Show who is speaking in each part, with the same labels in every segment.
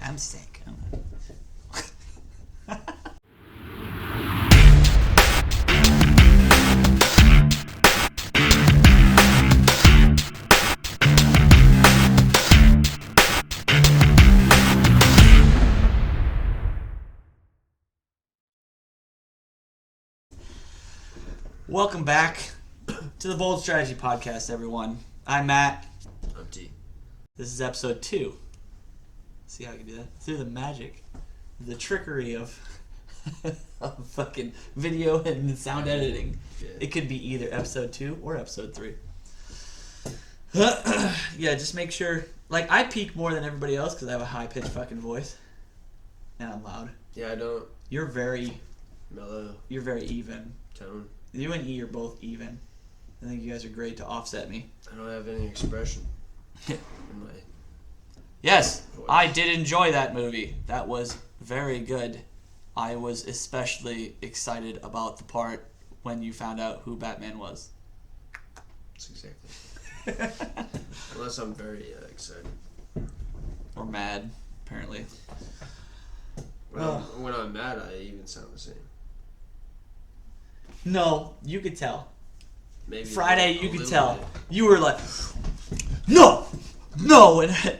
Speaker 1: I'm sick. Welcome back to the Bold Strategy Podcast, everyone. I'm Matt.
Speaker 2: I'm T.
Speaker 1: This is episode 2. See how I can do that? Through the magic, the trickery of, of fucking video and sound editing.
Speaker 2: Yeah.
Speaker 1: It could be either episode 2 or episode 3. Yeah, just make sure. Like, I peak more than everybody else because I have a high-pitched fucking voice. And I'm loud.
Speaker 2: Yeah, I don't.
Speaker 1: You're very
Speaker 2: Mellow
Speaker 1: even.
Speaker 2: tone.
Speaker 1: You and E are both even. I think you guys are great to offset me.
Speaker 2: I don't have any expression in my
Speaker 1: Yes,
Speaker 2: voice.
Speaker 1: I did enjoy that movie. That was very good. I was especially excited about the part when you found out who Batman was.
Speaker 2: That's exactly. Unless I'm very excited.
Speaker 1: Or mad, apparently.
Speaker 2: When I'm mad, I even sound the same.
Speaker 1: No, you could tell.
Speaker 2: Maybe
Speaker 1: Friday,
Speaker 2: a
Speaker 1: you could
Speaker 2: little
Speaker 1: tell.
Speaker 2: bit.
Speaker 1: You were like, no!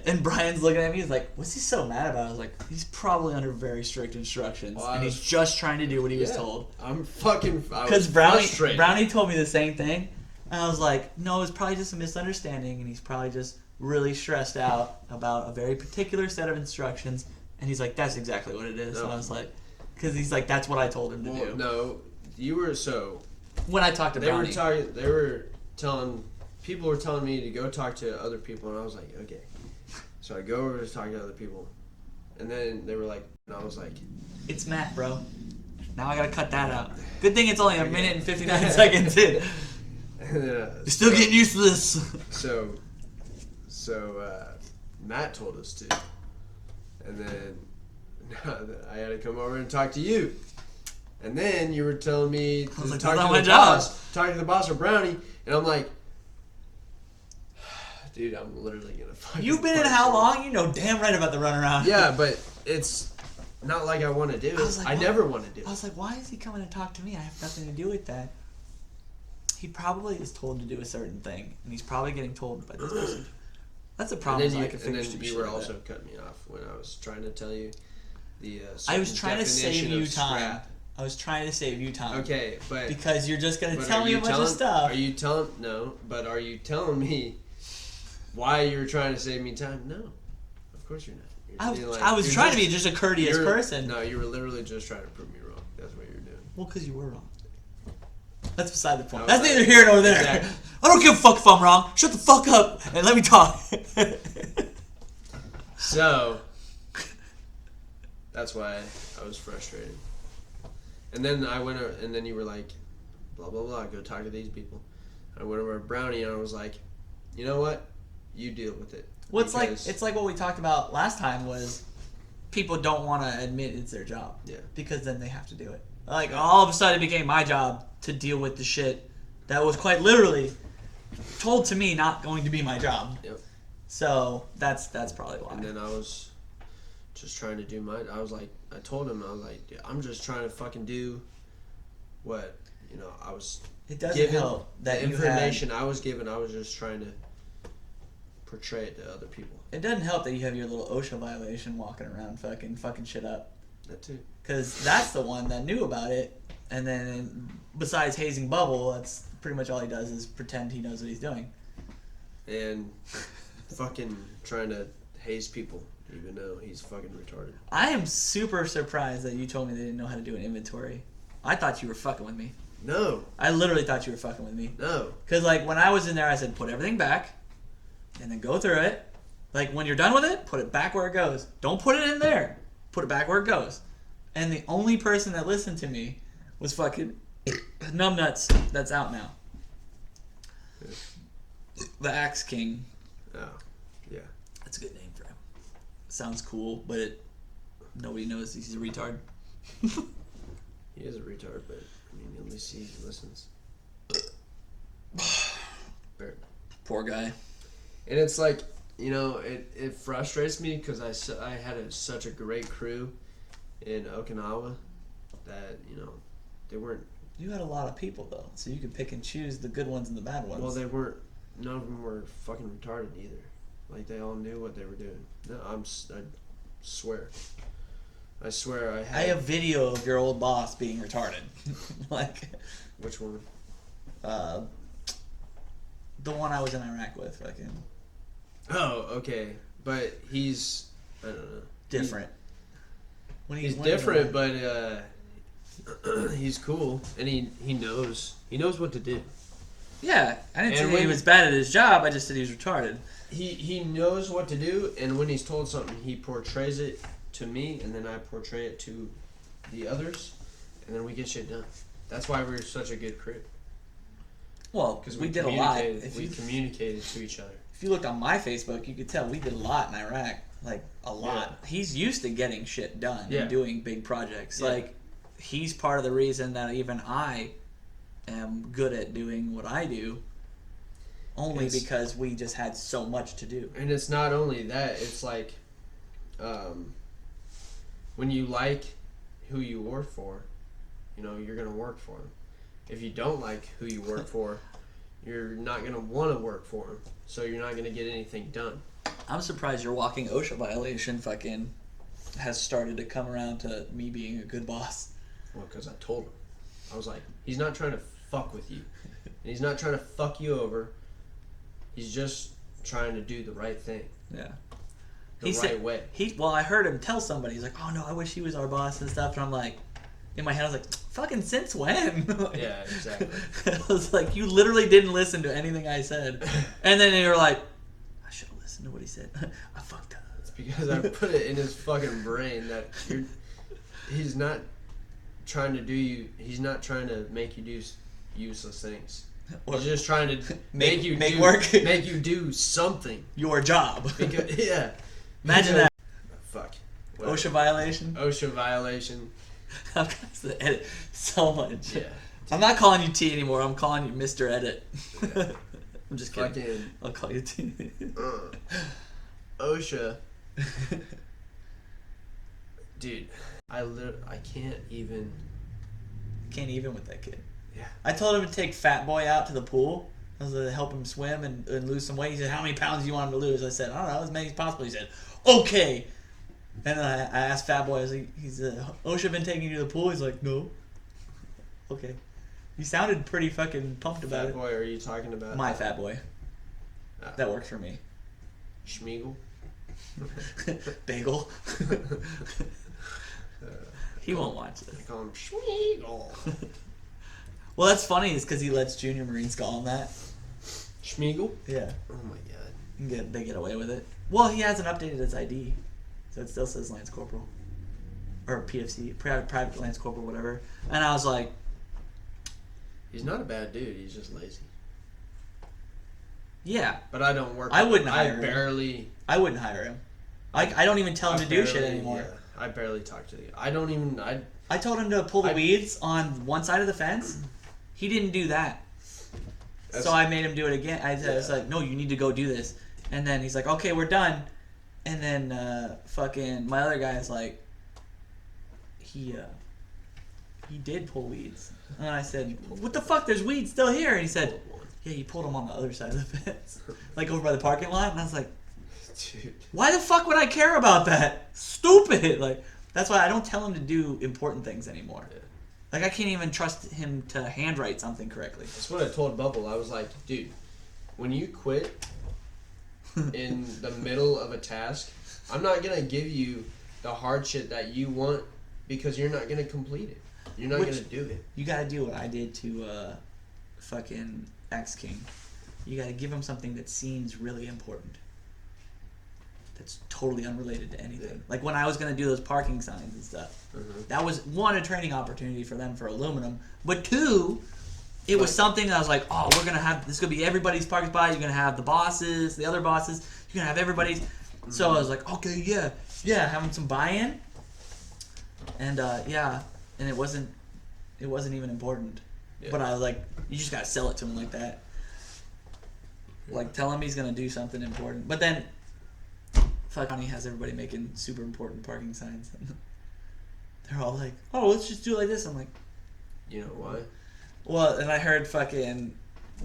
Speaker 1: And Brian's looking at me, he's like, what's he so mad about? I was like, he's probably under very strict instructions.
Speaker 2: Well,
Speaker 1: and he's just trying to do what he was told.
Speaker 2: I'm fucking.
Speaker 1: Because Brownie told me the same thing, and I was like, no, it's probably just a misunderstanding, and he's probably just really stressed out about a very particular set of instructions. And he's like, that's exactly what it is.
Speaker 2: No.
Speaker 1: And I was like, because he's like, that's what I told him to do.
Speaker 2: No, you were so.
Speaker 1: When I talked to
Speaker 2: They
Speaker 1: Brownie.
Speaker 2: were talking. They were telling. People were telling me to go talk to other people, and I was like, okay. So I go over to talk to other people, and then they were like, and I was like,
Speaker 1: It's Matt, bro. Now I gotta cut that out. Good thing it's only a minute and 59 seconds in. You're still getting used to this.
Speaker 2: So Matt told us to, and then I had to come over and talk to you, and then you were telling me to
Speaker 1: like,
Speaker 2: talk
Speaker 1: that's not
Speaker 2: to
Speaker 1: my
Speaker 2: the
Speaker 1: job.
Speaker 2: boss, talk to the boss or Brownie, and I'm like, dude, I'm literally gonna fucking.
Speaker 1: You've been in
Speaker 2: punch
Speaker 1: how
Speaker 2: you.
Speaker 1: long? You know damn right about the runaround.
Speaker 2: Yeah, but it's not like I want to do it.
Speaker 1: I was like,
Speaker 2: I
Speaker 1: what?
Speaker 2: never want to do
Speaker 1: I
Speaker 2: it.
Speaker 1: was like, why is he coming to talk to me? I have nothing to do with that. He probably is told to do a certain thing, and he's probably getting told by this person. That's a problem.
Speaker 2: And then
Speaker 1: I
Speaker 2: you,
Speaker 1: can
Speaker 2: and
Speaker 1: figure
Speaker 2: then
Speaker 1: stupid
Speaker 2: you
Speaker 1: shit
Speaker 2: were
Speaker 1: like
Speaker 2: also
Speaker 1: that.
Speaker 2: cutting me off when I was trying to tell you the.
Speaker 1: I was
Speaker 2: certain
Speaker 1: trying to save
Speaker 2: definition
Speaker 1: you
Speaker 2: of
Speaker 1: time.
Speaker 2: scrap.
Speaker 1: I was trying to save you time.
Speaker 2: Okay, but
Speaker 1: Because you're just gonna
Speaker 2: but
Speaker 1: tell
Speaker 2: are
Speaker 1: me a
Speaker 2: you
Speaker 1: bunch of
Speaker 2: telling-
Speaker 1: stuff.
Speaker 2: Are you telling no? But are you telling me why you're trying to save me time? No, of course you're not. You're
Speaker 1: I was
Speaker 2: you're
Speaker 1: trying to be just a courteous
Speaker 2: you're-
Speaker 1: person.
Speaker 2: No, you were literally just trying to prove me wrong. That's what you're doing.
Speaker 1: Well, because you were wrong. That's beside the point.
Speaker 2: No,
Speaker 1: That's
Speaker 2: no.
Speaker 1: neither here nor there.
Speaker 2: Exactly.
Speaker 1: I don't give a fuck if I'm wrong. Shut the fuck up and let me talk.
Speaker 2: So that's why I was frustrated. And then I went, and then you were like, blah blah blah, go talk to these people. I went over to Brownie and I was like, you know what? You deal with it.
Speaker 1: Well, it's
Speaker 2: Because-
Speaker 1: like what we talked about last time was people don't want to admit it's their job.
Speaker 2: Yeah.
Speaker 1: Because then they have to do it. Like, all of a sudden it became my job to deal with the shit that was quite literally told to me not going to be my job.
Speaker 2: Yep.
Speaker 1: So that's probably why.
Speaker 2: And then I was just trying to do mine. I was like, I told him, I was like, yeah, I'm just trying to fucking do what, I was
Speaker 1: It doesn't
Speaker 2: given.
Speaker 1: help that
Speaker 2: The
Speaker 1: you had,
Speaker 2: information I was given, I was just trying to portray it to other people.
Speaker 1: it doesn't help that you have your little OSHA violation walking around fucking shit up.
Speaker 2: That too.
Speaker 1: Because that's the one that knew about it, and then besides hazing Bubble, that's pretty much all he does is pretend he knows what he's doing.
Speaker 2: And fucking trying to haze people, even though he's fucking retarded.
Speaker 1: I am super surprised that you told me they didn't know how to do an inventory. I thought you were fucking with me.
Speaker 2: No,
Speaker 1: I literally thought you were fucking with me.
Speaker 2: no.
Speaker 1: Because, like, when I was in there, I said, put everything back, and then go through it. Like, when you're done with it, put it back where it goes. Don't put it in there. Put it back where it goes. And the only person that listened to me was fucking Numbnuts. That's out now. The Axe King.
Speaker 2: Oh, yeah.
Speaker 1: That's a good name for him. Sounds cool, but nobody knows he's a retard.
Speaker 2: He is a retard, but at least he listens.
Speaker 1: Poor guy.
Speaker 2: And it's like, You know, it frustrates me because I had such a great crew in Okinawa that, you know, they weren't.
Speaker 1: You had a lot of people though, so you could pick and choose the good ones and the bad ones.
Speaker 2: Well, they weren't. None of them were fucking retarded either. Like they all knew what they were doing. No, I swear. I swear I had.
Speaker 1: I have video of your old boss being retarded. Like,
Speaker 2: Which one?
Speaker 1: the one I was in Iraq with, fucking
Speaker 2: Oh, okay. But he's, I don't know.
Speaker 1: different.
Speaker 2: He's different, but he's cool, and he knows what to do.
Speaker 1: Yeah, I didn't
Speaker 2: And
Speaker 1: say that
Speaker 2: when-
Speaker 1: he was bad at his job. I just said he was retarded.
Speaker 2: He knows what to do, and when he's told something, he portrays it to me, and then I portray it to the others, and then we get shit done. That's why we're such a good crew.
Speaker 1: Well,
Speaker 2: Because
Speaker 1: we did a lot.
Speaker 2: We communicated to each other.
Speaker 1: If you looked on my Facebook, you could tell we did a lot in Iraq. Like, a lot.
Speaker 2: Yeah.
Speaker 1: He's used to getting shit done
Speaker 2: Yeah.
Speaker 1: and doing big projects.
Speaker 2: Yeah.
Speaker 1: Like, he's part of the reason that even I am good at doing what I do, only
Speaker 2: It's-
Speaker 1: because we just had so much to do.
Speaker 2: And it's not only that, it's like when you like who you work for, you know, you're going to work for them. If you don't like who you work for, you're not going to want to work for them. So you're not going to get anything done.
Speaker 1: I'm surprised your walking OSHA violation fucking has started to come around to me being a good boss.
Speaker 2: Well, because I told him. I was like, he's not trying to fuck with you. And he's not trying to fuck you over. He's just trying to do the right thing.
Speaker 1: Yeah.
Speaker 2: The right way.
Speaker 1: Well, I heard him tell somebody, he's like, oh no, I wish he was our boss and stuff. And I'm like, in my head, I was like, fucking since when?
Speaker 2: Yeah, exactly.
Speaker 1: I was like, you literally didn't listen to anything I said. And then you were like, I should have listened to what he said. I fucked up.
Speaker 2: It's because I put it in his fucking brain that he's not trying to do you. He's not trying to make you do useless things. He's just trying to make you do something.
Speaker 1: Your job.
Speaker 2: Because, yeah.
Speaker 1: Imagine that.
Speaker 2: Fuck. Whatever.
Speaker 1: OSHA violation.
Speaker 2: OSHA violation.
Speaker 1: I'm going to edit so much.
Speaker 2: Yeah.
Speaker 1: I'm not calling you T anymore. I'm calling you Mr. Edit.
Speaker 2: Yeah.
Speaker 1: I'm just kidding.
Speaker 2: Fucking
Speaker 1: I'll call you T.
Speaker 2: OSHA. Dude, I can't even.
Speaker 1: Can't even with that kid.
Speaker 2: Yeah.
Speaker 1: I told him to take Fat Boy out to the pool. I was to help him swim and lose some weight. He said, how many pounds do you want him to lose? I said, I don't know, as many as possible. He said, okay. And then I asked Fat Boy, I was like, OSHA been taking you to the pool? He's like, no. Okay. He sounded pretty fucking pumped about
Speaker 2: Fat
Speaker 1: it.
Speaker 2: Boy, are you talking about?
Speaker 1: My Fat Boy.
Speaker 2: Ah.
Speaker 1: That works for me.
Speaker 2: Schmiegel?
Speaker 1: Bagel. He won't watch this.
Speaker 2: I call him Schmiegel.
Speaker 1: Well, that's funny is because he lets Junior Marines call him that.
Speaker 2: Schmiegel?
Speaker 1: Yeah.
Speaker 2: Oh my god.
Speaker 1: They get away with it. Well, he hasn't updated his ID, so it still says Lance Corporal. Or PFC, private Lance Corporal, whatever. And I was like,
Speaker 2: He's not a bad dude, he's just lazy.
Speaker 1: yeah,
Speaker 2: But I don't work.
Speaker 1: I wouldn't hire him. I wouldn't hire him. I don't even tell him to do shit anymore.
Speaker 2: Yeah, I barely talk to the guy. I don't even.
Speaker 1: I told him to pull the weeds on one side of the fence. He didn't do that. So I made him do it again. I was like, no, you need to go do this. And then he's like, okay, we're done. And then fucking my other guy is like, he did pull weeds. And I said, what the fuck? There's weeds still here. And he said, yeah, he pulled them on the other side of the fence, like over by the parking lot. And I was like,
Speaker 2: Dude.
Speaker 1: why the fuck would I care about that? Stupid. Like, that's why I don't tell him to do important things anymore.
Speaker 2: Yeah.
Speaker 1: Like, I can't even trust him to handwrite something correctly.
Speaker 2: That's what I told Bubble. I was like, dude, when you quit in the middle of a task, I'm not gonna give you the hard shit that you want because you're not gonna complete it. You're not gonna do it.
Speaker 1: You gotta do what I did to fucking X King. You gotta give him something that seems really important. That's totally unrelated to anything.
Speaker 2: Yeah.
Speaker 1: Like when I was gonna do those parking signs and stuff. That was one, a training opportunity for them for aluminum, but two, it was something that I was like, oh, we're gonna have this. Is gonna be everybody's parking spot. You're gonna have the bosses, the other bosses. You're gonna have everybody's. So I was like, okay, yeah, having some buy-in, and and it wasn't even important.
Speaker 2: Yeah.
Speaker 1: But I was like, you just gotta sell it to him like that. Like tell him he's gonna do something important. But then County has everybody making super important parking signs. They're all like, "Oh, let's just do it like this." I'm like,
Speaker 2: you know why?
Speaker 1: well, and I heard fucking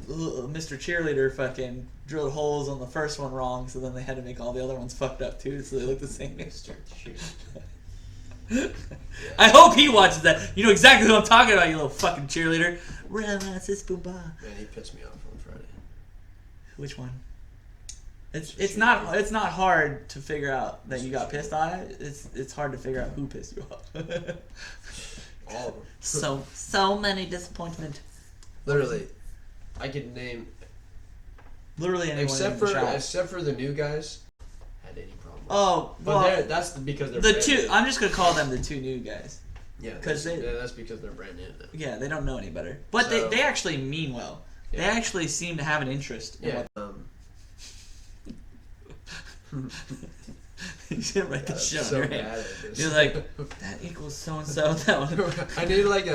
Speaker 1: Mr. Cheerleader fucking drilled holes on the first one wrong, so then they had to make all the other ones fucked up too, so they look the same.
Speaker 2: Mr.
Speaker 1: I hope he watches that. You know exactly what I'm talking about, you little fucking cheerleader.
Speaker 2: Man, he pissed me off on Friday.
Speaker 1: Which one? It's not hard to figure out that you got pissed on it. It's hard to figure out who pissed you off.
Speaker 2: All of them.
Speaker 1: So many disappointment.
Speaker 2: Literally, I could name
Speaker 1: Literally anyone
Speaker 2: except for the new guys had any problem.
Speaker 1: Oh,
Speaker 2: but
Speaker 1: well,
Speaker 2: that's because they're
Speaker 1: the two. I'm just gonna call them the two new guys.
Speaker 2: Yeah, that's because they're brand new now.
Speaker 1: Yeah, they don't know any better, but so, they actually mean well. Yeah. They actually seem to have an interest. In you should write the shit on your hand. You're like, that equals so and so. That one.
Speaker 2: I need like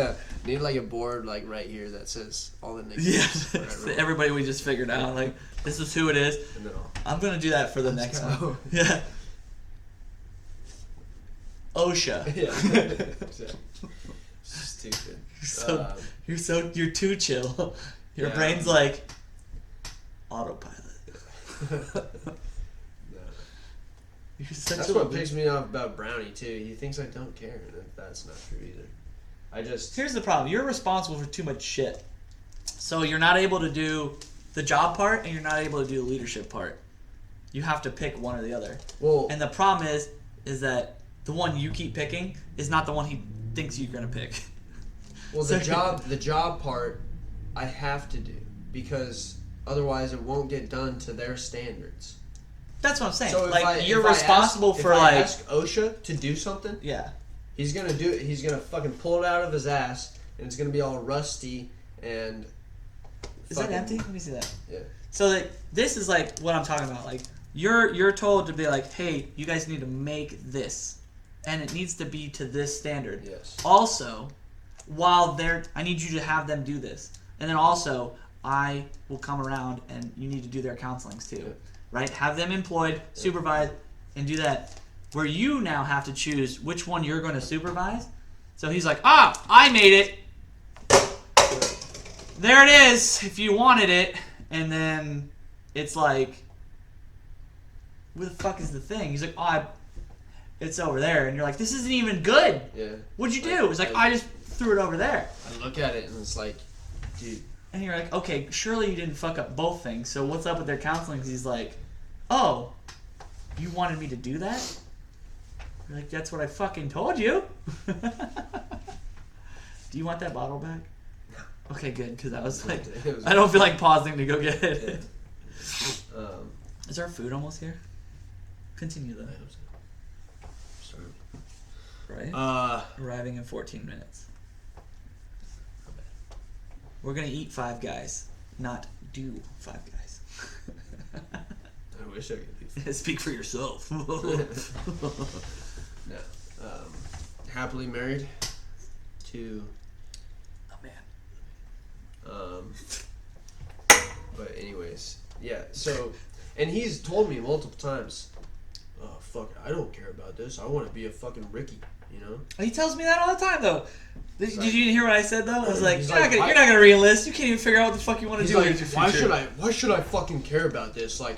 Speaker 2: a board like right here that says all the nicknames.
Speaker 1: Yeah, everybody we just figured out. Like, this is who it is. I'm gonna do that for the next one. Yeah. OSHA.
Speaker 2: Yeah. Stupid.
Speaker 1: You're too chill. Your brain's like autopilot.
Speaker 2: That's what picks me off about Brownie too. He thinks I don't care, and that's not true either.
Speaker 1: Here's the problem. You're responsible for too much shit. So you're not able to do the job part, and you're not able to do the leadership part. You have to pick one or the other.
Speaker 2: Well,
Speaker 1: and the problem is that the one you keep picking is not the one he thinks you're gonna pick.
Speaker 2: Well, the job part, I have to do because otherwise it won't get done to their standards.
Speaker 1: That's what I'm saying.
Speaker 2: So
Speaker 1: you're responsible for
Speaker 2: if I ask OSHA to do something,
Speaker 1: yeah,
Speaker 2: he's gonna do it. He's gonna fucking pull it out of his ass, and it's gonna be all rusty and.
Speaker 1: Is that empty? Let me see that.
Speaker 2: Yeah.
Speaker 1: So this is like what I'm talking about. Like you're told to be like, hey, you guys need to make this, and it needs to be to this standard.
Speaker 2: Yes.
Speaker 1: Also, I need you to have them do this, and then also I will come around and you need to do their counselings too. Yeah. Right? Have them employed, supervise, and do that. Where you now have to choose which one you're going to supervise. So he's like, I made it. There it is, if you wanted it. And then it's like, where the fuck is the thing? He's like, it's over there. And you're like, this isn't even good.
Speaker 2: Yeah.
Speaker 1: What'd you do? It's like, I just threw it over there.
Speaker 2: I look at it and it's like, dude.
Speaker 1: And you're like, okay, surely you didn't fuck up both things. So what's up with their counseling? He's like, oh, you wanted me to do that? You're like, that's what I fucking told you. Do you want that bottle back? No. Okay, good, because I was like, I don't feel like pausing to go get it.
Speaker 2: Yeah.
Speaker 1: Is our food almost here? Continue though. Right? Arriving in 14 minutes. We're going to eat Five Guys, not do Five Guys.
Speaker 2: I wish I could do.
Speaker 1: Speak for yourself.
Speaker 2: No. Happily married to
Speaker 1: a man.
Speaker 2: But anyways, yeah, so, and he's told me multiple times, oh, fuck, I don't care about this. I want to be a fucking Ricky, you know?
Speaker 1: He tells me that all the time, though. Did you hear what I said, though? I was like, you're
Speaker 2: like,
Speaker 1: not gonna re-enlist. You can't even figure out what the fuck you want to do with your future.
Speaker 2: Why should I fucking care about this? Like,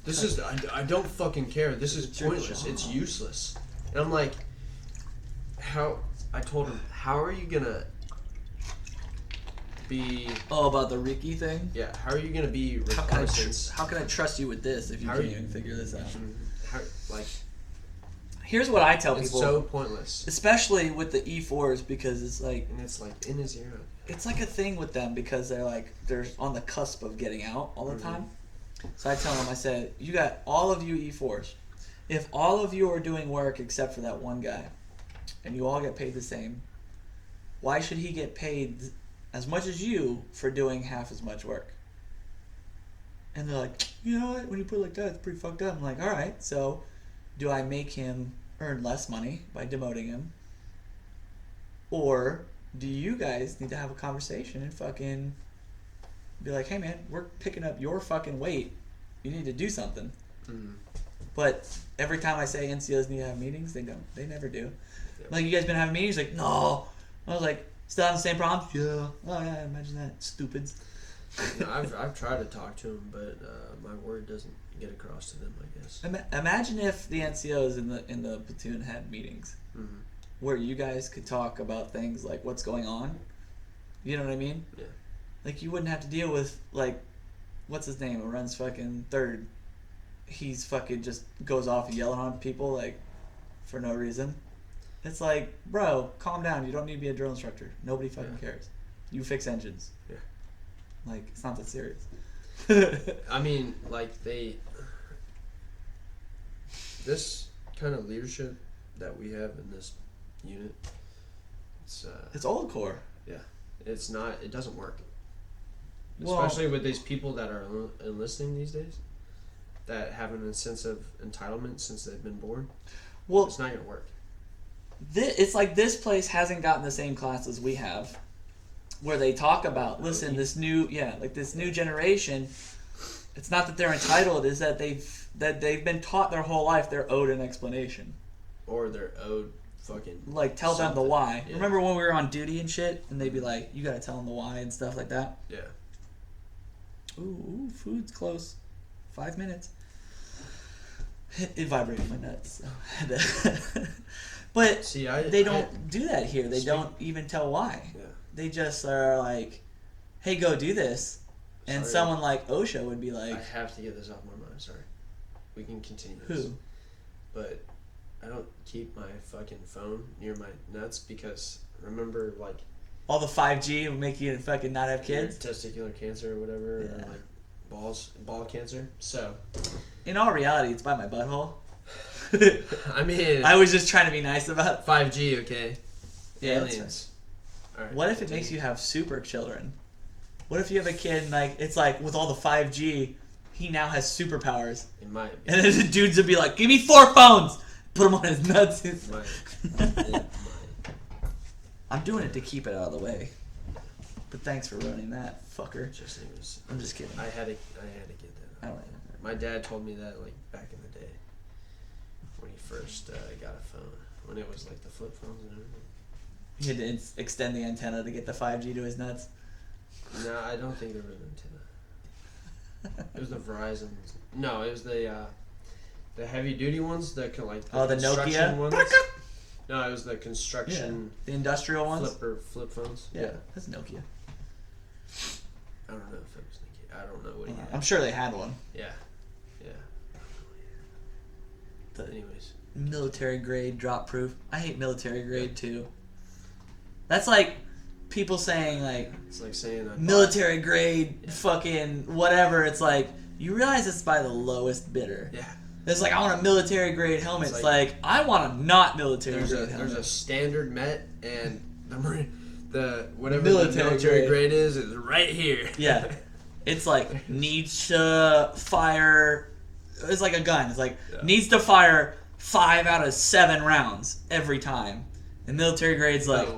Speaker 2: this is, I don't fucking care. This is pointless. It's useless. And I'm like, I told him, how are you gonna be...
Speaker 1: Oh, about the Ricky thing?
Speaker 2: Yeah, how are you gonna be Rick Parsons?
Speaker 1: How can I trust you with this if you can't even figure this out? Here's what I tell people.
Speaker 2: It's so pointless.
Speaker 1: Especially with the E4s because it's like...
Speaker 2: And it's like in his ear.
Speaker 1: It's like a thing with them because they're on the cusp of getting out all the time. So I tell them, I said, you got all of you E4s. If all of you are doing work except for that one guy, and you all get paid the same, why should he get paid as much as you for doing half as much work? And they're like, you know what? When you put it like that, it's pretty fucked up. I'm like, all right, so do I make him earn less money by demoting him? Or do you guys need to have a conversation and fucking be like, hey man, we're picking up your fucking weight. You need to do something. But every time I say NCOs need to have meetings, they don't. They never do.
Speaker 2: Yep.
Speaker 1: Like, you guys been having meetings? Like, no. I was like, still having the same problems? Yeah. Oh, yeah, imagine that. Stupids.
Speaker 2: I've tried to talk to them, but my word doesn't get across to them, I guess.
Speaker 1: Imagine if the NCOs in the platoon had meetings where you guys could talk about things like what's going on. You know what I mean?
Speaker 2: Yeah.
Speaker 1: Like, you wouldn't have to deal with, like, what's his name? Who runs fucking third. He's fucking just goes off yelling on people, like, for no reason. It's like, bro, calm down. You don't need to be a drill instructor. Nobody fucking cares. You fix engines.
Speaker 2: Yeah.
Speaker 1: Like, it's not that serious.
Speaker 2: I mean, like, this kind of leadership that we have in this unit,
Speaker 1: it's old core.
Speaker 2: Yeah. It doesn't work.
Speaker 1: Well,
Speaker 2: especially with these people that are enlisting these days, that have a sense of entitlement since they've been born.
Speaker 1: Well,
Speaker 2: it's not going to work.
Speaker 1: It's like this place hasn't gotten the same classes we have, where they talk about, listen, this new generation, it's not that they're entitled, it's that they've been taught their whole life they're owed an explanation.
Speaker 2: Or they're owed fucking...
Speaker 1: Like, tell them the why.
Speaker 2: Yeah.
Speaker 1: Remember when we were on duty and shit, and they'd be like, you gotta tell them the why and stuff like that?
Speaker 2: Yeah.
Speaker 1: Ooh, food's close. 5 minutes. It vibrated my nuts. So. But
Speaker 2: see,
Speaker 1: they don't do that here. They don't even tell why.
Speaker 2: Yeah.
Speaker 1: They just are like, hey, go do this. And
Speaker 2: Sorry.
Speaker 1: someone like OSHA would be like...
Speaker 2: I have to get this off my mind, sorry. We can continue
Speaker 1: Who?
Speaker 2: this. But I don't keep my fucking phone near my nuts because, remember, like...
Speaker 1: all the 5G would make you fucking not have kids?
Speaker 2: Testicular cancer or whatever,
Speaker 1: Yeah.
Speaker 2: or like ball cancer. So...
Speaker 1: In all reality, it's by my butthole.
Speaker 2: I mean...
Speaker 1: I was just trying to be nice about it.
Speaker 2: 5G, okay?
Speaker 1: Yeah,
Speaker 2: Aliens. All right,
Speaker 1: what if it makes you have super children? What if you have a kid and, like, it's like, with all the 5G, he now has superpowers.
Speaker 2: It might be.
Speaker 1: And then the dudes would be like, give me 4 phones! Put them on his nuts.
Speaker 2: It might.
Speaker 1: I'm doing it to keep it out of the way. But thanks for running that, fucker. I'm just kidding.
Speaker 2: I had to get that.
Speaker 1: I don't know.
Speaker 2: My dad told me that, like, back in the day. When he first got a phone. When it was, like, the flip phones and everything.
Speaker 1: He had to extend the antenna to get the 5G to his nuts.
Speaker 2: No, I don't think there was an antenna. It was the Verizon. No, it was the heavy duty ones. The
Speaker 1: the
Speaker 2: construction
Speaker 1: Nokia
Speaker 2: ones. No, it was the construction.
Speaker 1: The industrial ones.
Speaker 2: Flip phones.
Speaker 1: Yeah, that's Nokia.
Speaker 2: I don't know if it was Nokia. I don't know what he had.
Speaker 1: I'm sure they had one.
Speaker 2: Yeah.
Speaker 1: The
Speaker 2: Anyways.
Speaker 1: military grade drop proof. I hate military grade too. That's like people saying like
Speaker 2: It's like saying
Speaker 1: military grade fucking whatever. It's like you realize it's by the lowest bidder.
Speaker 2: Yeah.
Speaker 1: It's like I want a military grade helmet. It's like I want a not military grade helmet.
Speaker 2: There's a standard Met and the whatever
Speaker 1: Military
Speaker 2: the military
Speaker 1: grade.
Speaker 2: grade is right here.
Speaker 1: Yeah. It's like needs to fire. It's like a gun. It's like needs to fire 5 out of 7 rounds every time. And military grade's like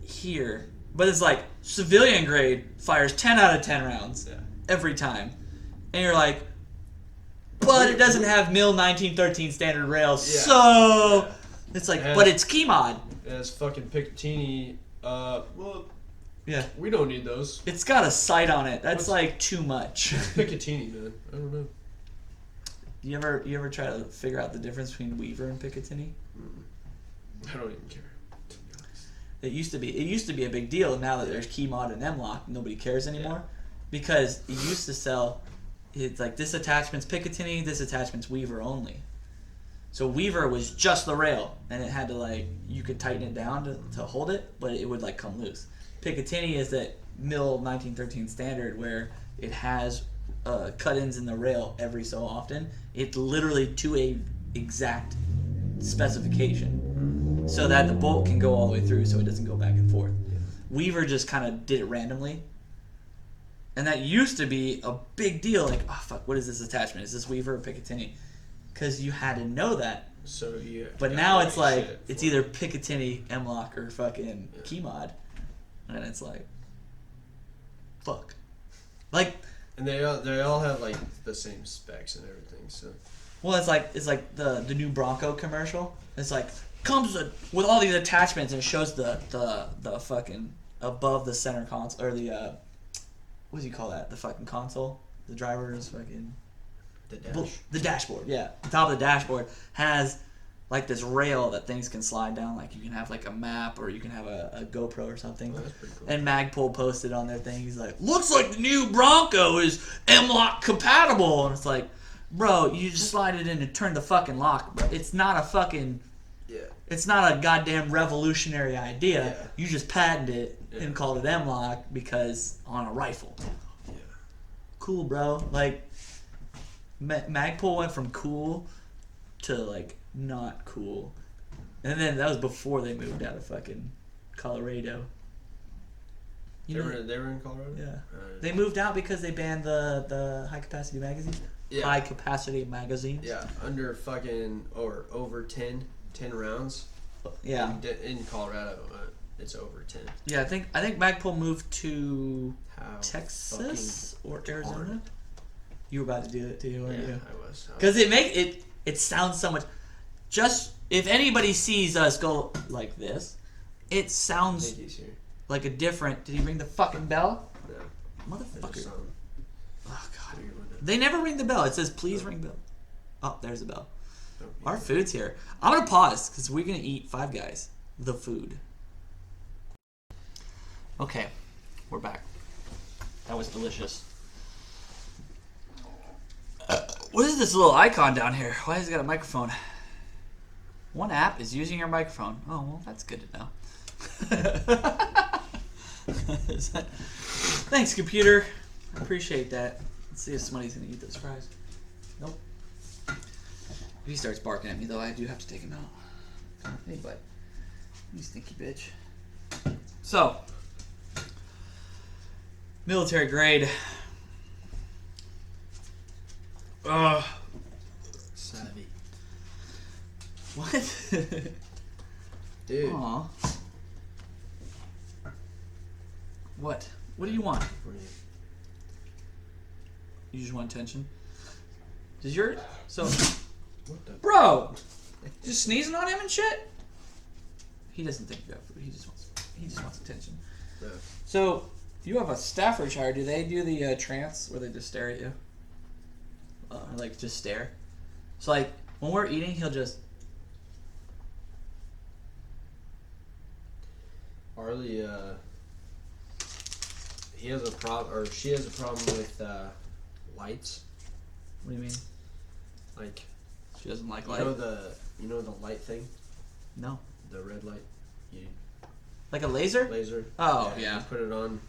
Speaker 1: here, but it's like civilian grade fires 10 out of 10 rounds every time. And you're like, but it doesn't have MIL 1913 standard rails, so it's like, but it's key mod.
Speaker 2: It has fucking Picatinny. Well,
Speaker 1: yeah,
Speaker 2: we don't need those.
Speaker 1: it's got a sight on it. That's like too much.
Speaker 2: Picatinny, man. I don't know.
Speaker 1: You ever try to figure out the difference between Weaver and Picatinny?
Speaker 2: I don't even care.
Speaker 1: It used to be a big deal. Now that there's key mod and M-Lock, nobody cares anymore, because it used to sell. It's like this attachment's Picatinny, this attachment's Weaver only. So Weaver was just the rail, and it had to like you could tighten it down to hold it, but it would like come loose. Picatinny is that MIL 1913 standard where it has cut-ins in the rail every so often. It's literally to a exact specification, so that the bolt can go all the way through, so it doesn't go back and forth. Weaver just kind of did it randomly. And that used to be a big deal. Like, oh, fuck, what is this attachment? Is this Weaver or Picatinny? Because you had to know that.
Speaker 2: So yeah.
Speaker 1: But now it's like, it's either Picatinny, M-Lock, or fucking key mod. And it's like, fuck. Like...
Speaker 2: And they all have, like, the same specs and everything, so...
Speaker 1: Well, it's like the new Bronco commercial. It's like comes with all these attachments and it shows the fucking above the center console or the what do you call that? The fucking console. The driver's fucking the dashboard. Yeah, the top of the dashboard has like this rail that things can slide down. Like you can have like a map or you can have a GoPro or something.
Speaker 2: Oh, that's pretty cool.
Speaker 1: And Magpul posted on their thing. He's like, looks like the new Bronco is M-Lock compatible. And it's like, bro, you just slide it in and turn the fucking lock, bro. It's not a fucking...
Speaker 2: Yeah.
Speaker 1: It's not a goddamn revolutionary idea.
Speaker 2: Yeah.
Speaker 1: You just patented it and called it M-Lock because on a rifle.
Speaker 2: Yeah.
Speaker 1: Cool, bro. Like, Magpul went from cool to, like, not cool. And then that was before they moved out of fucking Colorado.
Speaker 2: They were in Colorado?
Speaker 1: Yeah. They moved out because they banned the high capacity magazine.
Speaker 2: Yeah.
Speaker 1: High capacity magazines.
Speaker 2: Yeah, under fucking or over 10 rounds.
Speaker 1: Yeah.
Speaker 2: In Colorado, it's over 10.
Speaker 1: Yeah, I think Magpul moved to
Speaker 2: How
Speaker 1: Texas or
Speaker 2: fucking
Speaker 1: Arizona.
Speaker 2: hard.
Speaker 1: You were about to do it too, weren't you?
Speaker 2: I was.
Speaker 1: Because it sounds so much. Just if anybody sees us go like this, it sounds like a different. Did he ring the fucking bell?
Speaker 2: No.
Speaker 1: Motherfucker. Oh god.
Speaker 2: Weird one.
Speaker 1: They never ring the bell. It says please ring bell. Oh, there's the bell.
Speaker 2: Oh,
Speaker 1: Our food's here. I'm gonna pause because we're gonna eat Five Guys. The food. Okay, we're back. That was delicious. What is this little icon down here? Why has it got a microphone? One app is using your microphone. Oh, well, that's good to know. Thanks, computer. I appreciate that. Let's see if somebody's going to eat those fries. Nope. If he starts barking at me, though, I do have to take him out. Anyway, you stinky bitch. So, military grade.
Speaker 2: Savvy.
Speaker 1: What?
Speaker 2: Dude.
Speaker 1: Aw. What? What do you want? You just want attention? Does your... So...
Speaker 2: What the...
Speaker 1: Bro! Just sneezing on him and shit? He doesn't think you have food. He just wants attention.
Speaker 2: Yeah.
Speaker 1: So, you have a Staffordshire. Do they do the trance where they just stare at you? Like, just stare? So, like, when we're eating, he'll just...
Speaker 2: Harley, he has a problem, or she has a problem with lights.
Speaker 1: What do you mean?
Speaker 2: Like,
Speaker 1: She doesn't like light?
Speaker 2: You know the light thing,
Speaker 1: No.
Speaker 2: the red light,
Speaker 1: Like a laser?
Speaker 2: laser.
Speaker 1: Oh, yeah.
Speaker 2: You put it on.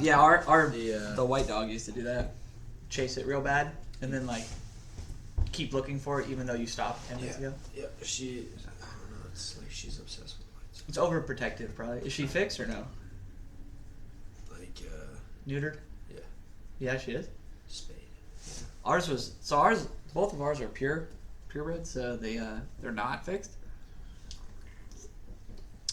Speaker 1: Yeah, our
Speaker 2: The
Speaker 1: the white dog used to do that. Chase it real bad, and then, like, keep looking for it even though you stopped 10 minutes ago.
Speaker 2: Yeah, she. I don't know. It's like she's obsessed with lights.
Speaker 1: It's overprotective, probably. Is she fixed or no?
Speaker 2: Like
Speaker 1: Neutered?
Speaker 2: Yeah.
Speaker 1: Yeah, she is.
Speaker 2: Spade.
Speaker 1: Ours was both of ours are purebred, so they're not fixed.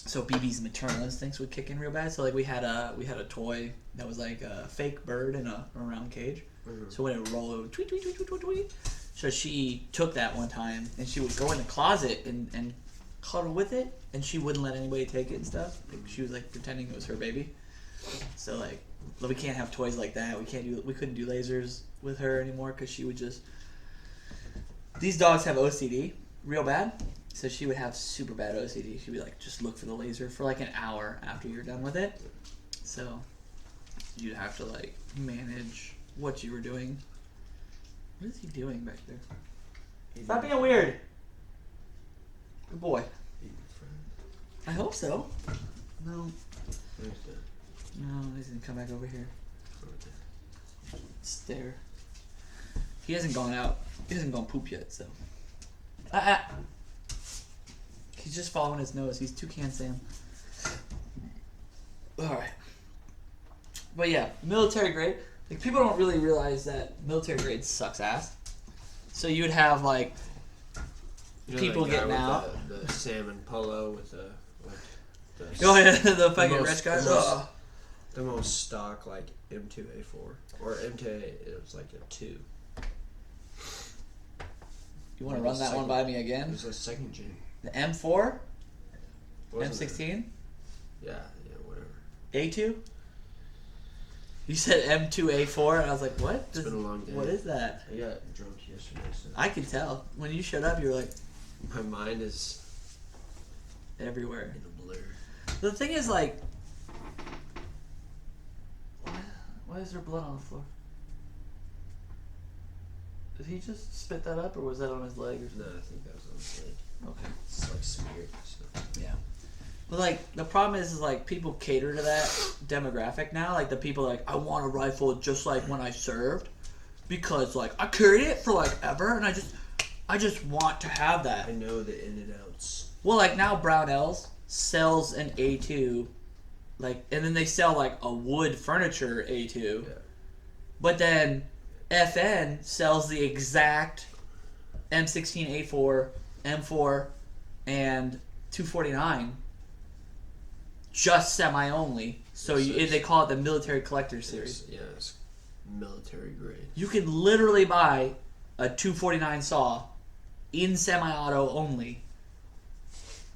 Speaker 1: So BB's maternal instincts would kick in real bad. So like we had a toy that was like a fake bird in a round cage.
Speaker 2: Mm-hmm.
Speaker 1: So when it would roll, it would tweet tweet tweet tweet tweet tweet. So she took that one time and she would go in the closet and cuddle with it, and she wouldn't let anybody take it and stuff. Like, she was like pretending it was her baby. So like we can't have toys like that. We couldn't do lasers with her anymore because she would just. These dogs have OCD real bad, so she would have super bad OCD. She'd be like, just look for the laser for like an hour after you're done with it. So you'd have to like manage what you were doing. What is he doing back there? Stop being weird. Good boy. I hope so. No. No, he's gonna come back over here. Stare. He hasn't gone out. He hasn't gone poop yet, so. He's just following his nose. He's Toucan Sam. Alright. But yeah, military grade. Like, people don't really realize that military grade sucks ass. So you would have, like, people getting out.
Speaker 2: The salmon polo with the
Speaker 1: Oh yeah, the fucking rich guy.
Speaker 2: The most stock, like, M2A4. Or M2A, it was like a 2.
Speaker 1: You want to run that one by me
Speaker 2: It
Speaker 1: again?
Speaker 2: was a second gen.
Speaker 1: The M4?
Speaker 2: Wasn't
Speaker 1: M16?
Speaker 2: it? Yeah, whatever.
Speaker 1: A2? You said M2A4, and I was like, what?
Speaker 2: It's been a long day.
Speaker 1: What is that?
Speaker 2: I got drunk yesterday, so
Speaker 1: I could tell. When you showed up, you were like,
Speaker 2: my mind is
Speaker 1: everywhere.
Speaker 2: in a blur.
Speaker 1: The thing is, like, why is there blood on the floor? Did he just spit that up, or was that on his leg or
Speaker 2: No,
Speaker 1: something?
Speaker 2: I think that was on his leg.
Speaker 1: Okay.
Speaker 2: It's like smeared. So.
Speaker 1: Yeah. But, like, the problem is, like, people cater to that demographic now. Like, the people like, I want a rifle just like when I served. Because, like, I carried it for, like, ever, and I just want to have that.
Speaker 2: I know the in and outs.
Speaker 1: Well, like, now Brownells sells an A2, like, and then they sell, like, a wood furniture A2.
Speaker 2: Yeah.
Speaker 1: But then FN sells the exact M16 A4, M4, and 249 just semi only. So they call it the Military Collector Series.
Speaker 2: It's military grade.
Speaker 1: You can literally buy a 249 saw in semi-auto only.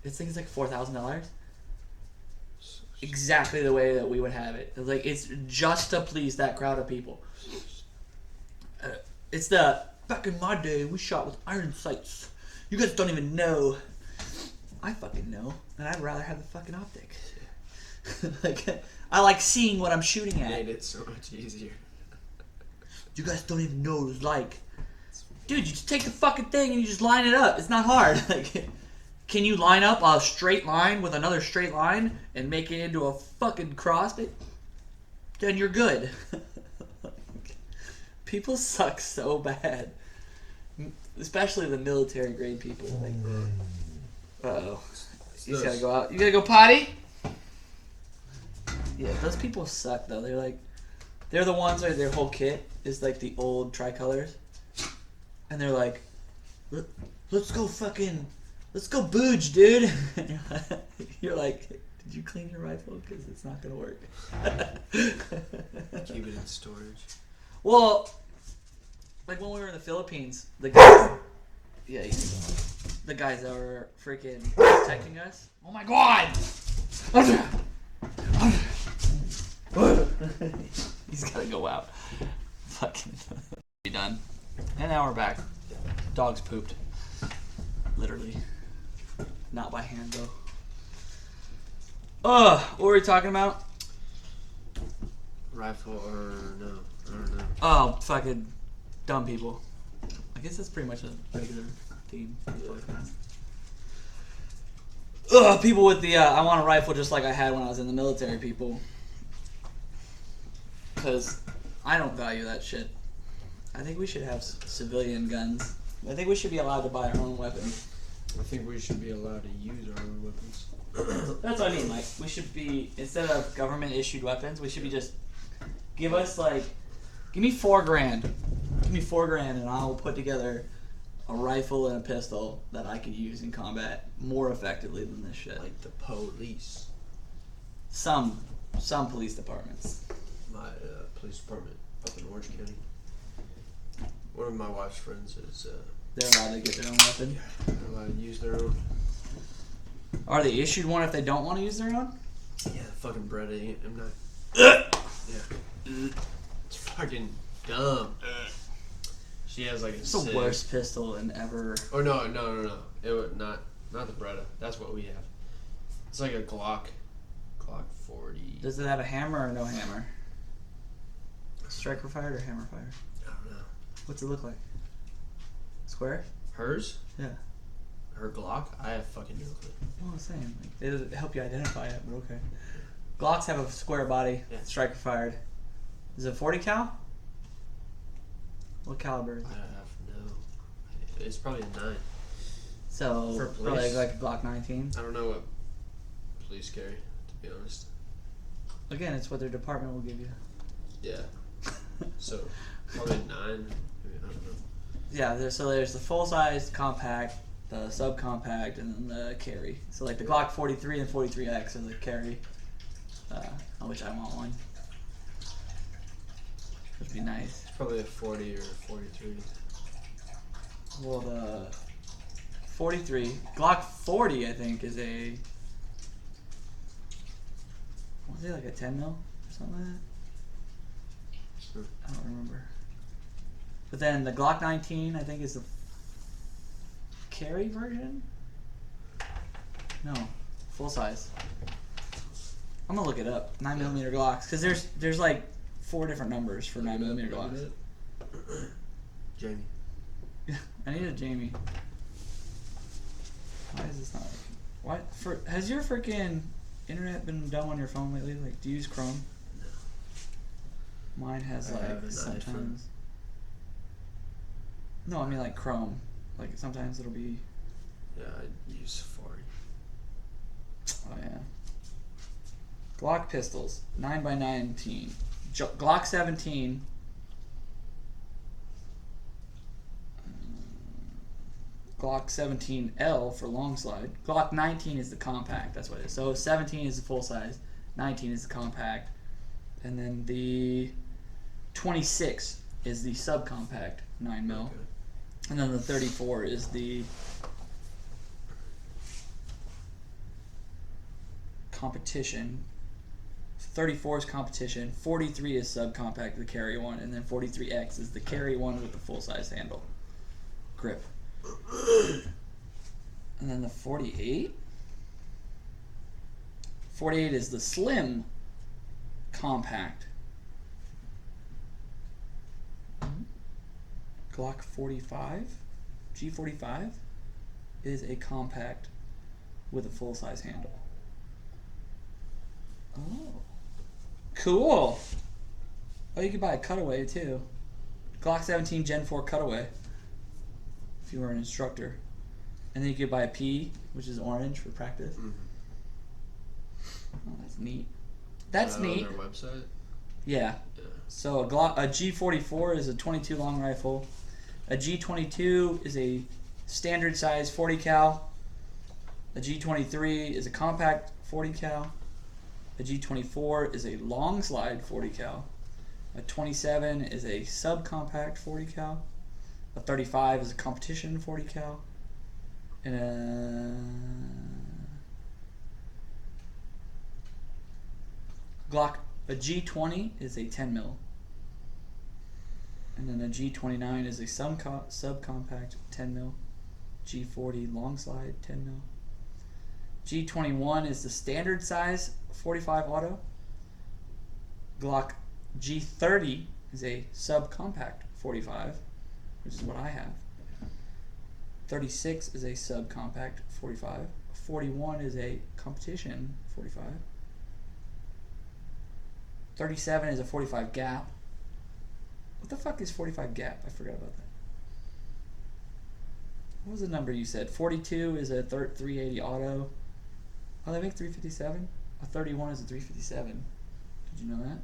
Speaker 1: This thing's like $4,000. Exactly the way that we would have it. Like, it's just to please that crowd of people. It's the back in my day we shot with iron sights. You guys don't even know. I fucking know, and I'd rather have the fucking optic. Like, I like seeing what I'm shooting at.
Speaker 2: Made it so much easier.
Speaker 1: You guys don't even know what it's like. Dude, you just take the fucking thing and you just line it up. It's not hard. Like, can you line up a straight line with another straight line and make it into a fucking cross? Then you're good. People suck so bad. Especially the military grade people. Like, uh-oh. He's gotta go out. You gotta go potty? Yeah, those people suck though. They're the ones where their whole kit is like the old tricolors. And they're like, let's go booge, dude. You're like, did you clean your rifle? Because it's not going to work.
Speaker 2: Keep it in storage.
Speaker 1: Well, like when we were in the Philippines, the guys that were freaking protecting us. Oh my god! He's got to go out. Fucking be done. And now we're back. Dog's pooped. Literally. Not by hand, though. What were we talking about?
Speaker 2: Rifle or no? I don't know.
Speaker 1: Oh, fucking dumb people. I guess that's pretty much a regular theme. People with the, I want a rifle just like I had when I was in the military, people. Because I don't value that shit. I think we should have civilian guns. I think we should be allowed to buy our own weapons.
Speaker 2: I think we should be allowed to use our own weapons.
Speaker 1: That's what I mean. Like, we should be, instead of government issued weapons, we should be just give me $4,000. Give me $4,000 and I'll put together a rifle and a pistol that I could use in combat more effectively than this shit.
Speaker 2: Like the police.
Speaker 1: Some police departments.
Speaker 2: My police department up in Orange County. One of my wife's friends is.
Speaker 1: They're allowed to get their own weapon.
Speaker 2: They're allowed to use their own.
Speaker 1: Are they issued one if they don't want to use their own?
Speaker 2: Yeah, fucking Brett ain't. I'm not. Yeah. It's fucking dumb. She has like a.
Speaker 1: It's the worst pistol in ever.
Speaker 2: Oh no! It would not the Beretta. That's what we have. It's like a Glock 40.
Speaker 1: Does it have a hammer or no hammer? Striker fired or hammer fired?
Speaker 2: I don't know.
Speaker 1: What's it look like? Square?
Speaker 2: Hers?
Speaker 1: Yeah.
Speaker 2: Her Glock? I have fucking no clue.
Speaker 1: Well, I'm saying, like, it doesn't help you identify it, but okay. Glocks have a square body.
Speaker 2: Yeah.
Speaker 1: Striker fired. Is it 40 cal? What caliber is it?
Speaker 2: I have no. It's probably a 9.
Speaker 1: So
Speaker 2: For
Speaker 1: probably
Speaker 2: police?
Speaker 1: like a Glock 19.
Speaker 2: I don't know what police carry, to be honest.
Speaker 1: Again, it's what their department will give you.
Speaker 2: Yeah. So probably a 9. Maybe, I don't know.
Speaker 1: Yeah, there's the full size compact, the subcompact, and then the carry. So like the Glock 43 and 43X are the carry, on which I want one. Which would be nice.
Speaker 2: It's probably a 40 or 43.
Speaker 1: Well, the 43 Glock 40, I think, is a. Was it like a 10 mil or something like that? I don't remember. But then the Glock 19, I think, is the carry version. No, full size. I'm gonna look it up. 9mm Glocks, because there's like 4 different numbers for 9mm Glocks.
Speaker 2: Jamie.
Speaker 1: I need a Jamie. Why is this not working? What? Has your freaking internet been dumb on your phone lately? Like, do you use Chrome?
Speaker 2: No.
Speaker 1: Mine has
Speaker 2: I have an
Speaker 1: sometimes.
Speaker 2: iPhone.
Speaker 1: No, I mean like Chrome. Like sometimes it'll be.
Speaker 2: Yeah, I use Safari.
Speaker 1: Oh yeah. Glock pistols, 9x19. Glock 17. Glock 17L for long slide. Glock 19 is the compact. That's what it is. So 17 is the full size. 19 is the compact. And then the 26 is the subcompact 9mm.
Speaker 2: Okay.
Speaker 1: And then the 34 is the competition. 34 is competition. 43 is subcompact, the carry one. And then 43X is the carry one with the full size handle. Grip. And then the 48? 48 is the slim compact. Glock 45, G45 is a compact with a full size handle. Oh, cool. Oh, you could buy a cutaway too. Glock 17 Gen 4 cutaway if you were an instructor. And then you could buy a P, which is orange for practice.
Speaker 2: Mm-hmm.
Speaker 1: Oh, that's neat. That's neat.
Speaker 2: On their website?
Speaker 1: Yeah. So a G44 is a 22 long rifle. A G22 is a standard size 40 cal. A G23 is a compact 40 cal. A G24 is a long slide 40 cal. A 27 is a subcompact 40 cal. A 35 is a competition 40 cal. And a G20 is a 10 mil. And then a G29 is a subcompact 10 mil. G40 long slide 10 mil. G21 is the standard size 45 auto. Glock G30 is a subcompact 45, which is what I have. 36 is a subcompact 45. 41 is a competition 45. 37 is a 45 gap. What the fuck is 45 gap? I forgot about that. What was the number you said? 42 is a 380 auto. Oh, they make 357? A 31 is a 357. Did you know that?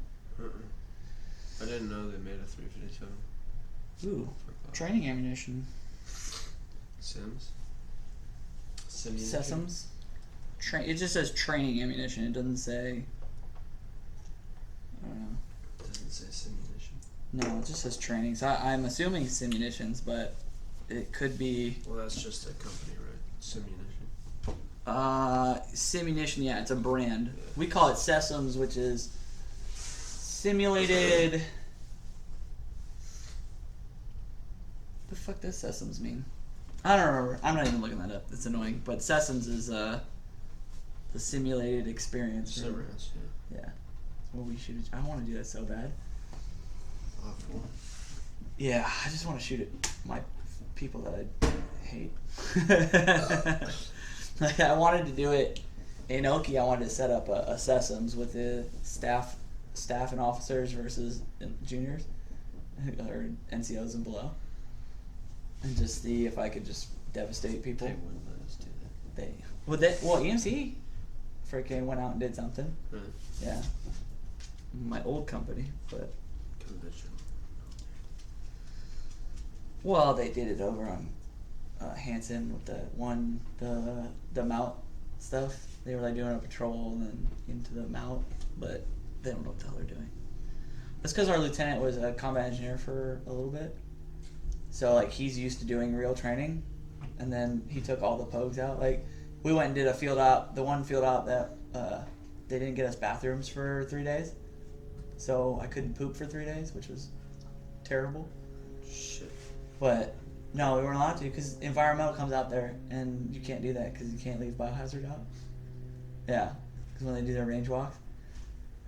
Speaker 2: I didn't know they made a 357.
Speaker 1: Ooh, training ammunition.
Speaker 2: Sims?
Speaker 1: Sesams. It just says training ammunition. It doesn't say. I don't know.
Speaker 2: It doesn't say simunition.
Speaker 1: No, it just says training. So I'm assuming simunitions, but it could be.
Speaker 2: Well, that's just a company, right? Simunition.
Speaker 1: Simunition, yeah, it's a brand.
Speaker 2: Yeah.
Speaker 1: We call it Sesams, which is simulated. The fuck does Sesams mean? I don't remember. I'm not even looking that up. It's annoying. But Sesams is the simulated experience.
Speaker 2: Simrats, yeah.
Speaker 1: Yeah. Well, we should. I want to do that so bad.
Speaker 2: Awful.
Speaker 1: Yeah, I just want to shoot at my people that I hate. Like I wanted to do it in Oki. I wanted to set up a Sesams with the staff and officers versus juniors or NCOs and below, and just see if I could just devastate people.
Speaker 2: They wouldn't let us do that.
Speaker 1: Well, EMC freaking went out and did something.
Speaker 2: Really?
Speaker 1: Yeah. My old company, but.
Speaker 2: Convention.
Speaker 1: Well, they did it over on Hanson with the mount stuff. They were like doing a patrol and then into the mount, but they don't know what the hell they're doing. That's because our lieutenant was a combat engineer for a little bit, So like he's used to doing real training, and then he took all the pogues out. Like we went and did a field op. The one field op that they didn't get us bathrooms for 3 days, so I couldn't poop for 3 days, which was terrible.
Speaker 2: Shit.
Speaker 1: But no, we weren't allowed to because environmental comes out there, and you can't do that because you can't leave biohazard out. Yeah, because when they do their range walks,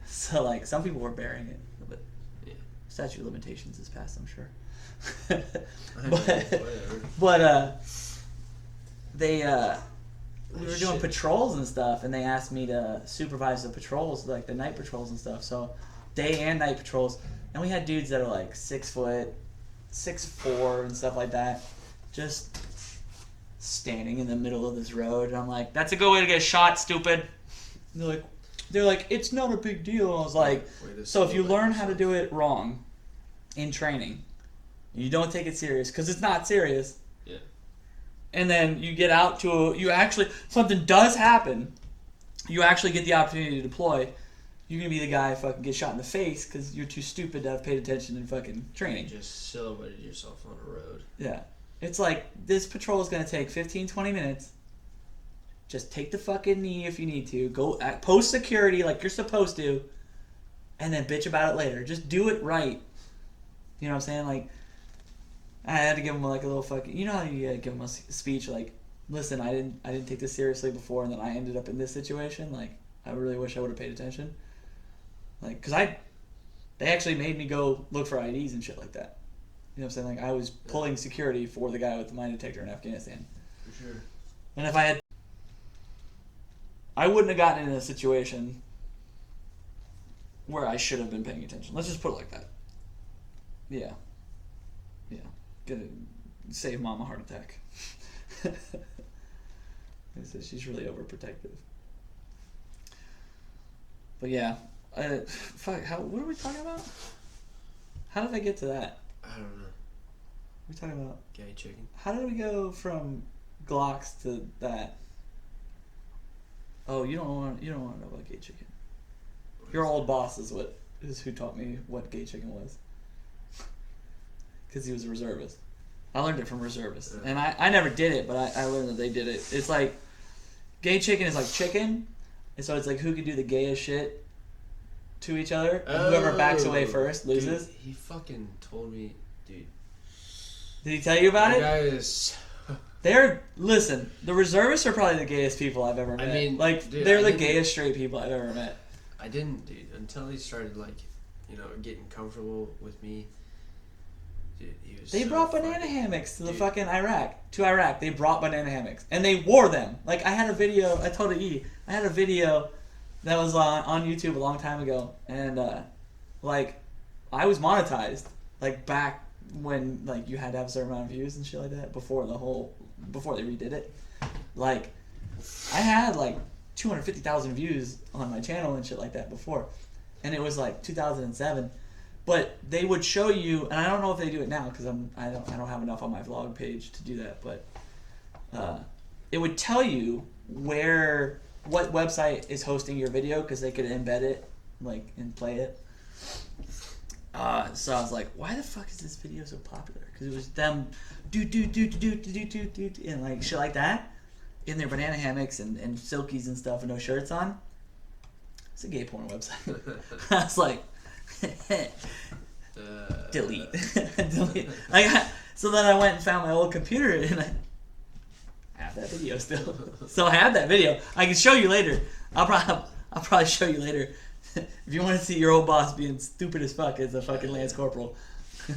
Speaker 1: so like some people were burying it, but
Speaker 2: yeah.
Speaker 1: Statute of limitations is passed, I'm sure. but they we were doing patrols and stuff, and they asked me to supervise the patrols, like the night patrols and stuff. So day and night patrols, and we had dudes that are like 6 foot, 6'4", and stuff like that, just standing in the middle of this road. And I'm like, "That's a good way to get shot, stupid." And they're like, "It's not a big deal." And I was like, "So if you learn how to do it wrong in training, you don't take it serious because it's not serious."
Speaker 2: Yeah.
Speaker 1: And then you get out to something does happen. You actually get the opportunity to deploy. You're gonna be the guy who fucking gets shot in the face because you're too stupid to have paid attention in fucking training.
Speaker 2: You just silhouetted yourself on a road.
Speaker 1: Yeah. It's like, this patrol is gonna take 15, 20 minutes. Just take the fucking knee if you need to. Go post security like you're supposed to. And then bitch about it later. Just do it right. You know what I'm saying? Like, I had to give him like a little fucking... You know how you give him a speech like, "Listen, I didn't take this seriously before, and then I ended up in this situation. Like, I really wish I would have paid attention." Like, because they actually made me go look for IDs and shit like that. You know what I'm saying? Like, I was pulling security for the guy with the mine detector in Afghanistan.
Speaker 2: For sure.
Speaker 1: And if I wouldn't have gotten in a situation where I should have been paying attention. Let's just put it like that. Yeah. Yeah. Gonna save mom a heart attack. She's really overprotective. But yeah. What are we talking about? How did I get to that?
Speaker 2: I don't know.
Speaker 1: We're talking about
Speaker 2: gay chicken.
Speaker 1: How did we go from Glocks to that? Oh, you don't want to know about gay chicken. Your old boss is who taught me what gay chicken was. Because he was a reservist. I learned it from reservists. And I never did it, but I learned that they did it. It's like, gay chicken is like chicken. And so it's like who can do the gayest shit to each other. And whoever backs away first loses.
Speaker 2: Dude, he fucking told me, dude.
Speaker 1: Did he tell you about it?
Speaker 2: Guys.
Speaker 1: Listen, the reservists are probably the gayest people I've ever met. I mean, like, dude, they're the gayest straight people I've ever met.
Speaker 2: I didn't, dude, until he started, like, getting comfortable with me. Dude, he was
Speaker 1: They brought banana hammocks to the fucking Iraq. To Iraq, they brought banana hammocks. And they wore them. Like, I had a video, I told E, I had a video that was on YouTube a long time ago. And, like, I was monetized. Like, back when, like, you had to have a certain amount of views and shit like that before they redid it. Like, I had, like, 250,000 views on my channel and shit like that before. And it was, like, 2007. But they would show you, and I don't know if they do it now because I don't have enough on my vlog page to do that. But it would tell you what website is hosting your video because they could embed it, like, and play it. So I was like, why the fuck is this video so popular? Because it was them do and like shit like that in their banana hammocks and silkies and stuff and no shirts on. It's a gay porn website. I was like, delete. Delete. So then I went and found my old computer and I have that video still. So I have that video. I can show you later. I'll probably show you later. If you want to see your old boss being stupid as fuck as a fucking Lance Corporal.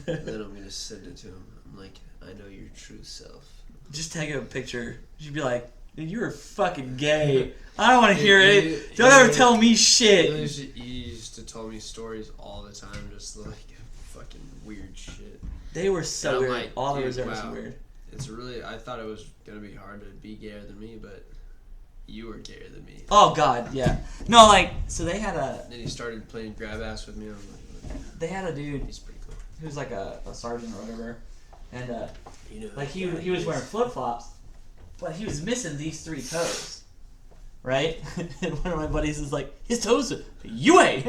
Speaker 2: Then I'm going to send it to him. I'm like, I know your true self.
Speaker 1: Just take a picture. You'd be like, dude, you were fucking gay. I don't want to hear it. Don't ever tell me shit.
Speaker 2: He used to tell me stories all the time, just like fucking weird shit.
Speaker 1: They were so weird.
Speaker 2: Like,
Speaker 1: all the reserves were weird.
Speaker 2: It's really, I thought it was going to be hard to be gayer than me, but you were gayer than me.
Speaker 1: Oh, God, yeah. No, like, so they had a...
Speaker 2: Then he started playing grab ass with me. I'm like,
Speaker 1: they had a dude...
Speaker 2: He's pretty cool.
Speaker 1: He was like a sergeant or whatever. And, like, he was wearing flip-flops, but he was missing these 3 toes. Right? And one of my buddies is like, his toes are... You ain't!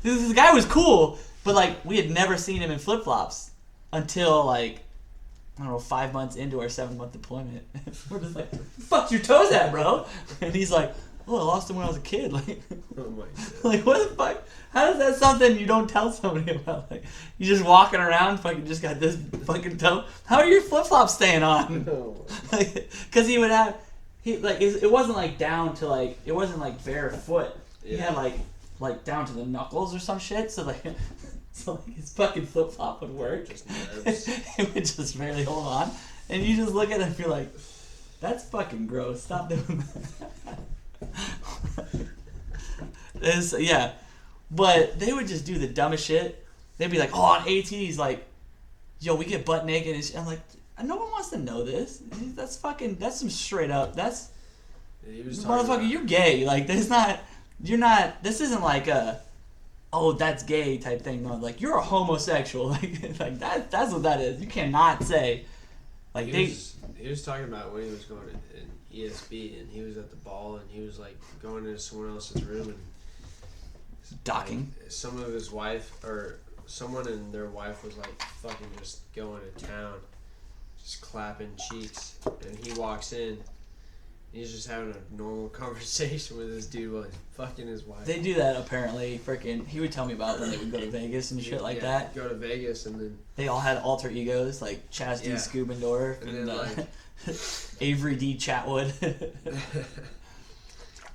Speaker 1: This guy was cool, But like we had never seen him in flip flops until like I don't know 5 months into our 7-month deployment. We're just like, "Fuck's your toes at, bro?" And he's like, "Oh, I lost them when I was a kid." Like,
Speaker 2: Oh my god.
Speaker 1: like what the fuck? How is that something you don't tell somebody about? Like you just walking around, fucking just got this fucking toe. How are your flip flops staying on?
Speaker 2: No.
Speaker 1: Because he would have, it wasn't like down to like it wasn't like bare foot. He had like down to the knuckles or some shit. So like, his fucking flip flop would work.
Speaker 2: Just nerves.
Speaker 1: It would just barely hold on, and you just look at it and feel like, that's fucking gross. Stop doing that. Yeah, but they would just do the dumbest shit. They'd be like, "Oh, on ATs, like, yo, we get butt naked." And I'm like, no one wants to know this. That's some straight up. That's
Speaker 2: He was talking
Speaker 1: motherfucker.
Speaker 2: about-
Speaker 1: You're gay. Like, you're not. This isn't like a, oh, that's gay type thing. No, like you're a homosexual. Like that's what that is. You cannot say, like
Speaker 2: He was talking about when he was going in ESB and he was at the ball and he was like going into someone else's room and
Speaker 1: docking.
Speaker 2: like, some of his wife or someone and their wife was like fucking just going to town, just clapping cheeks, and he walks in. He's just having a normal conversation with this dude while he's fucking his wife.
Speaker 1: They do that apparently. Freaking, he would tell me about when they would go to Vegas and shit like that.
Speaker 2: Go to Vegas and then
Speaker 1: They all had alter egos like Chaz D.
Speaker 2: Yeah.
Speaker 1: Scubendorf
Speaker 2: And
Speaker 1: and,
Speaker 2: then, like-
Speaker 1: Avery D. Chatwood.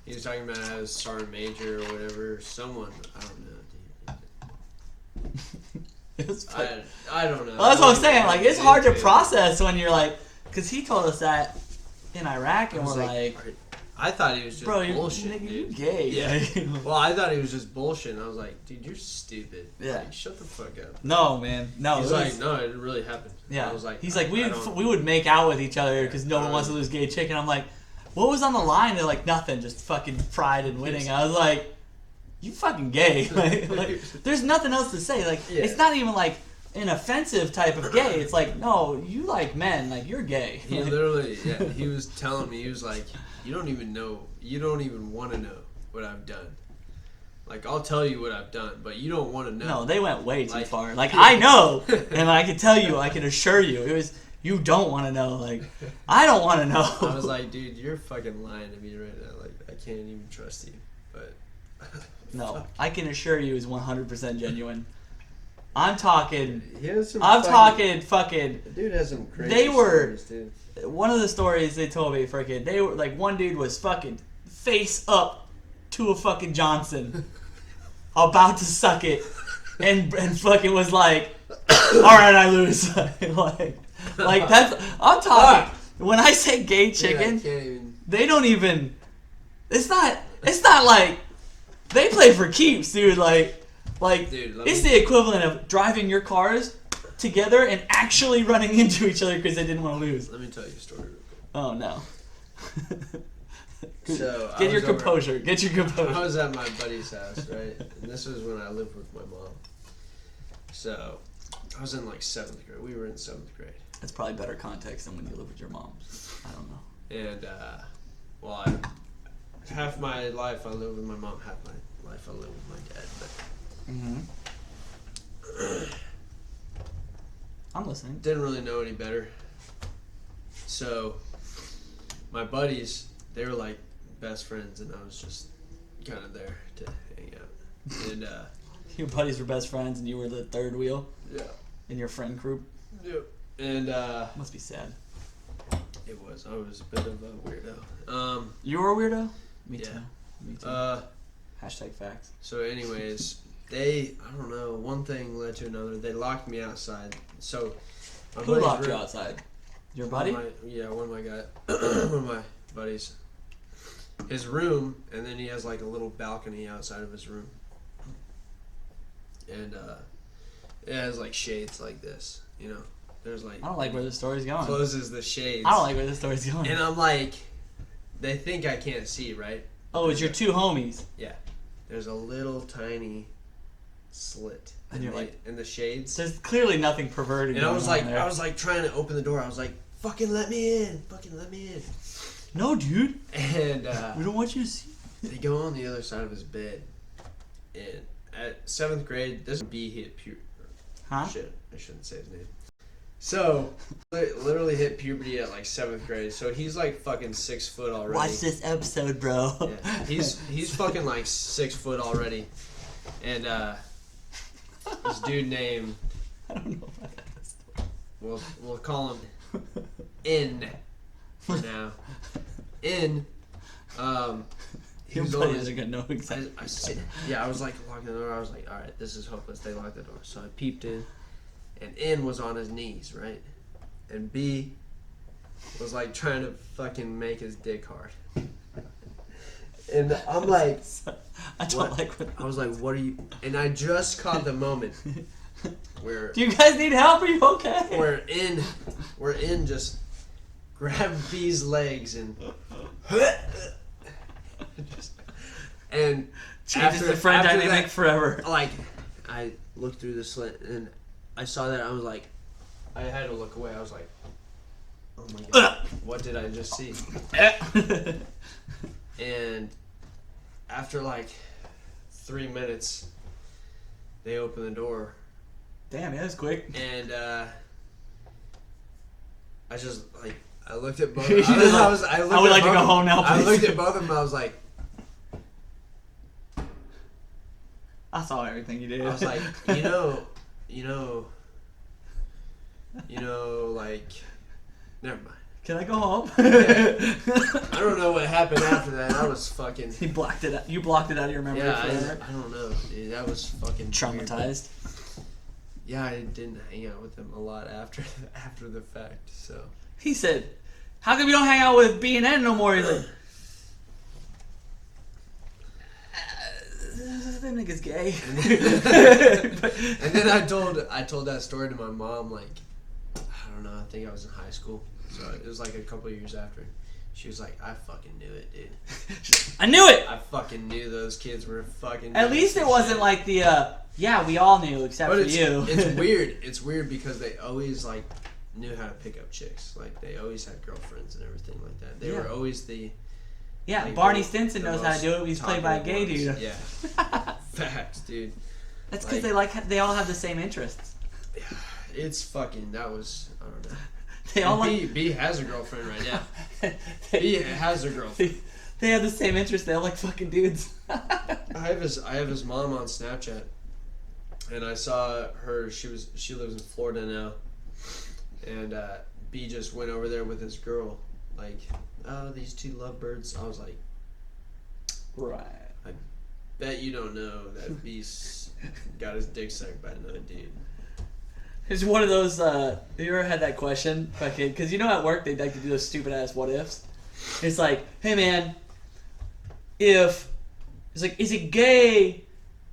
Speaker 2: he was talking about how his sergeant major or whatever, someone, I don't know, dude.
Speaker 1: It was fucking-
Speaker 2: I don't know.
Speaker 1: Well, that's what I'm saying. Like, it's hard to
Speaker 2: Dude.
Speaker 1: process when you're like, because he told us that in Iraq, and
Speaker 2: I was
Speaker 1: we're like,
Speaker 2: I thought he was just
Speaker 1: bro, you
Speaker 2: bullshit,
Speaker 1: nigga,
Speaker 2: dude.
Speaker 1: you gay.
Speaker 2: Yeah. Well, I thought he was just bullshit. And I was like, dude, you're stupid.
Speaker 1: Yeah.
Speaker 2: Like, shut the fuck up.
Speaker 1: No, man. No.
Speaker 2: He's
Speaker 1: it
Speaker 2: like,
Speaker 1: was-
Speaker 2: no, it really happened.
Speaker 1: yeah.
Speaker 2: I was like,
Speaker 1: He's like,
Speaker 2: I don't-
Speaker 1: we would make out with each other because no one
Speaker 2: I
Speaker 1: wants to
Speaker 2: don't-
Speaker 1: lose gay chick. And I'm like, what was on the line? They're like, nothing, just fucking pride and winning. I was like, you fucking gay. like, there's nothing else to say. Like,
Speaker 2: Yeah.
Speaker 1: it's not even like an offensive type of gay. It's like, no, you like men. Like, you're gay.
Speaker 2: He literally, yeah, he was telling me, he was like, you don't even want to know what I've done. Like, I'll tell you what I've done, but you don't want to know.
Speaker 1: No, they went way too
Speaker 2: Like-
Speaker 1: far. Like, I know, and I can tell you, I can assure you, it was, you don't want to know. Like, I don't want to know.
Speaker 2: I was like, dude, you're fucking lying to me right now. Like, I can't even trust you. But
Speaker 1: no, I can assure you, it was 100% genuine. I'm talking,
Speaker 2: he has some
Speaker 1: I'm talking fucking,
Speaker 2: Dude has some crazy
Speaker 1: They were-
Speaker 2: stories, dude.
Speaker 1: one of the stories they told me, freaking, they were, like, one dude was fucking face up to a fucking Johnson, about to suck it, and fucking was like, alright, I lose. like, that's, I'm talking, when I say gay
Speaker 2: Dude, I
Speaker 1: chicken,
Speaker 2: can't even.
Speaker 1: they don't even, it's not like, they play for keeps, dude, like,
Speaker 2: Dude, let
Speaker 1: it's
Speaker 2: me-
Speaker 1: the equivalent of driving your cars together and actually running into each other because they didn't want to lose.
Speaker 2: Let me tell you a story real quick.
Speaker 1: Oh no.
Speaker 2: So, I
Speaker 1: Get your
Speaker 2: was over-
Speaker 1: composure. Get your
Speaker 2: I
Speaker 1: composure.
Speaker 2: was at my buddy's house, right? And this was when I lived with my mom. So, I was in like 7th grade. We were in 7th grade.
Speaker 1: That's probably better context than when you live with your mom. I don't know.
Speaker 2: And, well, half my life I lived with my mom, half my life I lived with my dad. But
Speaker 1: I'm listening.
Speaker 2: didn't really know any better. So, my buddies, they were like best friends, and I was just kind of there to hang out. And,
Speaker 1: Your buddies were best friends and you were the third wheel
Speaker 2: yeah.
Speaker 1: in your friend group.
Speaker 2: Yep. And,
Speaker 1: Must be sad.
Speaker 2: it was. I was a bit of a weirdo.
Speaker 1: You were a weirdo? Me
Speaker 2: Yeah.
Speaker 1: too. Me too. Hashtag facts.
Speaker 2: So anyways, I don't know, one thing led to another. They locked me outside. So my
Speaker 1: Who
Speaker 2: buddy's
Speaker 1: locked you
Speaker 2: room-
Speaker 1: outside? Your
Speaker 2: one
Speaker 1: buddy?
Speaker 2: of one of my guy, one of my buddies. His room, and then he has like a little balcony outside of his room. And it has like shades like this, you know. There's like
Speaker 1: I don't like where this story's going.
Speaker 2: closes the shades.
Speaker 1: I don't like where this story's going.
Speaker 2: And I'm like, they think I can't see, right?
Speaker 1: Oh, it's your two homies.
Speaker 2: There's a little tiny slit
Speaker 1: And you're like-
Speaker 2: in the shades.
Speaker 1: There's clearly nothing perverted
Speaker 2: And I
Speaker 1: going
Speaker 2: was
Speaker 1: on
Speaker 2: like,
Speaker 1: there.
Speaker 2: trying to open the door. I was like, fucking let me in, fucking let me in.
Speaker 1: No, dude.
Speaker 2: And
Speaker 1: We don't want you to see.
Speaker 2: they go on the other side of his bed, and at 7th grade, this B hit puberty.
Speaker 1: Huh?
Speaker 2: Shit, I shouldn't say his name. So, literally hit puberty at like 7th grade. So he's like fucking 6 foot already.
Speaker 1: Watch this episode, bro.
Speaker 2: Yeah, he's fucking like 6 foot already, and this dude named.
Speaker 1: I don't know about that.
Speaker 2: We'll call him N for now. N. He
Speaker 1: Your
Speaker 2: was on
Speaker 1: buddies
Speaker 2: his,
Speaker 1: are gonna know exactly.
Speaker 2: I was like locking the door. I was like, all right, this is hopeless. They locked the door, so I peeped in, and N was on his knees, right, and B was like trying to fucking make his dick hard. And I'm like,
Speaker 1: I don't like when.
Speaker 2: I was like, what are you? And I just caught the moment where
Speaker 1: Do you guys need help? Are you okay?
Speaker 2: where N just grabbed B's legs and and
Speaker 1: Changes the friend dynamic forever.
Speaker 2: Like, I looked through the slit and I saw that. I was like, I had to look away. I was like, oh my god, what did I just see? And after like 3 minutes, they opened the door.
Speaker 1: Damn, yeah, that's quick.
Speaker 2: And I just like I looked at both.
Speaker 1: I would like to go home now,
Speaker 2: I
Speaker 1: please.
Speaker 2: looked at both of them. I was like,
Speaker 1: I saw everything you did.
Speaker 2: I was like, like, never mind.
Speaker 1: Can I go home?
Speaker 2: I don't know what happened after that. I was fucking.
Speaker 1: He blocked it. You blocked it out of your memory forever.
Speaker 2: I don't know, dude. That was fucking
Speaker 1: Traumatized.
Speaker 2: Weird. Yeah, I didn't hang out with them a lot after the fact. So
Speaker 1: He said, "How come you don't hang out with B and N no more?" He's like, "That nigga's gay."
Speaker 2: And then I told that story to my mom. Like, I don't know. I think I was in high school, so it was like a couple of years after. She was like, "I fucking knew it, dude.
Speaker 1: I knew it.
Speaker 2: I fucking knew those kids were fucking."
Speaker 1: At least it wasn't like the yeah, we all knew except
Speaker 2: But
Speaker 1: for you.
Speaker 2: It's weird. It's weird because they always like knew how to pick up chicks. Like they always had girlfriends and everything like that. They were always the
Speaker 1: yeah.
Speaker 2: like,
Speaker 1: Barney
Speaker 2: the
Speaker 1: Stinson knows how to do it. He's played by a gay
Speaker 2: ones.
Speaker 1: dude.
Speaker 2: Yeah, facts, dude.
Speaker 1: That's because they all have the same interests.
Speaker 2: Yeah, it's fucking. That was I don't know.
Speaker 1: They all
Speaker 2: B has a girlfriend right now. B has a girlfriend.
Speaker 1: They have the same interests. They all like fucking dudes.
Speaker 2: I have his mom on Snapchat, and I saw her. She lives in Florida now, and B just went over there with his girl. Like, oh, these two lovebirds. I was like,
Speaker 1: Right.
Speaker 2: I bet you don't know that B's got his dick sucked by another dude.
Speaker 1: It's one of those. Have you ever had that question, fucking? Because you know at work they like to do those stupid ass what ifs. It's like, hey man, is it gay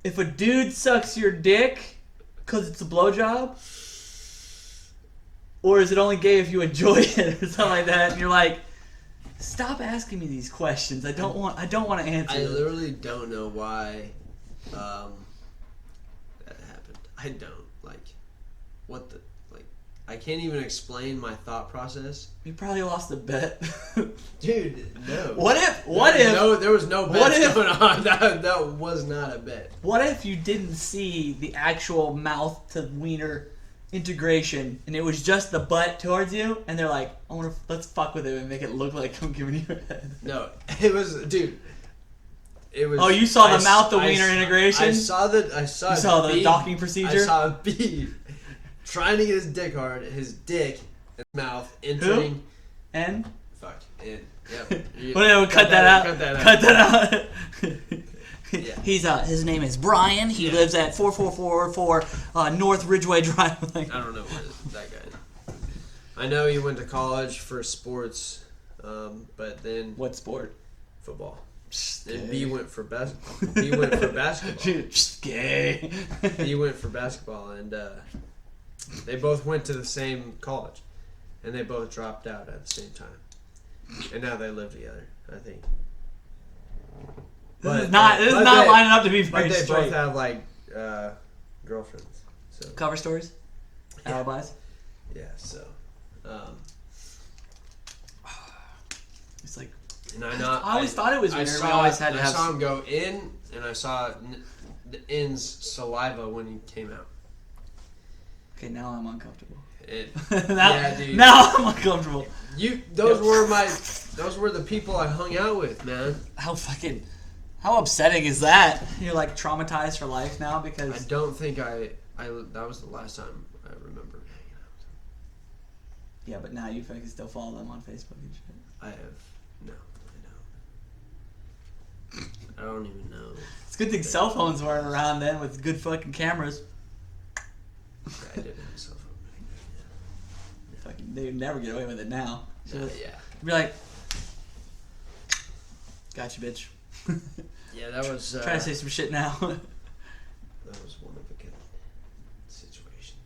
Speaker 1: if a dude sucks your dick because it's a blowjob, or is it only gay if you enjoy it or something like that? And you're like, stop asking me these questions. I don't want to answer.
Speaker 2: I literally don't know why that happened. I don't like. What the like? I can't even explain my thought process.
Speaker 1: You probably lost a bet.
Speaker 2: Dude, no.
Speaker 1: What if?
Speaker 2: No, there was no
Speaker 1: what
Speaker 2: bet
Speaker 1: if-
Speaker 2: going on. That was not a bet.
Speaker 1: What if you didn't see the actual mouth to wiener integration, and it was just the butt towards you, and they're like, let's fuck with it and make it look like I'm giving you a head.
Speaker 2: No, it was, dude. It was.
Speaker 1: Oh, you saw the mouth to wiener integration?
Speaker 2: I saw
Speaker 1: You saw the docking
Speaker 2: I
Speaker 1: procedure?
Speaker 2: saw B trying to get his dick hard, his dick and mouth entering.
Speaker 1: And?
Speaker 2: Fuck. Yep.
Speaker 1: Whatever, cut that out. Cut that out.
Speaker 2: Yeah.
Speaker 1: He's his name is Brian. He lives at 4444 North Ridgeway Drive.
Speaker 2: I don't know where that guy is. I know he went to college for sports, but then
Speaker 1: What sport?
Speaker 2: football. And B went for basketball. B went for basketball.
Speaker 1: Gay.
Speaker 2: He went for basketball, and they both went to the same college, and they both dropped out at the same time, and now they live together. I think.
Speaker 1: This is not lining up to be very
Speaker 2: But they
Speaker 1: straight.
Speaker 2: both have like girlfriends. So
Speaker 1: Cover stories?
Speaker 2: Yeah.
Speaker 1: Alibis?
Speaker 2: yeah, so
Speaker 1: It's like,
Speaker 2: and I
Speaker 1: always thought it was weird. We always had to
Speaker 2: I
Speaker 1: have.
Speaker 2: saw him go in, and I saw the end's saliva when he came out.
Speaker 1: Okay, now I'm uncomfortable.
Speaker 2: Yeah, dude.
Speaker 1: Now I'm uncomfortable.
Speaker 2: Those were the people I hung out with, man.
Speaker 1: How upsetting is that? You're like traumatized for life now because
Speaker 2: I don't think that was the last time I remember hanging out with them.
Speaker 1: Yeah, but now you fucking still follow them on Facebook and shit.
Speaker 2: I have no, I don't even know.
Speaker 1: It's a good thing cell phones weren't around then with good fucking cameras.
Speaker 2: Yeah, I didn't have a cell phone.
Speaker 1: Fucking, they'd never get away with it now. So
Speaker 2: Yeah.
Speaker 1: Be like, gotcha, bitch.
Speaker 2: Yeah, that was.
Speaker 1: Try to say some shit now.
Speaker 2: That was one of a kind situation.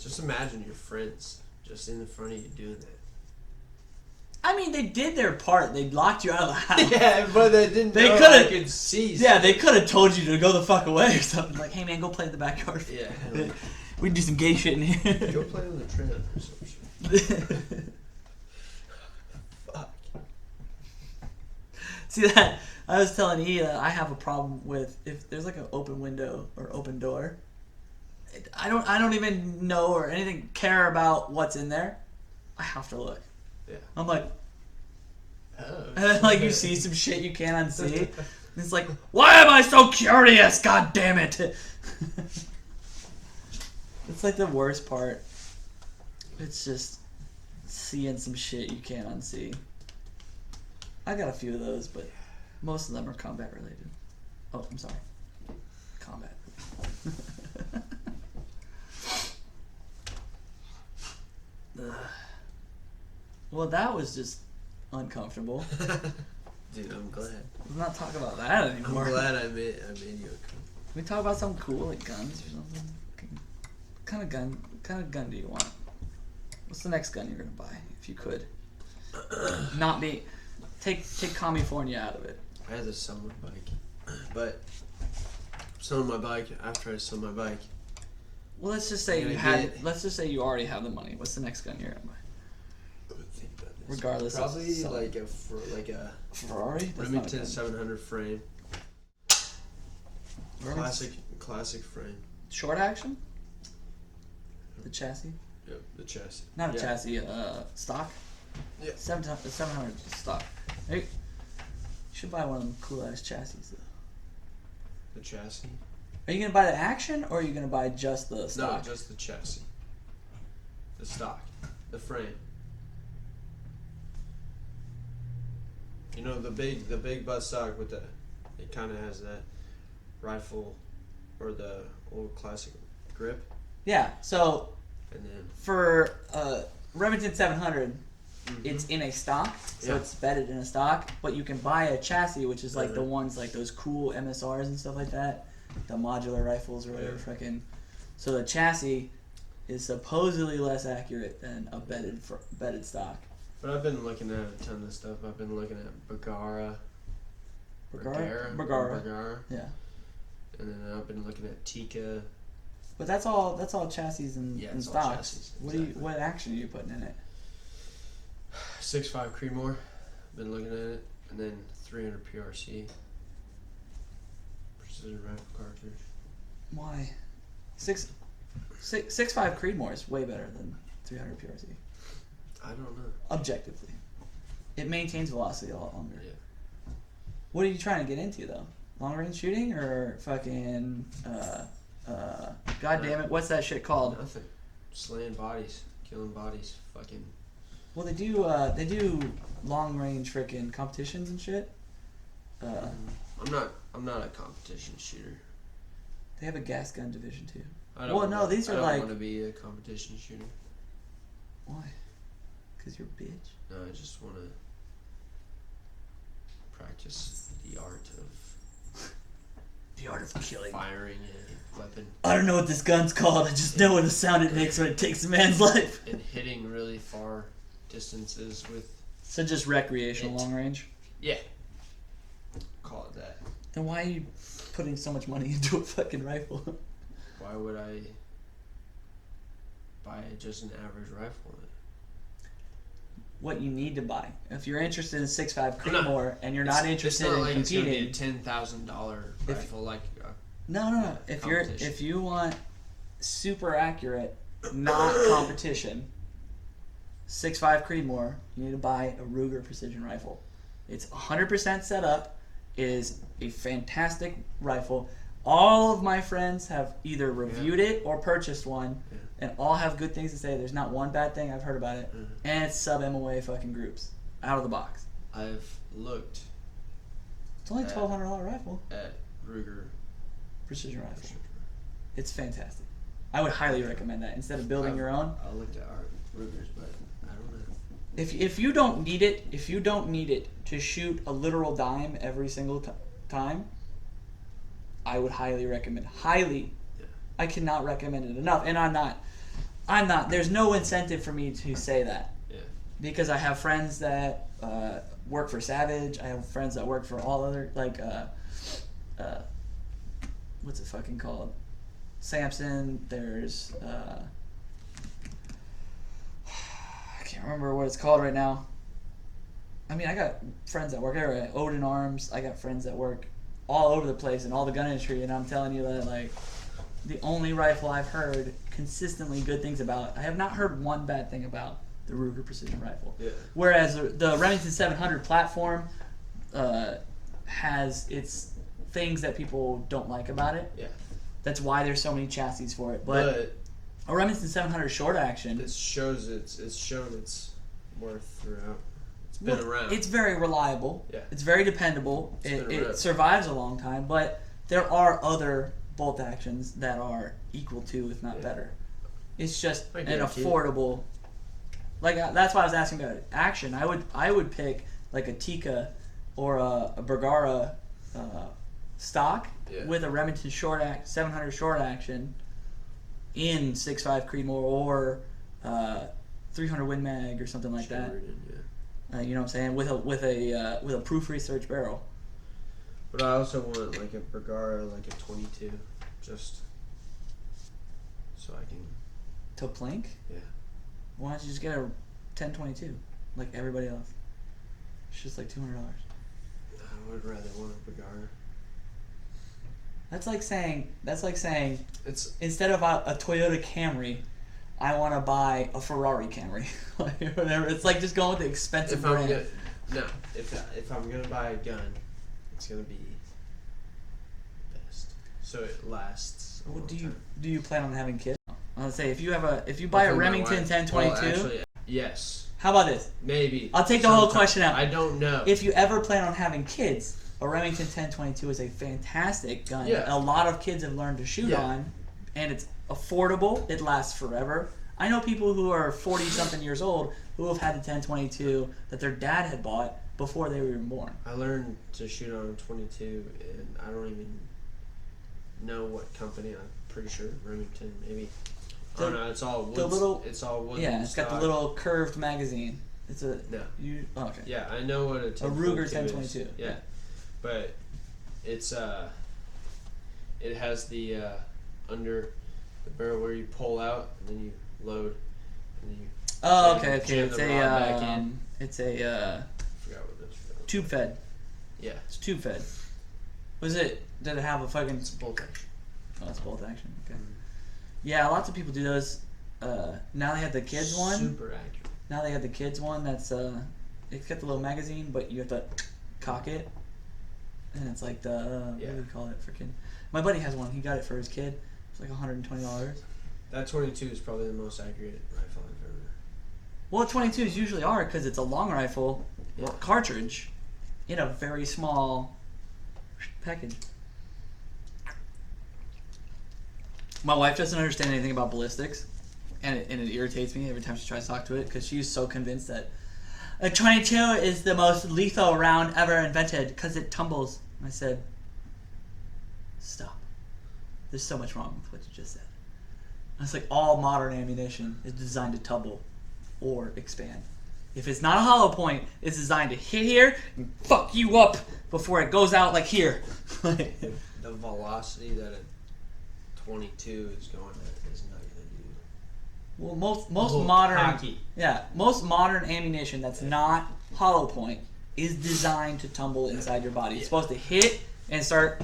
Speaker 2: Just imagine your friends just in front of you doing that.
Speaker 1: I mean, they did their part. They locked you out of the house.
Speaker 2: Yeah, but they didn't.
Speaker 1: They
Speaker 2: know
Speaker 1: could
Speaker 2: I
Speaker 1: have.
Speaker 2: could see.
Speaker 1: Yeah, they could have told you to go the fuck away or something. Like, hey man, go play in the backyard.
Speaker 2: Yeah.
Speaker 1: We can do some gay shit in here.
Speaker 2: Go play on the tram or some shit. Fuck.
Speaker 1: See that? I was telling E that I have a problem with if there's like an open window or open door. I don't even know or anything care about what's in there. I have to look.
Speaker 2: Yeah.
Speaker 1: I'm like,
Speaker 2: Oh.
Speaker 1: and then like you see some shit you can't unsee. And it's like, why am I so curious? God damn it! It's like the worst part. It's just seeing some shit you can't unsee. I got a few of those, but most of them are combat related. Oh, I'm sorry. Combat. Well, that was just uncomfortable.
Speaker 2: Dude, I'm glad.
Speaker 1: Let's not talk about that anymore.
Speaker 2: I'm glad I made you uncomfortable.
Speaker 1: Can we talk about something cool, like guns or something? What kind of gun do you want? What's the next gun you're gonna buy, if you could? Not me. Take California out of it.
Speaker 2: I had to sell my bike, but selling my bike after I sold my bike.
Speaker 1: Well, let's just say Let's just say you already have the money. What's the next gun you're gonna buy?
Speaker 2: Think about this.
Speaker 1: Regardless,
Speaker 2: probably
Speaker 1: of
Speaker 2: like a
Speaker 1: Ferrari. That's not a
Speaker 2: Remington
Speaker 1: gun.
Speaker 2: 700 frame.
Speaker 1: Remington-
Speaker 2: Classic frame.
Speaker 1: Short action. The chassis.
Speaker 2: Yep, the chassis.
Speaker 1: Not a chassis. Stock.
Speaker 2: Yeah.
Speaker 1: 700 stock. Hey, you should buy one of them cool ass chassis though.
Speaker 2: The chassis.
Speaker 1: Are you gonna buy the action or are you gonna buy just the stock?
Speaker 2: No, just the chassis. The stock. The frame. You know the big butt stock with it kind of has that rifle or the old classic grip.
Speaker 1: Yeah. So
Speaker 2: And then
Speaker 1: for Remington 700, it's in a stock, so
Speaker 2: Yeah.
Speaker 1: it's bedded in a stock. But you can buy a chassis, which is like the ones like those cool MSRs and stuff like that, the modular rifles or whatever. Frickin'. So the chassis is supposedly less accurate than a bedded stock.
Speaker 2: But I've been looking at a ton of stuff. I've been looking at Bergara.
Speaker 1: Bergara. Yeah.
Speaker 2: And then I've been looking at Tika.
Speaker 1: But that's all chassis in
Speaker 2: it's all
Speaker 1: stock.
Speaker 2: chassis,
Speaker 1: What action are you putting in it?
Speaker 2: 6.5 Creedmoor. Been looking at it. And then 300 PRC. Precision rifle cartridge.
Speaker 1: Why? 6.5 Creedmoor is way better than 300 PRC.
Speaker 2: I don't know.
Speaker 1: Objectively. It maintains velocity a lot longer.
Speaker 2: Yeah.
Speaker 1: What are you trying to get into though? Long range shooting or fucking God damn it, what's that shit called?
Speaker 2: Nothing. Slaying bodies. Killing bodies. Fucking.
Speaker 1: Well, they do long range frickin' competitions and shit.
Speaker 2: I'm not a competition shooter.
Speaker 1: They have a gas gun division too.
Speaker 2: I
Speaker 1: Well, no, these are
Speaker 2: I don't
Speaker 1: like-
Speaker 2: want to be a competition shooter.
Speaker 1: Why? Because you're a bitch.
Speaker 2: No, I just want to practice the art of
Speaker 1: The art of killing.
Speaker 2: firing a weapon
Speaker 1: I don't know what this gun's called. I just know what the sound it makes when it takes a man's life.
Speaker 2: and hitting really far distances with.
Speaker 1: So just recreational
Speaker 2: It.
Speaker 1: long range.
Speaker 2: Yeah. Call it that.
Speaker 1: Then why are you putting so much money into a fucking rifle?
Speaker 2: Why would I buy just an average rifle?
Speaker 1: what you need to buy. If you're interested in 6.5 Creedmoor and you're not interested in competing,
Speaker 2: it's gonna be a $10,000 rifle like.
Speaker 1: No. If you want super accurate, not competition, 6.5 Creedmoor, you need to buy a Ruger precision rifle. It's 100% set up. It is a fantastic rifle. All of my friends have either reviewed it or purchased one, and all have good things to say. There's not one bad thing I've heard about it, and it's sub-MOA fucking groups out of the box.
Speaker 2: I've looked.
Speaker 1: It's only $1,200 rifle.
Speaker 2: At Ruger
Speaker 1: precision rifle. It's fantastic. I would highly recommend that instead of building your own.
Speaker 2: I looked at our Rugers, but I don't know.
Speaker 1: If you don't need it to shoot a literal dime every single time, I would highly recommend. Highly. Yeah. I cannot recommend it enough, and I'm not. There's no incentive for me to say that. Yeah. Because I have friends that work for Savage. I have friends that work for all other what's it fucking called? Samson. There's I can't remember what it's called right now. I mean, I got friends that work everywhere. Odin Arms. I got friends that work all over the place in all the gun industry, and I'm telling you that like the only rifle I've heard consistently good things about, I have not heard one bad thing about the Ruger precision rifle. Yeah. Whereas the Remington 700 platform has its things that people don't like about it. Yeah. That's why there's so many chassis for it. But a Remington 700 short action.
Speaker 2: It's shown its worth throughout. It's been around.
Speaker 1: It's very reliable. Yeah. It's very dependable. It survives a long time. But there are other bolt actions that are equal to, if not better. It's just an affordable. Like that's why I was asking about action. I would pick like a Tikka or a Bergara stock with a Remington 700 short action in 6.5 Creedmoor or 300 Win Mag or something like that. You know what I'm saying? With a proof research barrel.
Speaker 2: But I also want like a Bergara, like a 22, just so I can.
Speaker 1: To plink?
Speaker 2: Yeah.
Speaker 1: Why don't you just get a 1022 like everybody else? It's just like $200.
Speaker 2: I would rather want a Bergara.
Speaker 1: That's like saying it's instead of a Toyota Camry, I want to buy a Ferrari Camry. Like whatever. It's like just going with the expensive brand.
Speaker 2: If I'm gonna buy a gun, it's gonna be best, so it lasts.
Speaker 1: Do you plan on having kids? I was gonna say if you buy a Remington 1022. Well, actually,
Speaker 2: yes.
Speaker 1: How about this?
Speaker 2: Maybe.
Speaker 1: I'll take the whole question out.
Speaker 2: I don't know.
Speaker 1: If you ever plan on having kids, a Remington 1022 is a fantastic gun.
Speaker 2: Yeah.
Speaker 1: A lot of kids have learned to shoot on, and it's affordable. It lasts forever. I know people who are 40-something years old who have had the 1022 that their dad had bought before they were even born.
Speaker 2: I learned to shoot on a 22, and I don't even know what company. I'm pretty sure Remington, maybe. I don't know. It's all wood. It's all wood.
Speaker 1: Yeah, it's got the little curved magazine. It's a
Speaker 2: okay. Yeah, I know what a
Speaker 1: Ruger 1022 is.
Speaker 2: Yeah, but it's it has the under the barrel where you pull out and then you load and then you.
Speaker 1: Oh, okay. It's
Speaker 2: back in.
Speaker 1: It's a.
Speaker 2: I forgot what this.
Speaker 1: Tube fed.
Speaker 2: Yeah.
Speaker 1: It's tube fed. Was it? Did it have a fucking?
Speaker 2: It's bolt action.
Speaker 1: Oh, it's bolt action. Okay. Mm-hmm. Yeah, lots of people do those. Now they have the kids one.
Speaker 2: Super accurate.
Speaker 1: Now they have the kids one that's it's got the little magazine, but you have to cock it, and it's like the what do you call it? Freaking. My buddy has one. He got it for his kid. It's like $120.
Speaker 2: That 22 is probably the most accurate rifle I've ever.
Speaker 1: Well, 22s usually are because it's a long rifle cartridge in a very small package. My wife doesn't understand anything about ballistics, and it irritates me every time she tries to talk to it because she's so convinced that a 22 is the most lethal round ever invented because it tumbles. I said, stop. There's so much wrong with what you just said. It's like all modern ammunition is designed to tumble or expand. If it's not a hollow point, it's designed to hit here and fuck you up before it goes out like here.
Speaker 2: The velocity that a 22 is going at is not going to do
Speaker 1: Well, most
Speaker 2: Oh,
Speaker 1: modern
Speaker 2: cocky.
Speaker 1: most modern ammunition that's not hollow point is designed to tumble inside your body. It's supposed to hit and start.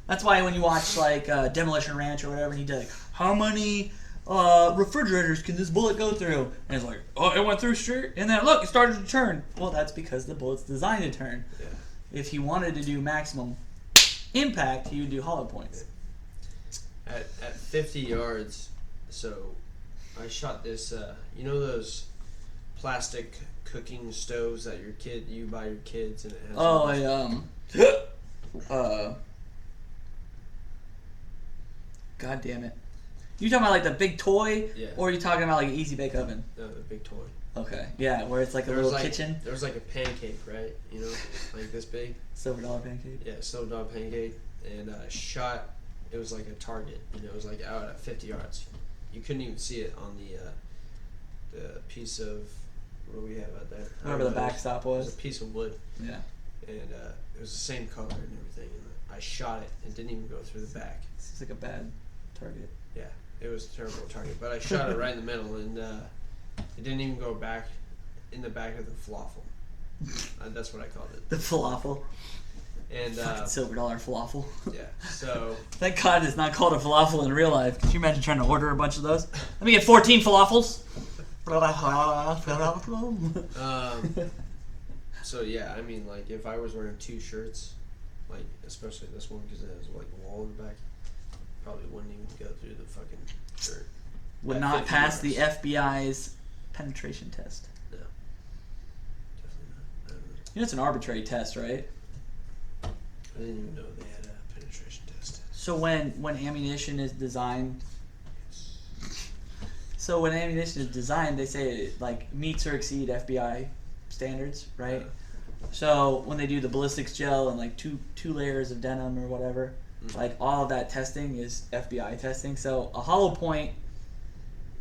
Speaker 1: That's why when you watch like Demolition Ranch or whatever, and he does like, how many refrigerators can this bullet go through? And it's like, oh, it went through straight, and then look, it started to turn. Well, that's because the bullet's designed to turn.
Speaker 2: Yeah.
Speaker 1: If he wanted to do maximum impact, he would do hollow points.
Speaker 2: At 50 yards, so I shot this. You know those plastic cooking stoves that you buy your kids, and it has.
Speaker 1: Oh, God damn it! You talking about like the big toy,
Speaker 2: Yeah.
Speaker 1: or are you talking about like an easy bake oven?
Speaker 2: No, the big toy.
Speaker 1: Okay, yeah, where it's like a little kitchen.
Speaker 2: There was like a pancake, right? You know, like this big.
Speaker 1: $7 pancake.
Speaker 2: Yeah, silver dog pancake, and shot. It was like a target. You know, it was like out at 50 yards. You couldn't even see it on the piece of what do we have out there?
Speaker 1: Whatever the backstop
Speaker 2: It was
Speaker 1: was.
Speaker 2: a piece of wood,
Speaker 1: Yeah.
Speaker 2: and it was the same color and everything. And I shot it and didn't even go through the back.
Speaker 1: Seems like a bad target.
Speaker 2: Yeah, it was a terrible target, but I shot it right in the middle, and it didn't even go back in the back of the falafel. That's what I called it.
Speaker 1: The falafel.
Speaker 2: And
Speaker 1: Fucking $7 falafel.
Speaker 2: yeah, so
Speaker 1: Thank God it's not called a falafel in real life. Could you imagine trying to order a bunch of those? Let me get 14 falafels.
Speaker 2: so yeah, I mean, like if I was wearing 2 shirts, like especially this one because it has like a wall in the back, probably wouldn't even go through the fucking shirt.
Speaker 1: Would
Speaker 2: At
Speaker 1: not
Speaker 2: 50
Speaker 1: pass the
Speaker 2: yards.
Speaker 1: FBI's penetration test.
Speaker 2: No, definitely not. I don't know.
Speaker 1: You know it's an arbitrary test, right?
Speaker 2: I didn't even know they had a penetration test.
Speaker 1: So when ammunition is designed, they say it like meets or exceed FBI standards, right?
Speaker 2: Yeah.
Speaker 1: So when they do the ballistics gel and like two layers of denim or whatever, like all of that testing is FBI testing. So a hollow point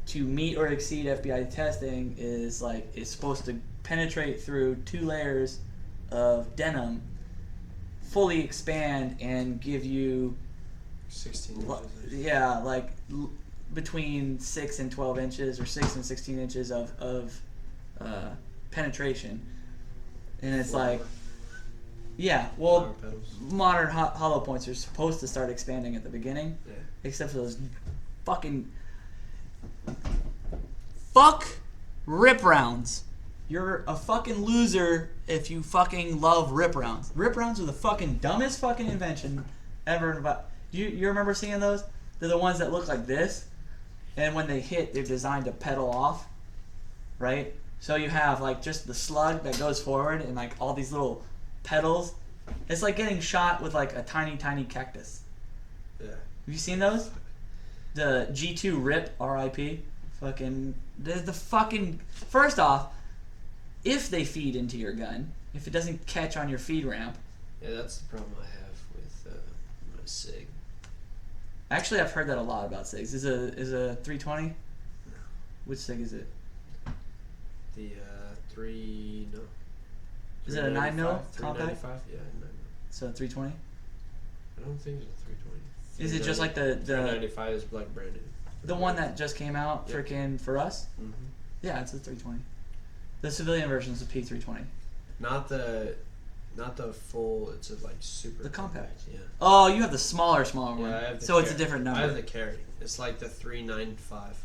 Speaker 1: to meet or exceed FBI testing is like it's supposed to penetrate through 2 layers of denim, fully expand and give you
Speaker 2: 16 inches.
Speaker 1: yeah, like between 6 and 12 inches or 6 and 16 inches of penetration. And it's like, yeah, well,
Speaker 2: Flower petals.
Speaker 1: modern hollow points are supposed to start expanding at the beginning,
Speaker 2: Yeah.
Speaker 1: except for those fucking fuck rip rounds. You're a fucking loser if you fucking love rip rounds. Rip rounds are the fucking dumbest fucking invention ever. You remember seeing those? They're the ones that look like this, and when they hit, they're designed to pedal off, right? So you have like just the slug that goes forward and like all these little pedals. It's like getting shot with like a tiny cactus.
Speaker 2: Yeah.
Speaker 1: Have you seen those? The G2 RIP, RIP. Fucking, the fucking, first off, if they feed into your gun, if it doesn't catch on your feed ramp.
Speaker 2: Yeah, that's the problem I have with my SIG.
Speaker 1: Actually, I've heard that a lot about SIGs. Is a 320?
Speaker 2: No.
Speaker 1: Which SIG is it?
Speaker 2: The 3, no.
Speaker 1: Is it a 9 mil
Speaker 2: 395?
Speaker 1: compact?
Speaker 2: 395? Yeah, 9 mil.
Speaker 1: So 320?
Speaker 2: I don't think it's a 320.
Speaker 1: Is it just like the
Speaker 2: 395 is black branded.
Speaker 1: the one that just came out
Speaker 2: Yeah.
Speaker 1: freaking for us?
Speaker 2: Mm-hmm.
Speaker 1: Yeah, it's a 320. The civilian version is a P320.
Speaker 2: Not the full. It's a like super.
Speaker 1: The compact.
Speaker 2: Yeah.
Speaker 1: Oh, you have the smaller one.
Speaker 2: Yeah, I have the
Speaker 1: So it's a
Speaker 2: carry.
Speaker 1: different number.
Speaker 2: I have the carry. It's like the 395.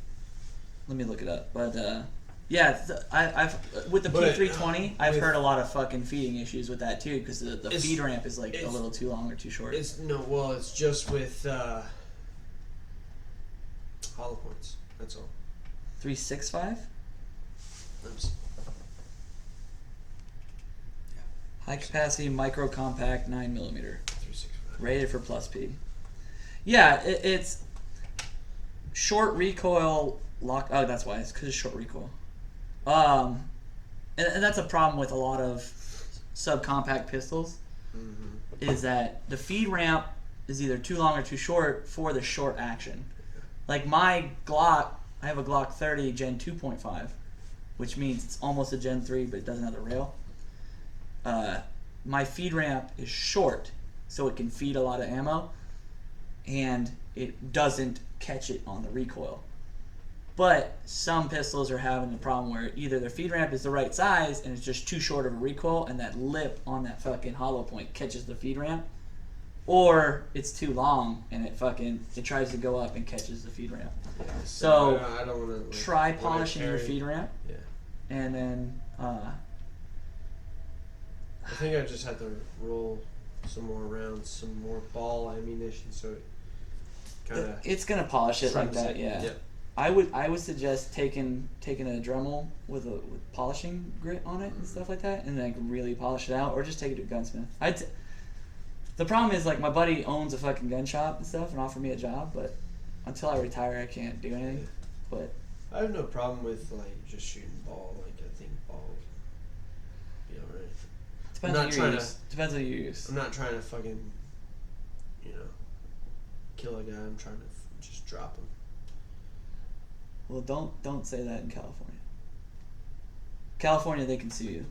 Speaker 1: Let me look it up. But yeah, I've with the
Speaker 2: But,
Speaker 1: P320, I've
Speaker 2: with-
Speaker 1: heard a lot of fucking feeding issues with that too, because the
Speaker 2: It's-
Speaker 1: feed ramp is like a
Speaker 2: it's-
Speaker 1: little too long or too short.
Speaker 2: It's just with hollow points. That's all.
Speaker 1: 365,
Speaker 2: Oops.
Speaker 1: high capacity micro compact 9mm,
Speaker 2: 365.
Speaker 1: rated for plus P. Yeah, it's short recoil lock. Oh, that's why it's because it's short recoil. And that's a problem with a lot of subcompact pistols.
Speaker 2: Mm-hmm.
Speaker 1: Is that the feed ramp is either too long or too short for the short action. Like my Glock, I have a Glock 30 Gen 2.5, which means it's almost a Gen 3, but it doesn't have the rail. My feed ramp is short, so it can feed a lot of ammo, and it doesn't catch it on the recoil. But some pistols are having the problem where either their feed ramp is the right size and it's just too short of a recoil, and that lip on that fucking hollow point catches the feed ramp, or it's too long and it tries to go up and catches the feed ramp.
Speaker 2: Yeah,
Speaker 1: so
Speaker 2: I don't want to
Speaker 1: try polishing your feed ramp.
Speaker 2: Yeah.
Speaker 1: And then
Speaker 2: I think I just have to roll some more rounds, some more ball ammunition, so it kind of.
Speaker 1: It's gonna polish it like that, yeah.
Speaker 2: Yep.
Speaker 1: I would suggest taking a Dremel with polishing grit on it and stuff like that, and like really polish it out, or just take it to a gunsmith. The problem is, like, my buddy owns a fucking gun shop and stuff and offered me a job, but until I retire I can't do anything. But
Speaker 2: I have no problem with like just shooting ball. Like, I think ball would be alright.
Speaker 1: Depends on your use. Depends on your use.
Speaker 2: I'm not trying to fucking, kill a guy. I'm trying to just drop him.
Speaker 1: Well, don't say that in California. California, they can sue you.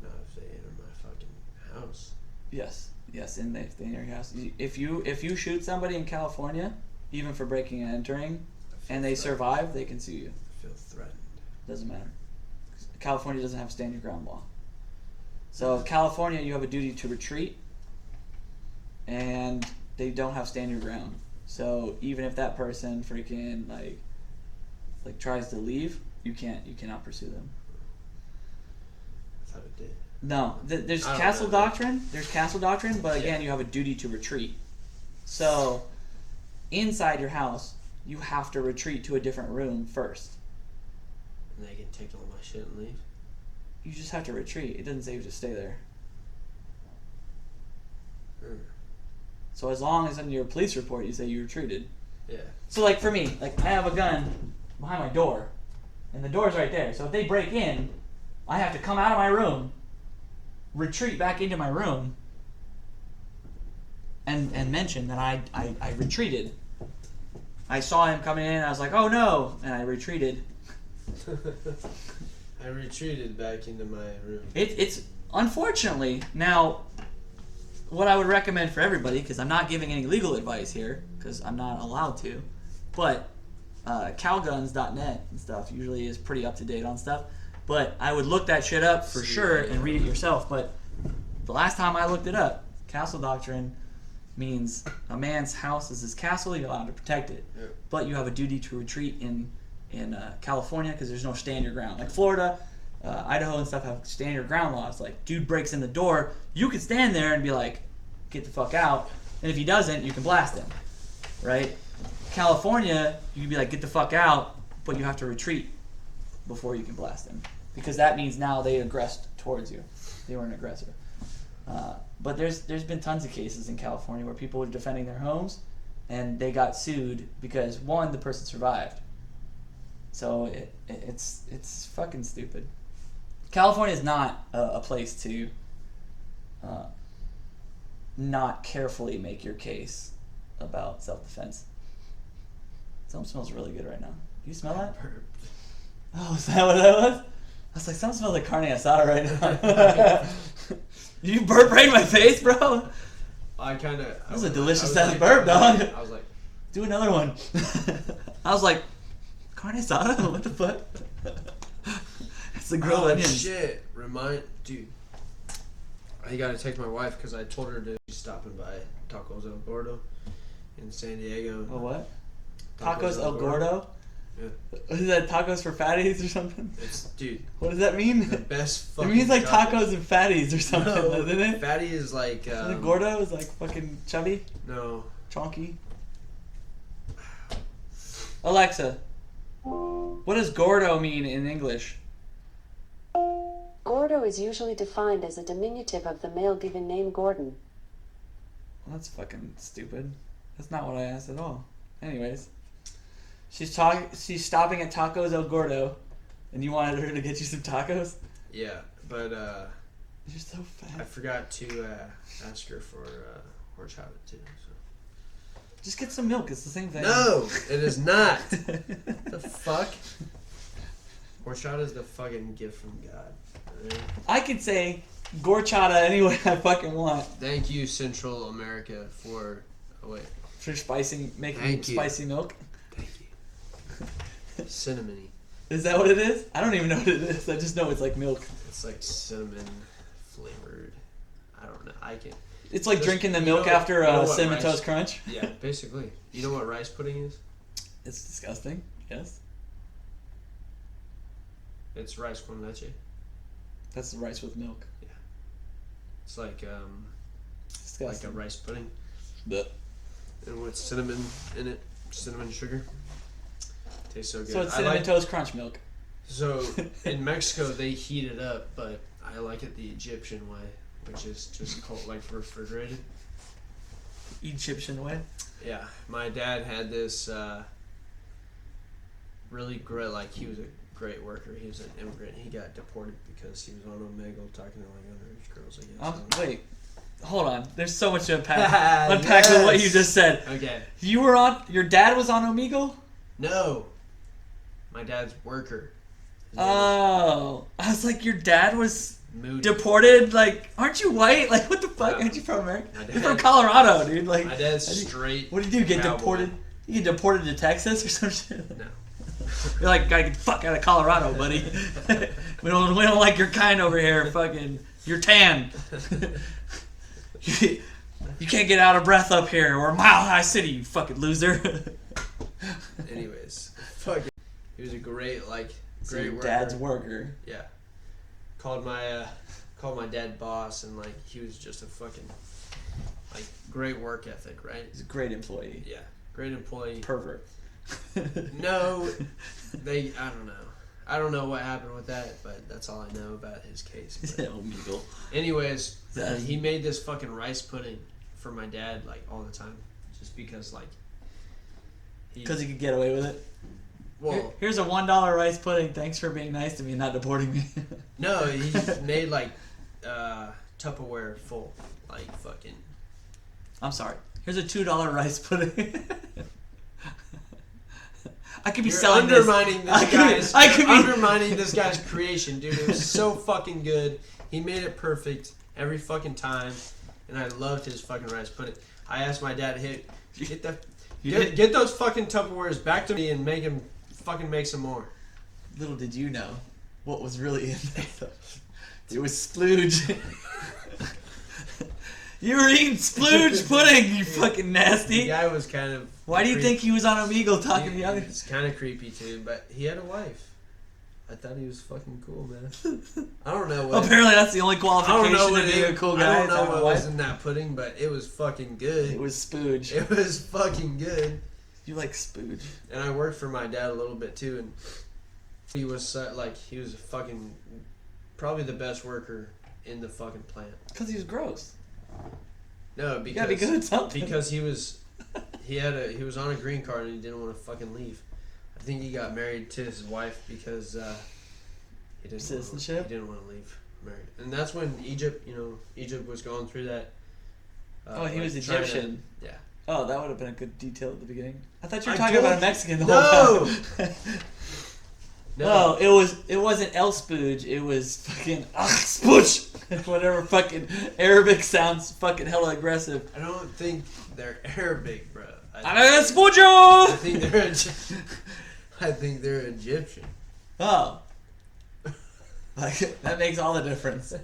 Speaker 2: No, if they enter my fucking house.
Speaker 1: Yes, if they enter your house. If you shoot somebody in California, even for breaking and entering, and they survive, they can sue you.
Speaker 2: I feel threatened.
Speaker 1: Doesn't matter. California doesn't have stand your ground law. So California, you have a duty to retreat, and they don't have stand your ground. So even if that person freaking like tries to leave, you cannot pursue them.
Speaker 2: I thought it did.
Speaker 1: No, there's castle doctrine. There's castle doctrine, but again, you have a duty to retreat. So inside your house, you have to retreat to a different room first.
Speaker 2: And they can take all my shit and leave.
Speaker 1: You just have to retreat. It doesn't say you just stay there. So as long as in your police report you say you retreated.
Speaker 2: Yeah.
Speaker 1: So like for me, like I have a gun behind my door, and the door's right there. So if they break in, I have to come out of my room, retreat back into my room, and mention that I retreated. I saw him coming in, I was like, oh no, and I retreated.
Speaker 2: I retreated back into my room.
Speaker 1: It's unfortunately now. What I would recommend for everybody, because I'm not giving any legal advice here, because I'm not allowed to, but calguns.net and stuff usually is pretty up to date on stuff. But I would look that shit up for sure and read it yourself. But the last time I looked it up, castle doctrine means a man's house is his castle. You're allowed to protect it, but you have a duty to retreat in California because there's no stand your ground. Like Florida, Idaho and stuff have stand your ground laws. Like, dude breaks in the door, you can stand there and be like, get the fuck out. And if he doesn't, you can blast him, right? California, you can be like, get the fuck out, but you have to retreat before you can blast him. Because that means now they aggressed towards you. They were an aggressor. But there's been tons of cases in California where people were defending their homes and they got sued because, one, the person survived. So it's fucking stupid. California is not a place to not carefully make your case about self-defense. Something smells really good right now. Do you smell that? Oh, is that what that was? I was like, something smells like carne asada right now. You burp right in my face, bro?
Speaker 2: I kind of...
Speaker 1: That was a delicious ass burp, dog.
Speaker 2: I was like...
Speaker 1: Do another one. I was like, carne asada? What the fuck? It's the grilled onions.
Speaker 2: Shit. Dude. I gotta take my wife because I told her to be stopping by Tacos El Gordo in San Diego.
Speaker 1: Oh, what? Tacos El Gordo?
Speaker 2: Yeah.
Speaker 1: Is that tacos for fatties or something?
Speaker 2: Dude.
Speaker 1: What does that mean?
Speaker 2: The best
Speaker 1: It
Speaker 2: fucking
Speaker 1: means like
Speaker 2: tacos.
Speaker 1: tacos and fatties or something,
Speaker 2: No,
Speaker 1: doesn't it?
Speaker 2: Fatty is like...
Speaker 1: The Gordo is like fucking chubby?
Speaker 2: No.
Speaker 1: Chonky? Alexa, what does Gordo mean in English?
Speaker 3: Gordo is usually defined as a diminutive of the male given name Gordon.
Speaker 1: Well, that's fucking stupid. That's not what I asked at all. Anyways, she's stopping at Tacos El Gordo, and you wanted her to get you some tacos?
Speaker 2: Yeah, but
Speaker 1: you're so fat.
Speaker 2: I forgot to ask her for horchata too. So.
Speaker 1: Just get some milk. It's the same thing.
Speaker 2: No, it is not. The fuck? Horchata is the fucking gift from God. Right?
Speaker 1: I could say gorchata any way I fucking want.
Speaker 2: Thank you, Central America, for... Oh, wait.
Speaker 1: For making spicy milk.
Speaker 2: Thank you. Cinnamony.
Speaker 1: Is that what it is? I don't even know what it is. I just know it's like milk.
Speaker 2: It's like cinnamon flavored. I don't know. I can.
Speaker 1: It's like
Speaker 2: Just-
Speaker 1: drinking the
Speaker 2: you
Speaker 1: milk
Speaker 2: know-
Speaker 1: after
Speaker 2: you know what
Speaker 1: Cinnamon
Speaker 2: rice-
Speaker 1: Toast Crunch.
Speaker 2: Yeah, basically. You know what rice pudding is?
Speaker 1: It's disgusting. Yes.
Speaker 2: It's rice con leche.
Speaker 1: That's the rice with milk.
Speaker 2: It's like
Speaker 1: Disgusting.
Speaker 2: a rice pudding,
Speaker 1: Blech.
Speaker 2: and with cinnamon in it, cinnamon sugar. Tastes so good.
Speaker 1: So it's
Speaker 2: I
Speaker 1: Cinnamon
Speaker 2: like,
Speaker 1: Toast Crunch milk.
Speaker 2: so in Mexico they heat it up, but I like it the Egyptian way, which is just cold, like refrigerated.
Speaker 1: Egyptian way.
Speaker 2: Yeah, my dad had this really great. Like he was a great worker. He was an immigrant. He got deported because he was on Omegle talking to like underage girls. I guess.
Speaker 1: Wait, hold on. There's so much to unpack. Unpack with what you just said.
Speaker 2: Okay.
Speaker 1: You were on. Your dad was on Omegle.
Speaker 2: No. My dad's worker. His name
Speaker 1: Oh, I was like, your dad was
Speaker 2: is Moody.
Speaker 1: deported. Like, aren't you white? Like, what the fuck?
Speaker 2: No.
Speaker 1: Aren't you from America?
Speaker 2: My
Speaker 1: You're from
Speaker 2: dad-
Speaker 1: Colorado, dude. Like,
Speaker 2: My dad's
Speaker 1: how do you-
Speaker 2: straight.
Speaker 1: what did you do? Get
Speaker 2: cowboy.
Speaker 1: deported? You get deported to Texas or some shit?
Speaker 2: No.
Speaker 1: You're like, gotta get the fuck out of Colorado, buddy. we don't like your kind over here. Fucking, you're tan. you can't get out of breath up here. We're Mile High City, you fucking loser.
Speaker 2: Anyways, fuck it. He was a great
Speaker 1: So
Speaker 2: great
Speaker 1: your
Speaker 2: worker.
Speaker 1: dad's worker.
Speaker 2: Yeah. Called my dad boss, and like he was just a fucking like great work ethic, right?
Speaker 1: He's a great employee.
Speaker 2: Yeah, great employee.
Speaker 1: Pervert.
Speaker 2: No, I don't know what happened with that, but that's all I know about his case. But
Speaker 1: Omegle.
Speaker 2: anyways,
Speaker 1: That-
Speaker 2: he made this fucking rice pudding for my dad like all the time, just because like
Speaker 1: Because he could get away with it.
Speaker 2: well,
Speaker 1: Here's a $1 rice pudding. Thanks for being nice to me and not deporting me.
Speaker 2: no, he made like Tupperware full, like fucking.
Speaker 1: I'm sorry. Here's a $2 rice pudding. I could be
Speaker 2: You're
Speaker 1: selling
Speaker 2: undermining
Speaker 1: this.
Speaker 2: I could be undermining this guy's creation, dude. It was so fucking good. He made it perfect every fucking time, and I loved his fucking rice pudding. I asked my dad, "Hey, get those fucking Tupperwares back to me and make him fucking make some more."
Speaker 1: Little did you know what was really in there. It was splooge. You were eating splooge pudding, you fucking
Speaker 2: The
Speaker 1: nasty.
Speaker 2: guy was kind of.
Speaker 1: Why do you think he was on Omegle talking to the others?
Speaker 2: It's kind of creepy too, but he had a wife. I thought he was fucking cool, man. I don't know what.
Speaker 1: Apparently, that's the only
Speaker 2: I
Speaker 1: qualification
Speaker 2: don't know
Speaker 1: to
Speaker 2: what
Speaker 1: be a cool guy.
Speaker 2: I don't
Speaker 1: is
Speaker 2: know
Speaker 1: having a
Speaker 2: what
Speaker 1: wife.
Speaker 2: was in that pudding, but it was fucking good.
Speaker 1: It was spooge.
Speaker 2: It was fucking good.
Speaker 1: You like spooge?
Speaker 2: And I worked for my dad a little bit too, and he was he was a fucking probably the best worker in the fucking plant.
Speaker 1: Because he was gross.
Speaker 2: No,
Speaker 1: You gotta be good at something.
Speaker 2: because he was on a green card and he didn't want to fucking leave. I think he got married to his wife because he didn't
Speaker 1: Citizenship?
Speaker 2: He didn't want to leave married, and that's when Egypt was going through that.
Speaker 1: Oh, he was
Speaker 2: trying to-
Speaker 1: Egyptian.
Speaker 2: yeah.
Speaker 1: Oh, that would have been a good detail at the beginning. I thought you were
Speaker 2: I
Speaker 1: talking
Speaker 2: told
Speaker 1: about a
Speaker 2: you-
Speaker 1: Mexican the
Speaker 2: No!
Speaker 1: whole time.
Speaker 2: No.
Speaker 1: No, it wasn't El Spooge. It was fucking Spooge. Whatever fucking Arabic sounds fucking hella aggressive.
Speaker 2: I don't think they're Arabic, bro.
Speaker 1: Spoojo!
Speaker 2: I think they're I think they're Egyptian.
Speaker 1: Oh. Like, that makes all the difference.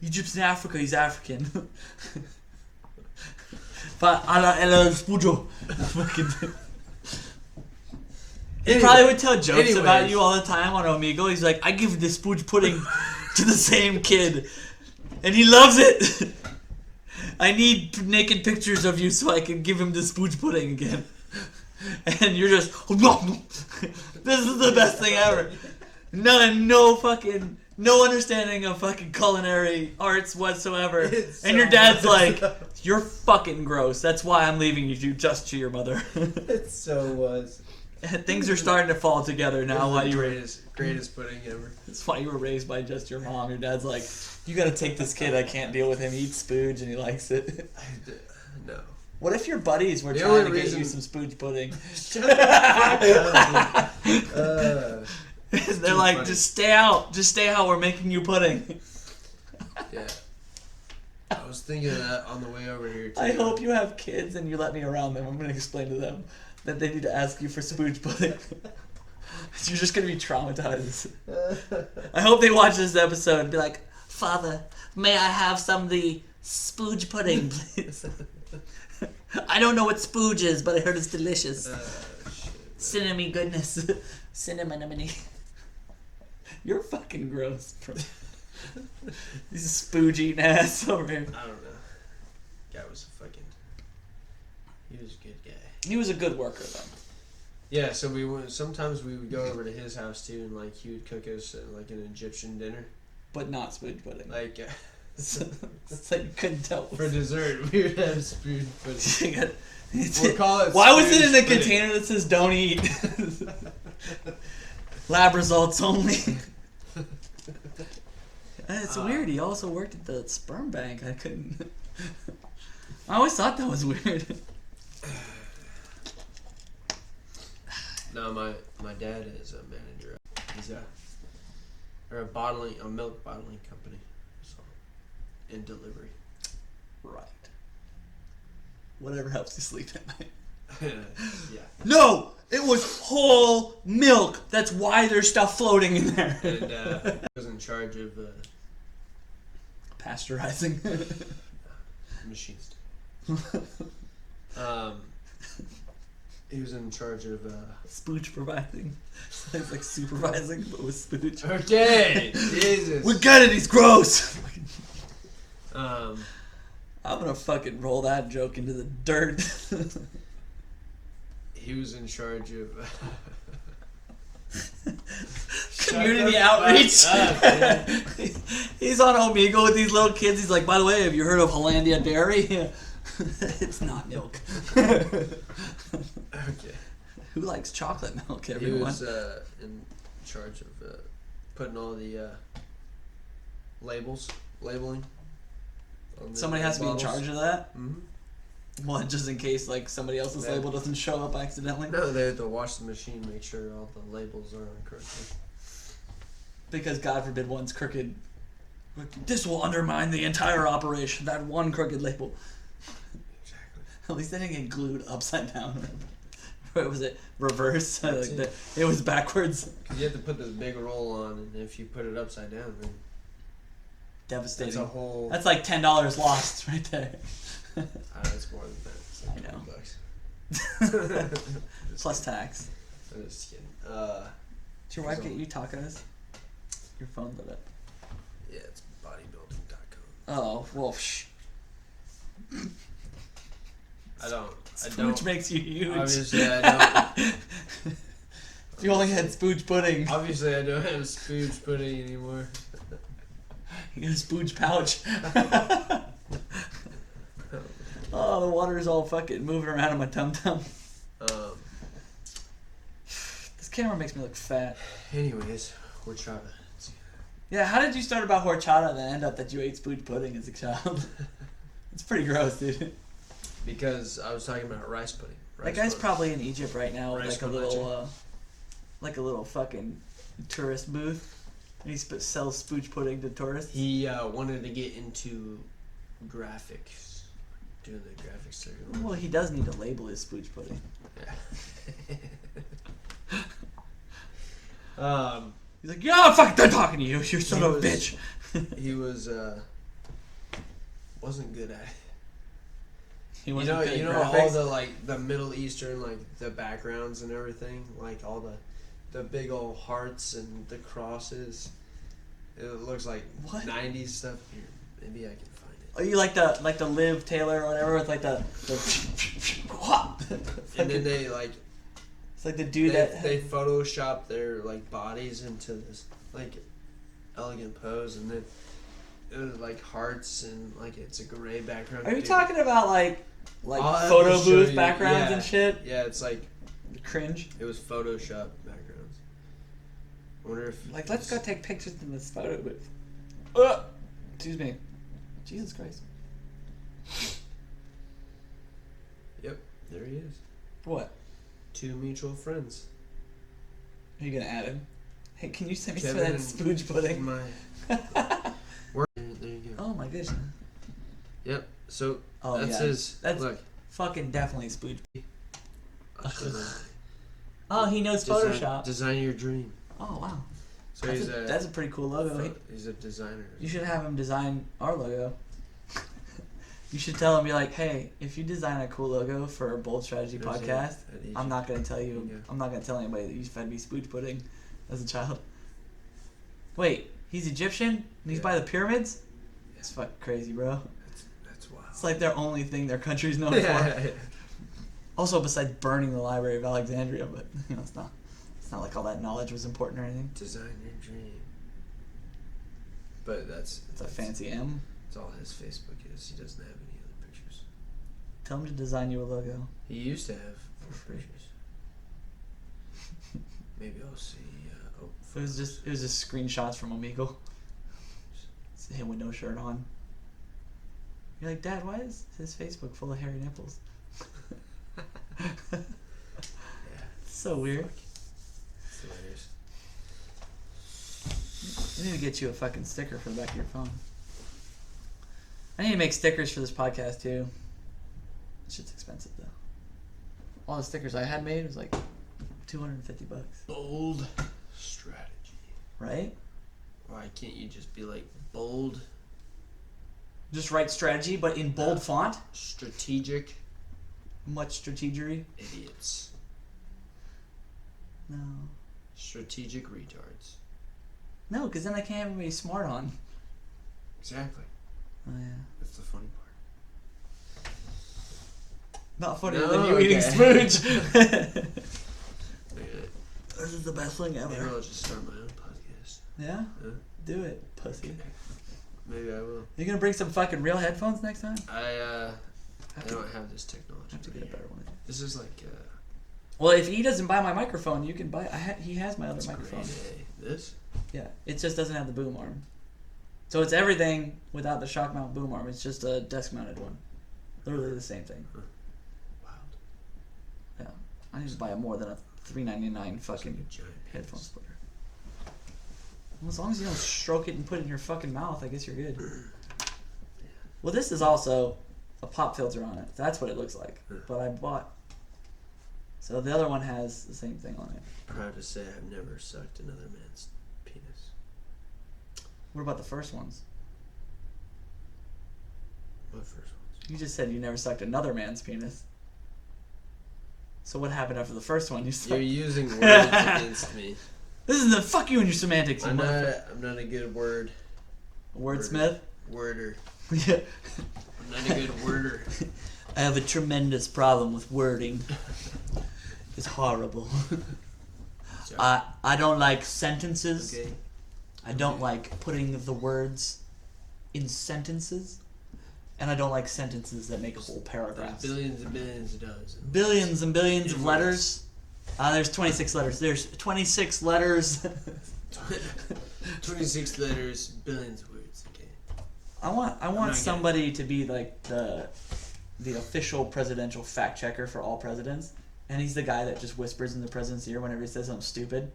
Speaker 1: Egypt's in Africa, he's African. But ala el Spoojo. Fucking. He
Speaker 2: Anyway,
Speaker 1: probably would tell jokes about
Speaker 2: anyways.
Speaker 1: you all the time on Omegle. He's like, I give the spooge pudding to the same kid, and he loves it. I need naked pictures of you so I can give him the spooge pudding again. And you're just, this is the best thing ever. No understanding of fucking culinary arts whatsoever.
Speaker 2: It's
Speaker 1: And your
Speaker 2: so
Speaker 1: dad's
Speaker 2: was.
Speaker 1: like, you're fucking gross. That's why I'm leaving you just to your mother.
Speaker 2: It so was.
Speaker 1: Things are starting to fall together now. Why
Speaker 2: It was
Speaker 1: you
Speaker 2: the
Speaker 1: were?
Speaker 2: greatest pudding ever.
Speaker 1: It's why you were raised by just your mom. Your dad's like, you gotta take this kid. I can't deal with him. He eats spooge and he likes it.
Speaker 2: No.
Speaker 1: What if your buddies were
Speaker 2: The
Speaker 1: trying to
Speaker 2: only
Speaker 1: get you
Speaker 2: reason-
Speaker 1: some spooge pudding?
Speaker 2: Shut the fuck up, dude.
Speaker 1: They're
Speaker 2: too
Speaker 1: like,
Speaker 2: funny.
Speaker 1: just stay out. Just stay out. We're making you pudding.
Speaker 2: Yeah. I was thinking of that on the way over here too.
Speaker 1: I hope you have kids and you let me around them. I'm gonna explain to them that they need to ask you for spooge pudding. You're just gonna be traumatized. I hope they watch this episode and be like, Father, may I have some of the spooge pudding, please? I don't know what spooge is, but I heard it's delicious. Cinnamon goodness. Cinnamon. You're fucking gross, bro. He's a spooge eating ass over here.
Speaker 2: I don't know. Guy was a fucking... He was a good guy.
Speaker 1: He was a good worker, though.
Speaker 2: Yeah, so sometimes we would go over to his house too, and like he would cook us like an Egyptian dinner.
Speaker 1: But not spooge pudding.
Speaker 2: Like
Speaker 1: It's like you couldn't tell.
Speaker 2: for dessert, we would have spooge pudding. We'll call it.
Speaker 1: Why was it in the
Speaker 2: spooge pudding.
Speaker 1: container that says "Don't eat"? Lab results only. It's weird. He also worked at the sperm bank. I couldn't. I always thought that was weird.
Speaker 2: No, my dad is a manager. He's a milk bottling company, so in delivery.
Speaker 1: Right. Whatever helps you sleep at night.
Speaker 2: Yeah.
Speaker 1: No, it was whole milk. That's why there's stuff floating in there.
Speaker 2: And he was in charge of
Speaker 1: Pasteurizing.
Speaker 2: machines. He was in charge of
Speaker 1: Spooch providing. It's like supervising, but with spooch.
Speaker 2: Okay, Jesus.
Speaker 1: We get it. He's gross.
Speaker 2: Um,
Speaker 1: I'm gonna fucking roll that joke into the dirt.
Speaker 2: he was in charge of
Speaker 1: Community
Speaker 2: Shut the
Speaker 1: outreach.
Speaker 2: fuck up,
Speaker 1: He's on Omegle with these little kids. He's like, by the way, have you heard of Hollandia Dairy? It's not milk.
Speaker 2: Okay.
Speaker 1: Who likes chocolate milk,
Speaker 2: He
Speaker 1: everyone?
Speaker 2: was in charge of putting all the labeling. On the
Speaker 1: Somebody has to be in
Speaker 2: bottles.
Speaker 1: charge of that?
Speaker 2: Mm-hmm.
Speaker 1: Well, just in case like somebody else's
Speaker 2: Yeah.
Speaker 1: label doesn't show up accidentally.
Speaker 2: No, they have to wash the machine, make sure all the labels are on correctly.
Speaker 1: Because God forbid one's crooked. This will undermine the entire operation. That one crooked label.
Speaker 2: Exactly.
Speaker 1: At least they didn't get glued upside down. What was it? Reverse?
Speaker 2: That's
Speaker 1: Like
Speaker 2: it.
Speaker 1: it was backwards.
Speaker 2: Because you have to put this big roll on, and if you put it upside down, then
Speaker 1: Devastating.
Speaker 2: that's a whole.
Speaker 1: That's like $10 lost right there.
Speaker 2: It's more than that. It's like
Speaker 1: I know.
Speaker 2: $20.
Speaker 1: Plus tax.
Speaker 2: I'm just kidding.
Speaker 1: Did your wife get you tacos? Your phone lit up.
Speaker 2: Yeah, it's bodybuilding.com.
Speaker 1: Oh, well, shh.
Speaker 2: I don't.
Speaker 1: Spooch makes you huge.
Speaker 2: Obviously, I don't.
Speaker 1: If you only had spooch pudding,
Speaker 2: Obviously, I don't have spooge pudding anymore.
Speaker 1: you get a spooch pouch. Oh, the water's all fucking moving around in my tum-tum. This camera makes me look fat.
Speaker 2: Anyways, horchata.
Speaker 1: Yeah, how did you start about horchata and then end up that you ate spooch pudding as a child? It's pretty gross, dude.
Speaker 2: Because I was talking about rice pudding.
Speaker 1: That guy's probably in Egypt right now with
Speaker 2: Rice
Speaker 1: like a
Speaker 2: con
Speaker 1: little, like a little fucking tourist booth. And he sells spooch pudding to tourists.
Speaker 2: He wanted to get into graphics, doing the graphics thing.
Speaker 1: Well, he does need to label his spooch pudding.
Speaker 2: Yeah.
Speaker 1: He's like, yeah, I'm fucking done talking to you, you son of a bitch.
Speaker 2: He was wasn't good at it.
Speaker 1: He
Speaker 2: You
Speaker 1: wasn't good at
Speaker 2: know all
Speaker 1: graphics.
Speaker 2: the like the Middle Eastern like the backgrounds and everything, like all the big old hearts and the crosses. It looks like
Speaker 1: What?
Speaker 2: 90s stuff. Here, maybe I can find it.
Speaker 1: Oh, you like the Liv Taylor or whatever with like the
Speaker 2: And then they like
Speaker 1: it's like the dude that
Speaker 2: they Photoshop their like bodies into this like elegant pose, and then it was like hearts and like it's a gray background.
Speaker 1: Are you
Speaker 2: Dude,
Speaker 1: talking about like
Speaker 2: I'll have
Speaker 1: photo
Speaker 2: to show
Speaker 1: booth
Speaker 2: you.
Speaker 1: backgrounds
Speaker 2: Yeah.
Speaker 1: and shit?
Speaker 2: Yeah, it's like
Speaker 1: Cringe.
Speaker 2: it was Photoshop backgrounds. I wonder if
Speaker 1: Like, let's go take pictures in this photo booth. Excuse me. Jesus Christ.
Speaker 2: Yep, there he is.
Speaker 1: What?
Speaker 2: 2 mutual friends.
Speaker 1: Are you gonna add him? Hey, can you send me
Speaker 2: Kevin
Speaker 1: some of
Speaker 2: and
Speaker 1: that spooge pudding?
Speaker 2: My there you go.
Speaker 1: Oh my goodness.
Speaker 2: Yep. So
Speaker 1: Oh
Speaker 2: that's
Speaker 1: yeah.
Speaker 2: his.
Speaker 1: That's
Speaker 2: look.
Speaker 1: fucking definitely spooge.
Speaker 2: I'll show them.
Speaker 1: Oh, he knows Photoshop.
Speaker 2: Design your dream.
Speaker 1: Oh, wow.
Speaker 2: So
Speaker 1: That's a pretty cool logo.
Speaker 2: He's a designer.
Speaker 1: You should have him design our logo. You should tell him, be like, hey, if you design a cool logo for a Bold Strategy podcast, I'm not going to tell you, I'm not going to tell anybody that you fed me spooge pudding as a child. Wait, he's Egyptian? And he's by the pyramids? That's fucking crazy, bro.
Speaker 2: That's wild.
Speaker 1: It's like their only thing their country's known for. Also, besides burning the Library of Alexandria, but it's not like all that knowledge was important or anything.
Speaker 2: Design your dream. But that's
Speaker 1: a fancy M.
Speaker 2: That's all his Facebook is. He doesn't have any other pictures.
Speaker 1: Tell him to design you a logo.
Speaker 2: He used to have more pictures. Maybe I'll see.
Speaker 1: It was just screenshots from Omegle. It's him with no shirt on. You're like, Dad, why is his Facebook full of hairy nipples?
Speaker 2: Yeah.
Speaker 1: It's so weird.
Speaker 2: It's hilarious.
Speaker 1: I need to get you a fucking sticker for the back of your phone. I need to make stickers for this podcast too. Shit's expensive though. All the stickers I had made was like $250.
Speaker 2: Bold strategy.
Speaker 1: Right?
Speaker 2: Why can't you just be like bold?
Speaker 1: Just write strategy, but in bold font.
Speaker 2: Strategic.
Speaker 1: Much strategery.
Speaker 2: Idiots.
Speaker 1: No.
Speaker 2: Strategic retards.
Speaker 1: No, because then I can't have anybody smart on.
Speaker 2: Exactly.
Speaker 1: Oh yeah.
Speaker 2: That's the funny part.
Speaker 1: Not funnier than you eating spooge. This is the best thing ever.
Speaker 2: Maybe I'll just start my own podcast.
Speaker 1: Yeah?
Speaker 2: Huh?
Speaker 1: Do it, pussy.
Speaker 2: Maybe I will.
Speaker 1: You gonna bring some fucking real headphones next time?
Speaker 2: I don't have this technology.
Speaker 1: I have to get a better one.
Speaker 2: This is like.
Speaker 1: Well, if he doesn't buy my microphone, you can buy. He has my other microphone.
Speaker 2: Great, This?
Speaker 1: Yeah, it just doesn't have the boom arm. So it's everything without the shock mount boom arm. It's just a desk mounted one. Literally the same thing.
Speaker 2: Huh. Wild.
Speaker 1: Yeah, I need to buy more than a $3.99 fucking
Speaker 2: Like a giant
Speaker 1: headphone
Speaker 2: penis.
Speaker 1: splitter. Well, as long as you don't stroke it and put it in your fucking mouth, I guess you're good. Well, this is also a pop filter on it. That's what it looks like. But I bought. So the other one has the same thing on it.
Speaker 2: Proud to say I've never sucked another man's penis.
Speaker 1: What about the first ones?
Speaker 2: What first ones?
Speaker 1: You just said you never sucked another man's penis. So what happened after the first one? You sucked.
Speaker 2: You're using words against me.
Speaker 1: This is the fuck you and your semantics. You
Speaker 2: I'm
Speaker 1: motherfucker.
Speaker 2: not a good word.
Speaker 1: Wordsmith.
Speaker 2: Worder.
Speaker 1: Yeah.
Speaker 2: I'm not a good worder.
Speaker 1: I have a tremendous problem with wording. It's horrible. I don't like sentences.
Speaker 2: Okay.
Speaker 1: I don't like putting the words in sentences. And I don't like sentences that make whole paragraphs.
Speaker 2: Billions and billions of dollars.
Speaker 1: Billions and billions of letters. There's 26 letters. There's 26 letters.
Speaker 2: 26 letters, billions of words. Okay.
Speaker 1: I want somebody to be like the official presidential fact checker for all presidents, and he's the guy that just whispers in the president's ear whenever he says something stupid.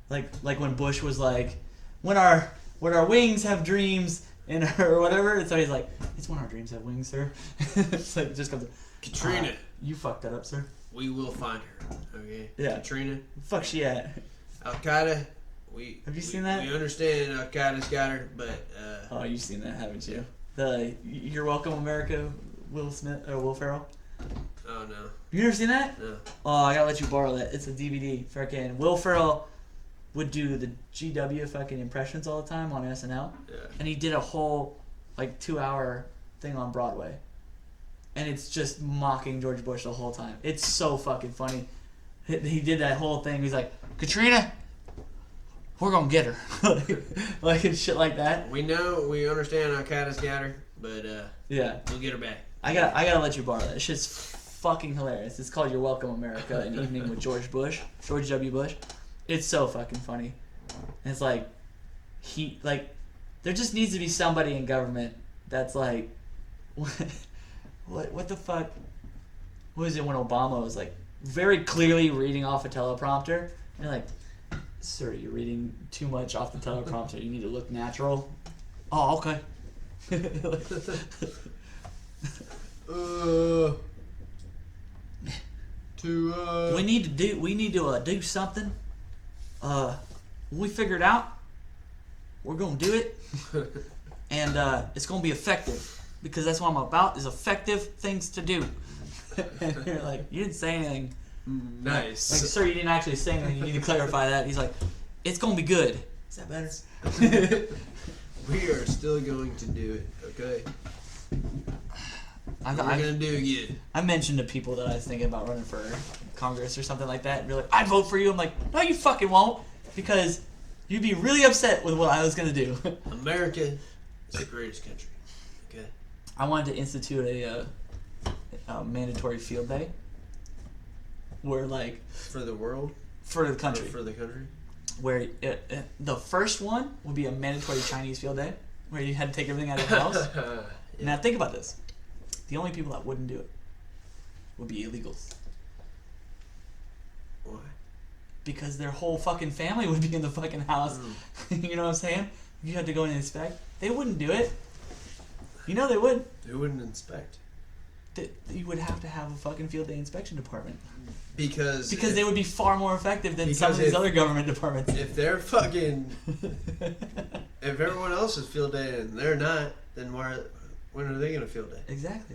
Speaker 1: Like when Bush was like, when our wings have dreams or whatever, and so he's like, it's when our dreams have wings, sir. It's like, it just comes.
Speaker 2: Katrina.
Speaker 1: You fucked that up, sir.
Speaker 2: We will find her. Okay.
Speaker 1: Yeah.
Speaker 2: Katrina.
Speaker 1: Fuck she at?
Speaker 2: Al Qaeda.
Speaker 1: Have you seen that?
Speaker 2: We understand Al Qaeda's got her, but
Speaker 1: Oh, you've seen that, haven't you? The You're Welcome America, Will Ferrell.
Speaker 2: Oh no.
Speaker 1: You never seen that?
Speaker 2: No.
Speaker 1: Oh, I gotta let you borrow that. It's a DVD. Fucking Will Ferrell would do the GW fucking impressions all the time on SNL.
Speaker 2: Yeah.
Speaker 1: And he did a whole 2-hour thing on Broadway. And it's just mocking George Bush the whole time. It's so fucking funny. He did that whole thing. He's like, Katrina, we're gonna get her. like and shit like that.
Speaker 2: We understand Al Qaeda's got her, but
Speaker 1: Yeah.
Speaker 2: we'll get her back.
Speaker 1: I gotta let you borrow that. It's just fucking hilarious. It's called You're Welcome America, an evening with George W. Bush. It's so fucking funny. And it's like, there just needs to be somebody in government that's like, what the fuck? What was it when Obama was like very clearly reading off a teleprompter? And you're like, sir, you're reading too much off the teleprompter. You need to look natural. Oh, okay. We need to do something. When we figure it out, we're gonna do it, and it's gonna be effective because that's what I'm about is effective things to do. And you're like, you didn't say anything.
Speaker 2: Nice.
Speaker 1: Like, sir, you didn't actually say anything. You need to clarify that. He's like, it's gonna be good. Is that better?
Speaker 2: We are still going to do it, okay? We're gonna do it again.
Speaker 1: I mentioned to people that I was thinking about running for Congress or something like that, and they're like, I'd vote for you. I'm like, no, you fucking won't, because you'd be really upset with what I was gonna do.
Speaker 2: America is the greatest country, okay?
Speaker 1: I wanted to institute a mandatory field day, where like
Speaker 2: For the world?
Speaker 1: for the country,
Speaker 2: For the country?
Speaker 1: where the first one would be a mandatory Chinese field day, where you had to take everything out of your house.
Speaker 2: Yeah.
Speaker 1: Now think about this: the only people that wouldn't do it would be illegals.
Speaker 2: Why?
Speaker 1: Because their whole fucking family would be in the fucking house. You know what I'm saying? You had to go in and inspect. They wouldn't do it. You know they would.
Speaker 2: They wouldn't inspect.
Speaker 1: You would have to have a fucking field day inspection department.
Speaker 2: Because
Speaker 1: They would be far more effective than some of these other government departments.
Speaker 2: If they're fucking... if everyone else is field day and they're not, then when are they going to field day?
Speaker 1: Exactly.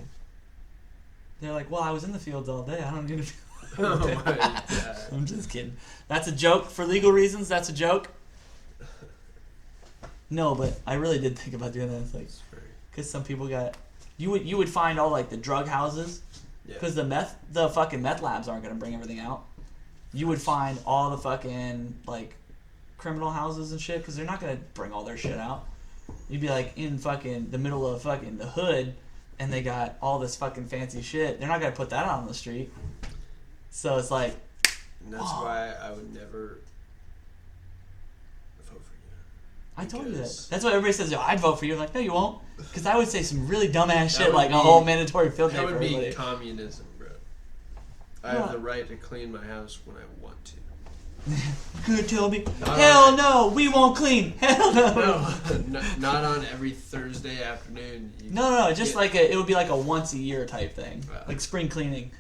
Speaker 1: They're like, well, I was in the fields all day. I don't need a field
Speaker 2: Oh
Speaker 1: day.
Speaker 2: my God.
Speaker 1: I'm just kidding. That's a joke. For legal reasons, that's a joke. No, but I really did think about doing that. It's like, because some people got... You would find all, like, the drug houses.
Speaker 2: Yeah.
Speaker 1: Because the fucking meth labs aren't going to bring everything out. You would find all the fucking, like, criminal houses and shit, because they're not going to bring all their shit out. You'd be, like, in fucking the middle of fucking the hood, and they got all this fucking fancy shit. They're not going to put that out on the street. So it's like...
Speaker 2: And that's why I would never vote for you.
Speaker 1: I told you that.
Speaker 2: Because-
Speaker 1: That's why everybody says, yo, I'd vote for you. I'm like, no, you won't. Because I would say some really dumbass shit,
Speaker 2: would
Speaker 1: like a
Speaker 2: be-
Speaker 1: whole mandatory field day
Speaker 2: That
Speaker 1: for
Speaker 2: would be
Speaker 1: everybody.
Speaker 2: communism, bro. I
Speaker 1: Well-
Speaker 2: have the right to clean my house when I want to.
Speaker 1: Good, tell me.
Speaker 2: Not
Speaker 1: Hell
Speaker 2: on-
Speaker 1: no, we won't clean. Hell no.
Speaker 2: No, not on every Thursday afternoon.
Speaker 1: No, just
Speaker 2: Yeah.
Speaker 1: like it would be like a once a year type thing,
Speaker 2: Wow.
Speaker 1: like spring cleaning.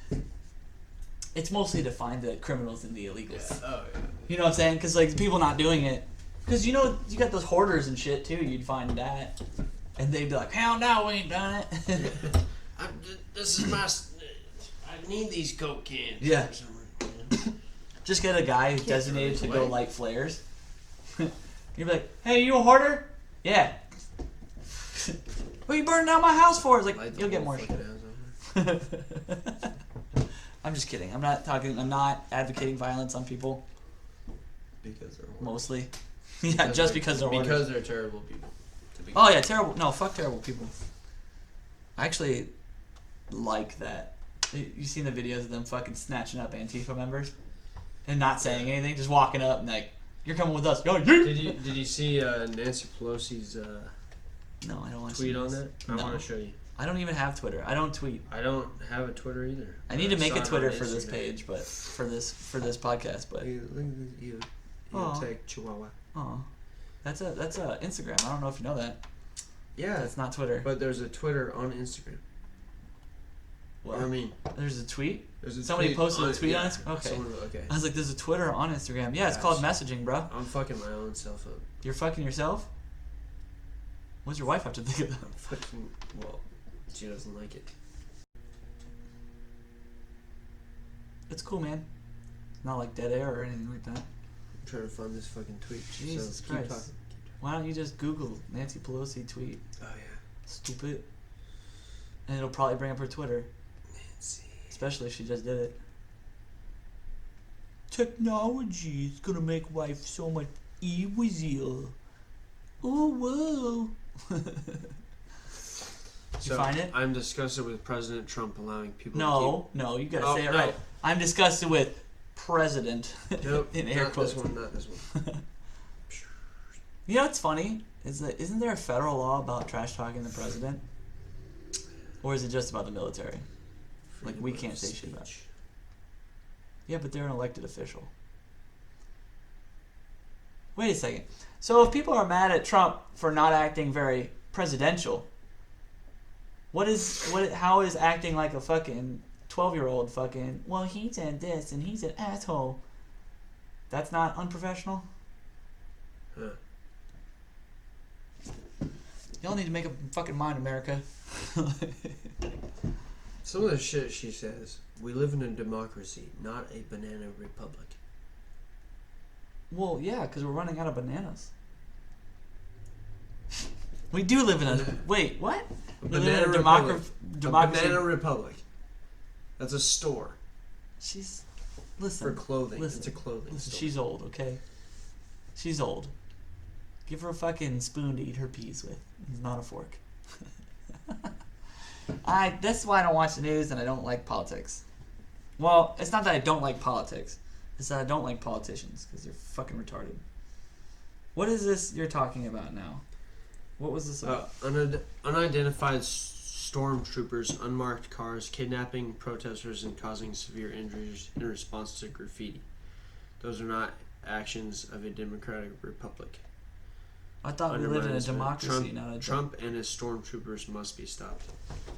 Speaker 1: It's mostly to find the criminals and the illegals.
Speaker 2: Yeah. Oh, yeah.
Speaker 1: You know what I'm saying? Because like people not doing it, because you know you got those hoarders and shit too. You'd find that, and they'd be like, hell no, we ain't done it.
Speaker 2: This is my... I need these Coke cans.
Speaker 1: Yeah. Just get a guy who's designated to
Speaker 2: throw
Speaker 1: go
Speaker 2: these away.
Speaker 1: light flares. You'd be like, hey, you a hoarder? Yeah. What are you burning down my house for? It's like,
Speaker 2: Light the
Speaker 1: you'll get
Speaker 2: whole
Speaker 1: more
Speaker 2: fucking
Speaker 1: shit.
Speaker 2: house on
Speaker 1: I'm just kidding. I'm not advocating violence on people,
Speaker 2: because they're horrible.
Speaker 1: mostly. Yeah, just because they're hoarders.
Speaker 2: Because they're terrible people. to begin
Speaker 1: Oh yeah, terrible. No, fuck terrible people. I actually like that. You seen the videos of them fucking snatching up Antifa members and not saying anything, just walking up and like, "You're coming with us." Yo,
Speaker 2: Did you see Nancy Pelosi's
Speaker 1: No, I don't want to
Speaker 2: tweet on that? I
Speaker 1: No.
Speaker 2: want to show you.
Speaker 1: I don't even have Twitter. I don't tweet.
Speaker 2: I don't have a Twitter either.
Speaker 1: I need to make
Speaker 2: saw
Speaker 1: a
Speaker 2: it
Speaker 1: Twitter
Speaker 2: on
Speaker 1: for this
Speaker 2: Instagram.
Speaker 1: page, but for this podcast. But
Speaker 2: Look at you.
Speaker 1: Aw.
Speaker 2: Take Chihuahua.
Speaker 1: oh, that's a Instagram. I don't know if you know that.
Speaker 2: Yeah,
Speaker 1: That's not Twitter.
Speaker 2: but there's a Twitter on Instagram.
Speaker 1: Well,
Speaker 2: I mean,
Speaker 1: there's a tweet.
Speaker 2: there's a
Speaker 1: Somebody
Speaker 2: tweet
Speaker 1: posted a tweet
Speaker 2: yeah,
Speaker 1: on it? Okay.
Speaker 2: Okay.
Speaker 1: I was like, there's a Twitter on Instagram. Yeah, it's called messaging, bro.
Speaker 2: I'm fucking my own self up.
Speaker 1: You're fucking yourself? What's your wife have to think of that?
Speaker 2: I'm fucking. Well, she doesn't like it.
Speaker 1: It's cool, man. Not like dead air or anything like that.
Speaker 2: I'm trying to find this fucking tweet.
Speaker 1: Jesus
Speaker 2: so
Speaker 1: Christ.
Speaker 2: keep talking.
Speaker 1: Why don't you just Google Nancy Pelosi tweet?
Speaker 2: Oh yeah,
Speaker 1: Stupid. And it'll probably bring up her Twitter.
Speaker 2: Nancy.
Speaker 1: Especially if she just did it. Technology is gonna make life so much easier. Oh, whoa.
Speaker 2: So
Speaker 1: find it?
Speaker 2: I'm disgusted with President Trump allowing people.
Speaker 1: No, you gotta
Speaker 2: Oh,
Speaker 1: say it
Speaker 2: no.
Speaker 1: right. I'm disgusted with President.
Speaker 2: To keep... Nope.
Speaker 1: in air
Speaker 2: not
Speaker 1: quotes.
Speaker 2: this one. Not this one.
Speaker 1: You know what's funny? Is that isn't there a federal law about trash talking the president? Or is it just about the military? Like, we can't say shit about it. Yeah, but they're an elected official. Wait a second. So if people are mad at Trump for not acting very presidential, how is acting like a fucking 12-year-old fucking, well, he said this and he's an asshole. That's not unprofessional?
Speaker 2: Huh.
Speaker 1: Y'all need to make up fucking mind, America.
Speaker 2: Some of the shit she says. We live in a democracy, not a banana republic.
Speaker 1: Well, yeah, because we're running out of bananas. We do live in a... Wait, what? We live in a
Speaker 2: republic.
Speaker 1: democracy.
Speaker 2: A banana republic. That's a store
Speaker 1: She's... Listen.
Speaker 2: for clothing.
Speaker 1: Listen,
Speaker 2: It's a clothing store.
Speaker 1: She's old, okay? She's old. Give her a fucking spoon to eat her peas with. It's not a fork. That's why I don't watch the news and I don't like politics. Well, it's not that I don't like politics. It's that I don't like politicians because they're fucking retarded. What is this you're talking about now? What was this about?
Speaker 2: Unidentified stormtroopers, unmarked cars, kidnapping protesters and causing severe injuries in response to graffiti. Those are not actions of a democratic republic.
Speaker 1: I thought we lived in a democracy, not a...
Speaker 2: Trump and his stormtroopers must be stopped.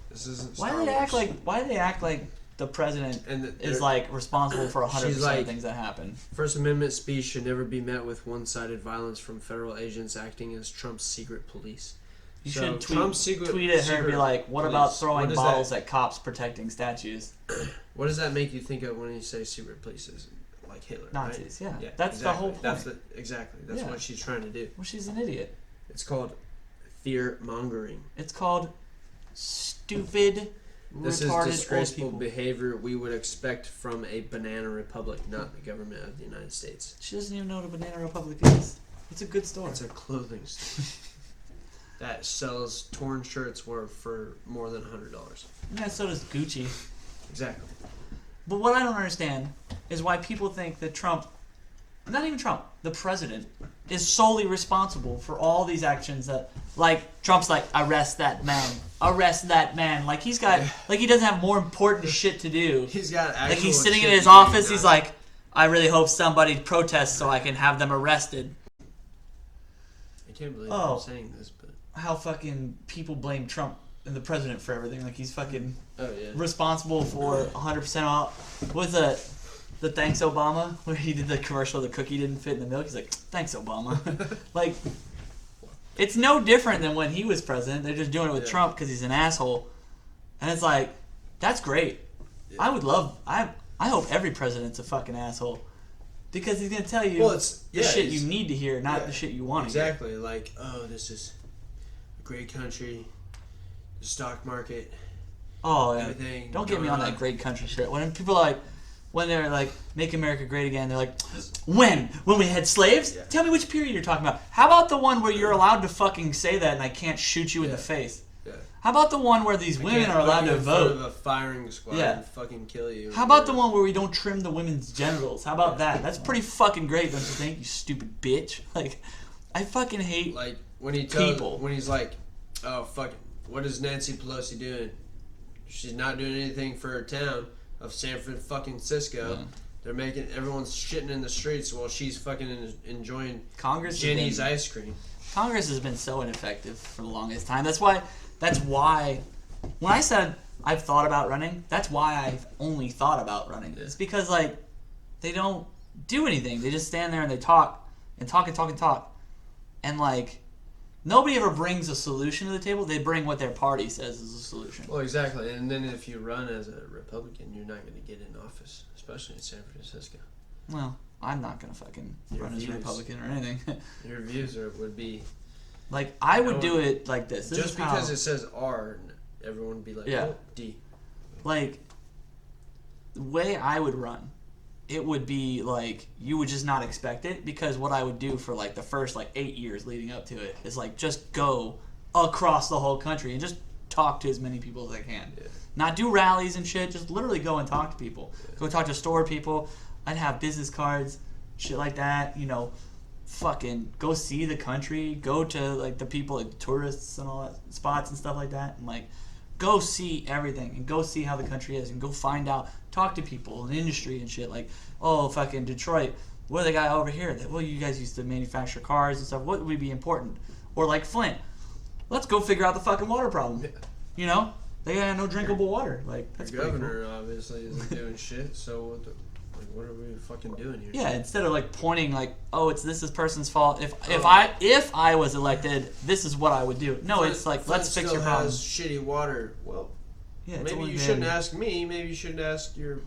Speaker 2: This isn't
Speaker 1: Why
Speaker 2: Star
Speaker 1: do they act
Speaker 2: Wars.
Speaker 1: like? Why do they act like the president
Speaker 2: And
Speaker 1: is like responsible for 100%
Speaker 2: She's like-
Speaker 1: of things that happen?
Speaker 2: First Amendment speech should never be met with one-sided violence from federal agents acting as Trump's secret police.
Speaker 1: You
Speaker 2: So,
Speaker 1: should
Speaker 2: Trump's
Speaker 1: tweet at her and be
Speaker 2: secret
Speaker 1: like, "What
Speaker 2: police.
Speaker 1: about throwing
Speaker 2: What is
Speaker 1: bottles
Speaker 2: that?
Speaker 1: at cops protecting statues?"
Speaker 2: What does that make you think of when you say secret police? Like Hitler,
Speaker 1: Nazis,
Speaker 2: right?
Speaker 1: yeah. That's the whole
Speaker 2: exactly.
Speaker 1: point.
Speaker 2: That's
Speaker 1: Yeah.
Speaker 2: what she's trying to do.
Speaker 1: Well, she's an idiot.
Speaker 2: It's called fear mongering.
Speaker 1: It's called stupid,
Speaker 2: This is
Speaker 1: retarded old
Speaker 2: disgraceful
Speaker 1: people.
Speaker 2: behavior we would expect from a banana republic, not the government of the United States.
Speaker 1: She doesn't even know what a Banana Republic is. It's a good store.
Speaker 2: It's a clothing store that sells torn shirts for more than $100.
Speaker 1: Yeah, so does Gucci.
Speaker 2: Exactly.
Speaker 1: But what I don't understand is why people think that Trump, not even Trump, the president, is solely responsible for all these actions that, like, Trump's like, arrest that man. Like, he's got, like, he doesn't have more important shit to do.
Speaker 2: He's got actual
Speaker 1: Like, he's sitting in
Speaker 2: shit
Speaker 1: his
Speaker 2: to do,
Speaker 1: office,
Speaker 2: not-
Speaker 1: he's like, I really hope somebody protests so I can have them arrested.
Speaker 2: I can't believe
Speaker 1: Oh.
Speaker 2: I'm saying this, but
Speaker 1: How fucking people blame Trump and the president for everything. Like, he's fucking
Speaker 2: oh yeah.
Speaker 1: responsible for 100% all. What was the Thanks Obama, where he did the commercial, the cookie didn't fit in the milk? He's like, thanks Obama. Like, it's no different than when he was president. They're just doing it with
Speaker 2: Yeah.
Speaker 1: Trump because he's an asshole. And it's like, that's great.
Speaker 2: Yeah.
Speaker 1: I would love, I hope every president's a fucking asshole. Because he's going to tell you
Speaker 2: Well, it's
Speaker 1: the
Speaker 2: yeah,
Speaker 1: shit
Speaker 2: it's-
Speaker 1: you need to hear, not
Speaker 2: yeah,
Speaker 1: the shit you want to hear.
Speaker 2: Exactly. Like, oh, this is a great country. The stock market.
Speaker 1: Oh, yeah.
Speaker 2: Everything
Speaker 1: Don't get me on
Speaker 2: going
Speaker 1: that great country shit. When people are like, when they're like, make America great again, they're like, when we had slaves?
Speaker 2: Yeah.
Speaker 1: Tell me which period you're talking about. How about the one where you're allowed to fucking say that and I can't shoot you in the face?
Speaker 2: Yeah.
Speaker 1: How about the one where these
Speaker 2: I
Speaker 1: women
Speaker 2: can't
Speaker 1: are allowed
Speaker 2: put you
Speaker 1: to
Speaker 2: in front of
Speaker 1: vote?
Speaker 2: a firing squad
Speaker 1: Yeah.
Speaker 2: and fucking kill you.
Speaker 1: How about the one where we don't trim the women's genitals? How about that? That's pretty fucking great, don't you think, you stupid bitch? Like, I fucking hate...
Speaker 2: Like when he tells,
Speaker 1: people.
Speaker 2: when he's like, oh fuck, what is Nancy Pelosi doing? She's not doing anything for her town of San Francisco.
Speaker 1: Yeah.
Speaker 2: They're making everyone's shitting in the streets while she's fucking enjoying
Speaker 1: Congress
Speaker 2: Jenny's
Speaker 1: has been,
Speaker 2: ice cream.
Speaker 1: Congress has been so ineffective for the longest time. That's why when I said I've thought about running, that's why I've only thought about running. It's because, like, they don't do anything. They just stand there and they talk and talk and talk and talk. And, like, nobody ever brings a solution to the table. They bring what their party says is a solution.
Speaker 2: Well, exactly. And then if you run as a Republican, you're not going to get in office, especially in San Francisco.
Speaker 1: Well, I'm not going to fucking
Speaker 2: Your
Speaker 1: run as a
Speaker 2: views.
Speaker 1: Republican or anything.
Speaker 2: Your views would be
Speaker 1: Like, I would
Speaker 2: No,
Speaker 1: do it like this. This
Speaker 2: just
Speaker 1: is
Speaker 2: because
Speaker 1: how,
Speaker 2: it says R, everyone would be like,
Speaker 1: Yeah.
Speaker 2: oh, D.
Speaker 1: like, the way I would run, it would be like, you would just not expect it, because what I would do for like the first like 8 years leading up to it is like just go across the whole country and just talk to as many people as I can.
Speaker 2: Yeah.
Speaker 1: Not do rallies and shit, just literally go and talk to people. Go talk to store people. I'd have business cards, shit like that, you know, fucking go see the country, go to like the people, like tourists and all that spots and stuff like that, and like go see everything and go see how the country is and go find out, talk to people in the industry and shit, like, oh, fucking Detroit, what do they got over here? Well, you guys used to manufacture cars and stuff, what would be important? Or like Flint, let's go figure out the fucking water problem. You know? They got no drinkable water. Like that's
Speaker 2: The
Speaker 1: pretty cool.
Speaker 2: governor obviously isn't doing shit. So what are we fucking doing here?
Speaker 1: Yeah, instead of like pointing like, oh, it's this person's fault. If I was elected, this is what I would do. No, it's like let's fix your problem.
Speaker 2: Has shitty water. Well,
Speaker 1: Yeah,
Speaker 2: maybe you shouldn't ask me. Maybe you should ask your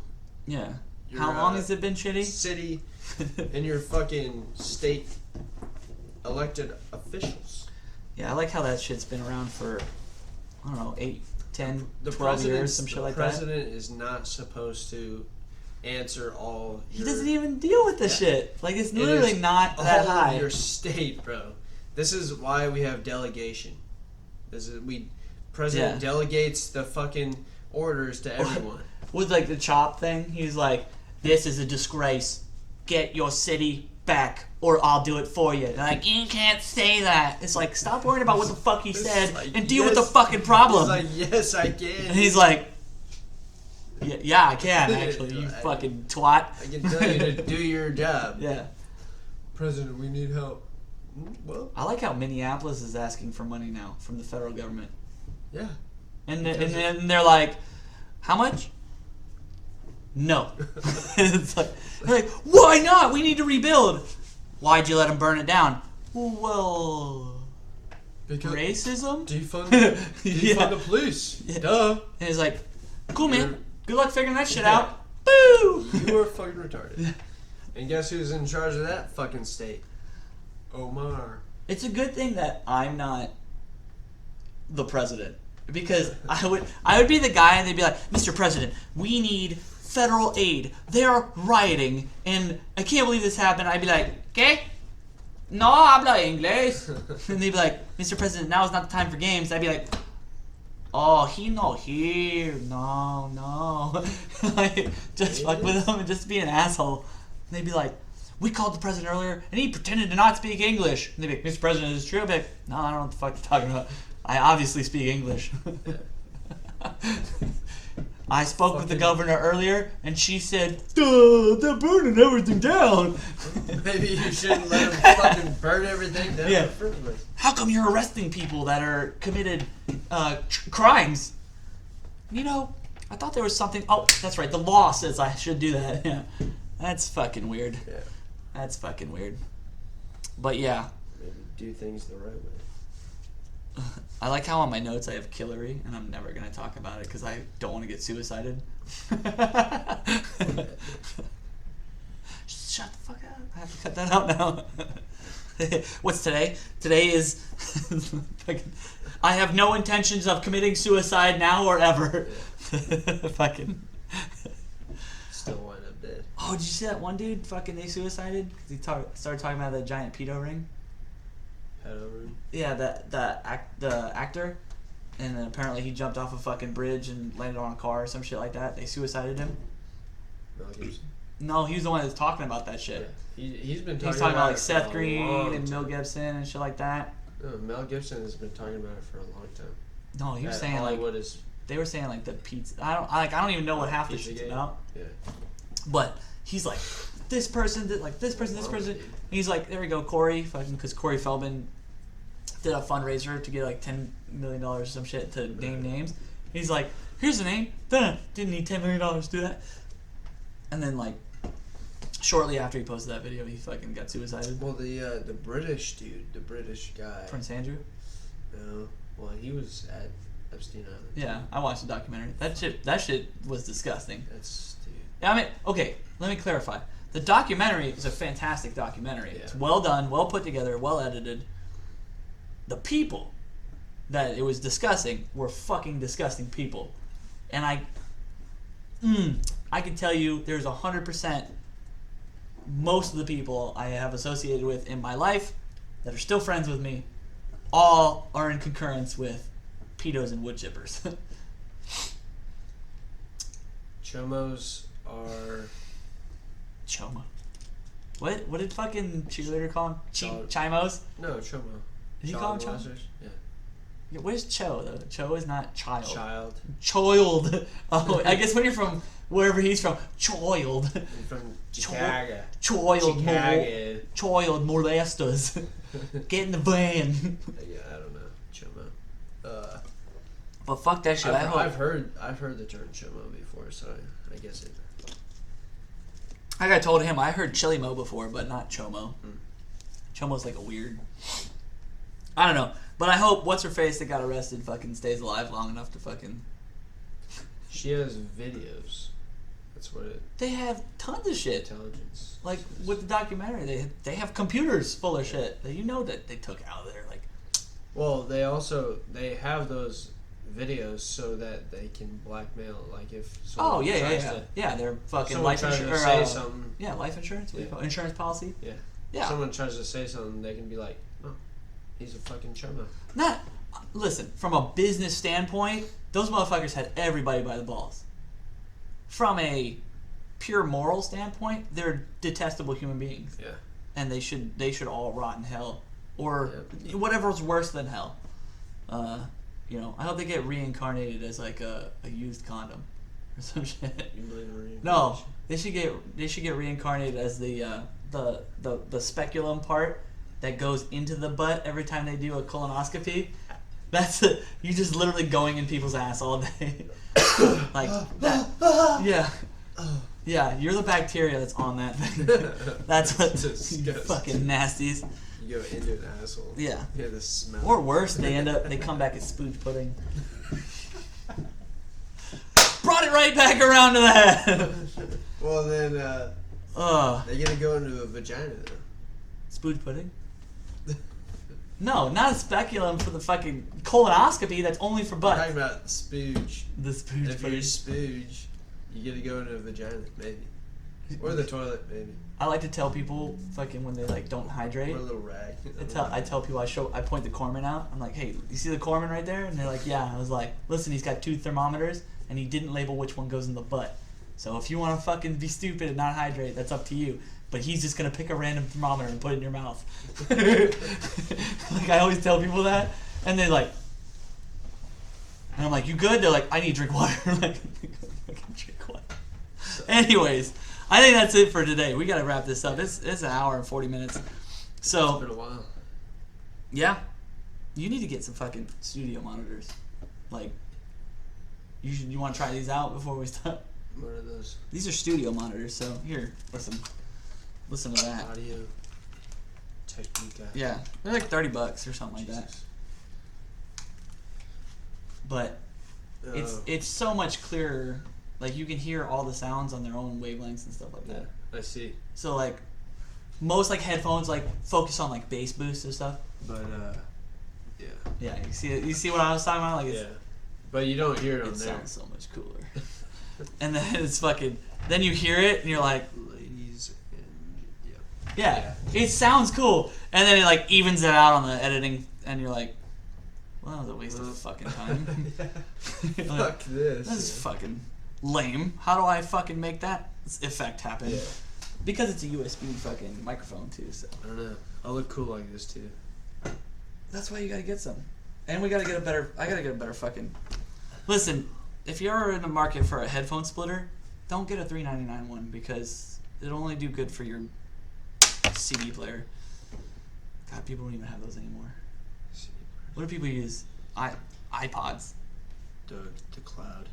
Speaker 1: Yeah. How long has it been shitty?
Speaker 2: City and your fucking state elected officials.
Speaker 1: Yeah, I like how that shit's been around for, I don't know, 8, 10,
Speaker 2: The
Speaker 1: 12 years, some shit like that.
Speaker 2: The president is not supposed to answer all.
Speaker 1: He doesn't even deal with the shit. Like it's literally not
Speaker 2: all
Speaker 1: that
Speaker 2: of
Speaker 1: high.
Speaker 2: your state, bro. This is why we have delegation. President delegates the fucking orders to everyone.
Speaker 1: With like the CHOP thing, he's like, "This is a disgrace. Get your city back, or I'll do it for you." They're like, you can't say that. It's like, stop worrying about what the fuck he said
Speaker 2: like,
Speaker 1: and deal with the fucking problem.
Speaker 2: He's like, yes, I can.
Speaker 1: And he's like, yeah, I can actually. You fucking twat.
Speaker 2: I can tell you to do your job.
Speaker 1: Yeah.
Speaker 2: President, we need help. Well,
Speaker 1: I like how Minneapolis is asking for money now from the federal government.
Speaker 2: yeah.
Speaker 1: And they're like, how much? No. It's like, they're like, why not? We need to rebuild. Why'd you let them burn it down? Well,
Speaker 2: Because
Speaker 1: racism?
Speaker 2: defund
Speaker 1: Yeah.
Speaker 2: the police.
Speaker 1: Yeah.
Speaker 2: Duh.
Speaker 1: And it's like, cool, man.
Speaker 2: You're-
Speaker 1: Good luck figuring that shit out. Boo!
Speaker 2: You are fucking retarded. And guess who's in charge of that fucking state? Omar.
Speaker 1: It's a good thing that I'm not the president, because I would be the guy and they'd be like, Mr. President, we need federal aid. They're rioting and I can't believe this happened. I'd be like, ¿Qué? No habla inglés. And they'd be like, Mr. President, now is not the time for games. I'd be like, oh, he not here. No. Like, just fuck with him and just be an asshole. And they'd be like, we called the president earlier and he pretended to not speak English. And they'd be like, Mr. President, is this true? I'd be like, no, I don't know what the fuck you're talking about. I obviously speak English. I spoke with the governor earlier and she said, duh, they're burning everything down.
Speaker 2: Maybe you shouldn't let them fucking burn everything down
Speaker 1: Yeah.
Speaker 2: in the first place.
Speaker 1: How come you're arresting people that are committed crimes? You know, I thought there was something. Oh, that's right. The law says I should do that. Yeah, that's fucking weird.
Speaker 2: Yeah.
Speaker 1: That's fucking weird. But yeah,
Speaker 2: Maybe do things the right way.
Speaker 1: I like how on my notes I have Killary, and I'm never gonna talk about it because I don't want to get suicided. Shut the fuck up! I have to cut that out now. What's today? Today is. I have no intentions of committing suicide now or ever. Fucking.
Speaker 2: Still wind up dead.
Speaker 1: Oh, did you see that one dude? Fucking they suicided because he started talking about the giant pedo ring.
Speaker 2: Head over him.
Speaker 1: Yeah, the actor, and then apparently he jumped off a fucking bridge and landed on a car or some shit like that. They suicided him.
Speaker 2: Mel Gibson.
Speaker 1: No, he was the one that's talking about that shit.
Speaker 2: Yeah. He's been talking,
Speaker 1: He's talking about like
Speaker 2: it for
Speaker 1: Seth
Speaker 2: a
Speaker 1: Green
Speaker 2: long
Speaker 1: and Mel
Speaker 2: time.
Speaker 1: Gibson and shit like that.
Speaker 2: No, Mel Gibson has been talking about it for a long time.
Speaker 1: No, he was
Speaker 2: That
Speaker 1: saying
Speaker 2: Hollywood
Speaker 1: like
Speaker 2: is
Speaker 1: they were saying like the pizza. I don't even know what half the shit's
Speaker 2: Pizzagate.
Speaker 1: about.
Speaker 2: Yeah.
Speaker 1: But he's like, this person did like this person. And he's like, there we go, Corey, fucking, because Corey Feldman did a fundraiser to get like $10 million or some shit to name names. He's like, here's the name. Didn't need $10 million to do that. And then like, shortly after he posted that video, he fucking got suicided.
Speaker 2: Well, the British dude, the British guy.
Speaker 1: Prince Andrew.
Speaker 2: No, well, he was at Epstein Island.
Speaker 1: Yeah, I watched the documentary. That shit was disgusting.
Speaker 2: That's dude.
Speaker 1: I mean, okay, let me clarify. The documentary is a fantastic documentary.
Speaker 2: Yeah.
Speaker 1: It's well done, well put together, well edited. The people that it was discussing were fucking disgusting people. And I can tell you there's 100% most of the people I have associated with in my life that are still friends with me all are in concurrence with pedos and wood chippers.
Speaker 2: Chomos are
Speaker 1: Choma. What did fucking cheerleader call him?
Speaker 2: Dog.
Speaker 1: Chimos?
Speaker 2: no chomo.
Speaker 1: Did you call him
Speaker 2: Child
Speaker 1: Cho?
Speaker 2: molesters? Yeah.
Speaker 1: Yeah, where's Cho though? Cho is not child.
Speaker 2: Child.
Speaker 1: Child. Oh, I guess when you're from wherever he's from, child.
Speaker 2: I'm from Chicago.
Speaker 1: Child.
Speaker 2: Chicago.
Speaker 1: Child molesters. Get in the van.
Speaker 2: Yeah, I don't know. Chomo.
Speaker 1: But fuck that shit.
Speaker 2: I've heard the term chomo before, so I guess it.
Speaker 1: Like I told him, I heard chili mo before, but not chomo. Chomo's like a weird. I don't know, but I hope what's her face that got arrested fucking stays alive long enough to fucking.
Speaker 2: She has videos. That's what it.
Speaker 1: They have tons of shit.
Speaker 2: Intelligence.
Speaker 1: Like with the documentary, they have computers full of shit that that they took out of there. Like,
Speaker 2: well, they have those videos so that they can blackmail. Like if someone
Speaker 1: yeah, they're fucking
Speaker 2: someone
Speaker 1: life
Speaker 2: tries
Speaker 1: insurance.
Speaker 2: to say something.
Speaker 1: Yeah, life insurance. What do you call it? Insurance policy.
Speaker 2: Yeah.
Speaker 1: Yeah.
Speaker 2: Someone tries to say something, they can be like, "Oh, he's a fucking chomo."
Speaker 1: Listen, from a business standpoint, those motherfuckers had everybody by the balls. From a pure moral standpoint, they're detestable human beings.
Speaker 2: Yeah.
Speaker 1: And they should all rot in hell, or whatever's worse than hell. I hope they get reincarnated as like a used condom or some shit.
Speaker 2: You believe in reincarnation?
Speaker 1: No, they should get reincarnated as the speculum part that goes into the butt every time they do a colonoscopy. You just literally going in people's ass all day. Like that. Yeah. Yeah, you're the bacteria that's on that thing. That's what you fucking nasties.
Speaker 2: You go into an asshole.
Speaker 1: Yeah.
Speaker 2: You hear the smell.
Speaker 1: Or worse, they come back as spooge pudding. Brought it right back around to that.
Speaker 2: Well then, they're gonna go into a vagina though.
Speaker 1: Spooge pudding? No, not a speculum for the fucking colonoscopy. That's only for
Speaker 2: I'm
Speaker 1: butts.
Speaker 2: talking about the spooge.
Speaker 1: The spooge
Speaker 2: If
Speaker 1: pudding.
Speaker 2: you're spooge, you get to go into a vagina, maybe. Or the toilet, maybe.
Speaker 1: I like to tell people fucking when they like don't
Speaker 2: Or
Speaker 1: hydrate.
Speaker 2: a little rag.
Speaker 1: I tell people I point the corpsman out. I'm like, hey, you see the corpsman right there? And they're like, yeah. I was like, listen, he's got 2 thermometers, and he didn't label which one goes in the butt. So if you want to fucking be stupid and not hydrate, that's up to you. But he's just gonna pick a random thermometer and put it in your mouth. Like I always tell people that, and they're like, and I'm like, you good? They're like, I need to drink water. I'm like, fucking drink water. Anyways, I think that's it for today. We gotta wrap this up. It's an hour and 40 minutes. So
Speaker 2: It's been a while.
Speaker 1: yeah, you need to get some fucking studio monitors. Like, you want to try these out before we start?
Speaker 2: What are those?
Speaker 1: These are studio monitors. So here, listen to that.
Speaker 2: Audio Technica.
Speaker 1: Yeah, they're like $30 or something like that. But it's so much clearer. Like you can hear all the sounds on their own wavelengths and stuff like that.
Speaker 2: I see.
Speaker 1: So like most like headphones like focus on like bass boost and stuff.
Speaker 2: But yeah.
Speaker 1: Yeah, you see what I was talking about? Like
Speaker 2: Yeah. But you don't hear it on
Speaker 1: it
Speaker 2: there.
Speaker 1: sounds so much cooler. And then it's fucking. Then you hear it and you're like,
Speaker 2: Ladies and
Speaker 1: yeah, it sounds cool. And then it like evens it out on the editing, and you're like, well, that was a waste of fucking time. Like,
Speaker 2: Fuck this.
Speaker 1: this is fucking lame. How do I fucking make that effect happen?
Speaker 2: Yeah.
Speaker 1: Because it's a USB fucking microphone too. So
Speaker 2: I don't know. I'll look cool like this too.
Speaker 1: that's why you gotta get some. And we gotta get a better. I gotta get a better fucking. Listen, if you're in the market for a headphone splitter, don't get a $3.99 one because it'll only do good for your CD player. God, people don't even have those anymore. What do people use? iPods.
Speaker 2: Doug the Cloud.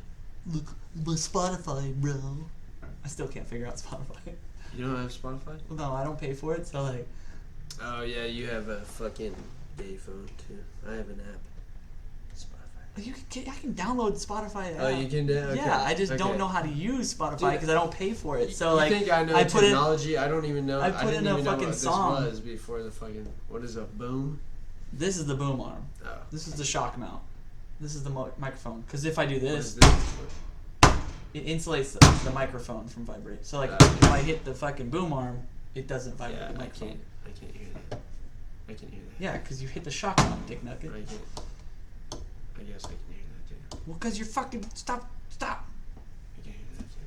Speaker 1: Look, my Spotify, bro. I still can't figure out Spotify.
Speaker 2: You don't have Spotify?
Speaker 1: No, I don't pay for it, so like.
Speaker 2: Oh yeah, you have a fucking gay phone too. I have an app. Spotify.
Speaker 1: I can download Spotify.
Speaker 2: Oh, you can. Okay.
Speaker 1: Yeah, I just don't
Speaker 2: Okay.
Speaker 1: know how to use Spotify
Speaker 2: Dude,
Speaker 1: because I don't pay for it. So
Speaker 2: you
Speaker 1: like,
Speaker 2: think I know
Speaker 1: put in.
Speaker 2: technology? I don't even know.
Speaker 1: I put
Speaker 2: didn't
Speaker 1: in a
Speaker 2: even know
Speaker 1: fucking
Speaker 2: what
Speaker 1: song.
Speaker 2: This was before the fucking. What is a boom?
Speaker 1: This is the boom arm.
Speaker 2: Oh.
Speaker 1: This is the shock mount. This is the microphone. Because if I do
Speaker 2: What
Speaker 1: this,
Speaker 2: is this?
Speaker 1: it insulates the microphone from vibrate. So like,
Speaker 2: Okay.
Speaker 1: if I hit the fucking boom arm, it doesn't vibrate
Speaker 2: Yeah,
Speaker 1: the
Speaker 2: I
Speaker 1: microphone.
Speaker 2: can't hear that. I can hear that.
Speaker 1: Yeah, because you hit the shock mount, dick nugget.
Speaker 2: I can't. I guess I can hear that too.
Speaker 1: Well, because you're fucking stop.
Speaker 2: I can hear that too.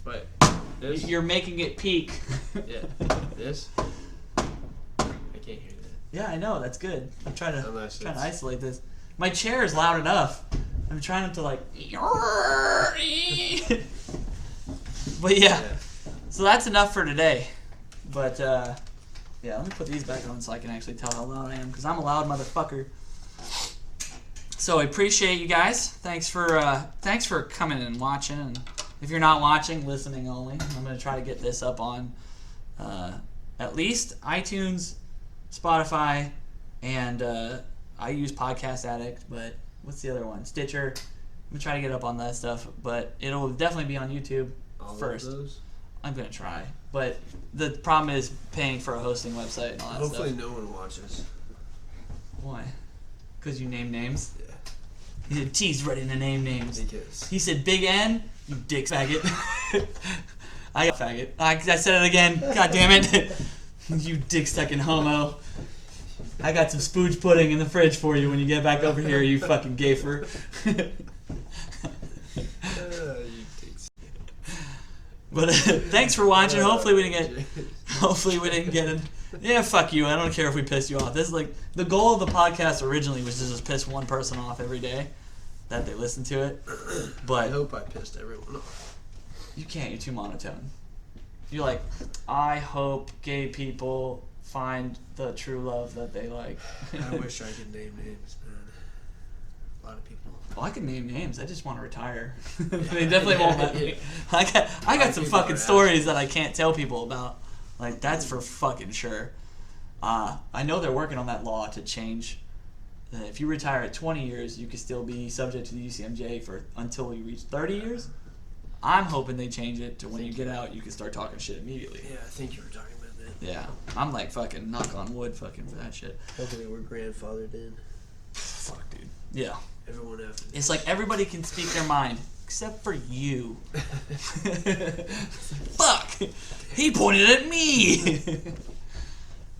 Speaker 2: But this.
Speaker 1: You're making it peak.
Speaker 2: Yeah. This. I can't hear that.
Speaker 1: Yeah, I know. That's good. I'm trying to
Speaker 2: Unless
Speaker 1: trying to
Speaker 2: it's-
Speaker 1: isolate this. My chair is loud enough. I'm trying not to like. But yeah, so that's enough for today. But yeah, let me put these back on so I can actually tell how loud I am because I'm a loud motherfucker. So I appreciate you guys. Thanks for coming and watching. And if you're not watching, listening only, I'm gonna try to get this up on at least iTunes, Spotify, and I use Podcast Addict. But what's the other one? Stitcher. I'm gonna try to get up on that stuff, but it'll definitely be on YouTube first.
Speaker 2: All of those?
Speaker 1: I'm gonna try, but the problem is paying for a hosting website and all that
Speaker 2: Hopefully
Speaker 1: stuff.
Speaker 2: no one watches.
Speaker 1: Why? Because you name names.
Speaker 2: Yeah.
Speaker 1: He said, T's ready to name names.
Speaker 2: Because
Speaker 1: He said, Big N, you dick faggot. I got faggot. I said it again. God damn it. You dick sucking homo. I got some spooge pudding in the fridge for you when you get back over here, you fucking gayfer.
Speaker 2: you dicks.
Speaker 1: But thanks for watching. Hopefully we didn't get it. Yeah, fuck you. I don't care if we pissed you off. This is like the goal of the podcast originally was to just piss one person off every day that they listen to it.
Speaker 2: I
Speaker 1: But
Speaker 2: hope I pissed everyone off.
Speaker 1: you can't. You're too monotone. You're like, I hope gay people find the true love that they like.
Speaker 2: I wish I could name names, man. A lot of people.
Speaker 1: Well, I can name names. I just want to retire. They definitely won't let me. I got some
Speaker 2: people
Speaker 1: fucking
Speaker 2: are
Speaker 1: stories that I can't tell people about. Like, that's for fucking sure. I know they're working on that law to change. If you retire at 20 years, you can still be subject to the UCMJ for until you reach 30 years. I'm hoping they change it to when you get out, you can start talking shit immediately.
Speaker 2: Yeah, I think you were talking about that.
Speaker 1: Yeah, I'm like fucking knock on wood fucking for that shit.
Speaker 2: Hopefully we're grandfathered in.
Speaker 1: Fuck, dude. Yeah.
Speaker 2: Everyone after this.
Speaker 1: It's like everybody can speak their mind except for you. Fuck! He pointed at me!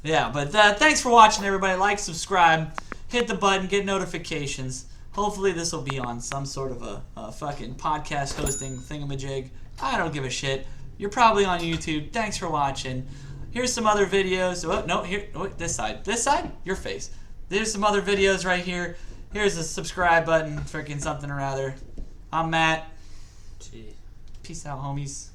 Speaker 1: Yeah, but thanks for watching, everybody. Like, subscribe, hit the button, get notifications. Hopefully this will be on some sort of a fucking podcast hosting thingamajig. I don't give a shit. You're probably on YouTube. Thanks for watching. Here's some other videos. Oh, no, here. Oh, this side. This side? Your face. There's some other videos right here. Here's a subscribe button, freaking something or other. I'm Matt.
Speaker 2: Gee.
Speaker 1: Peace out, homies.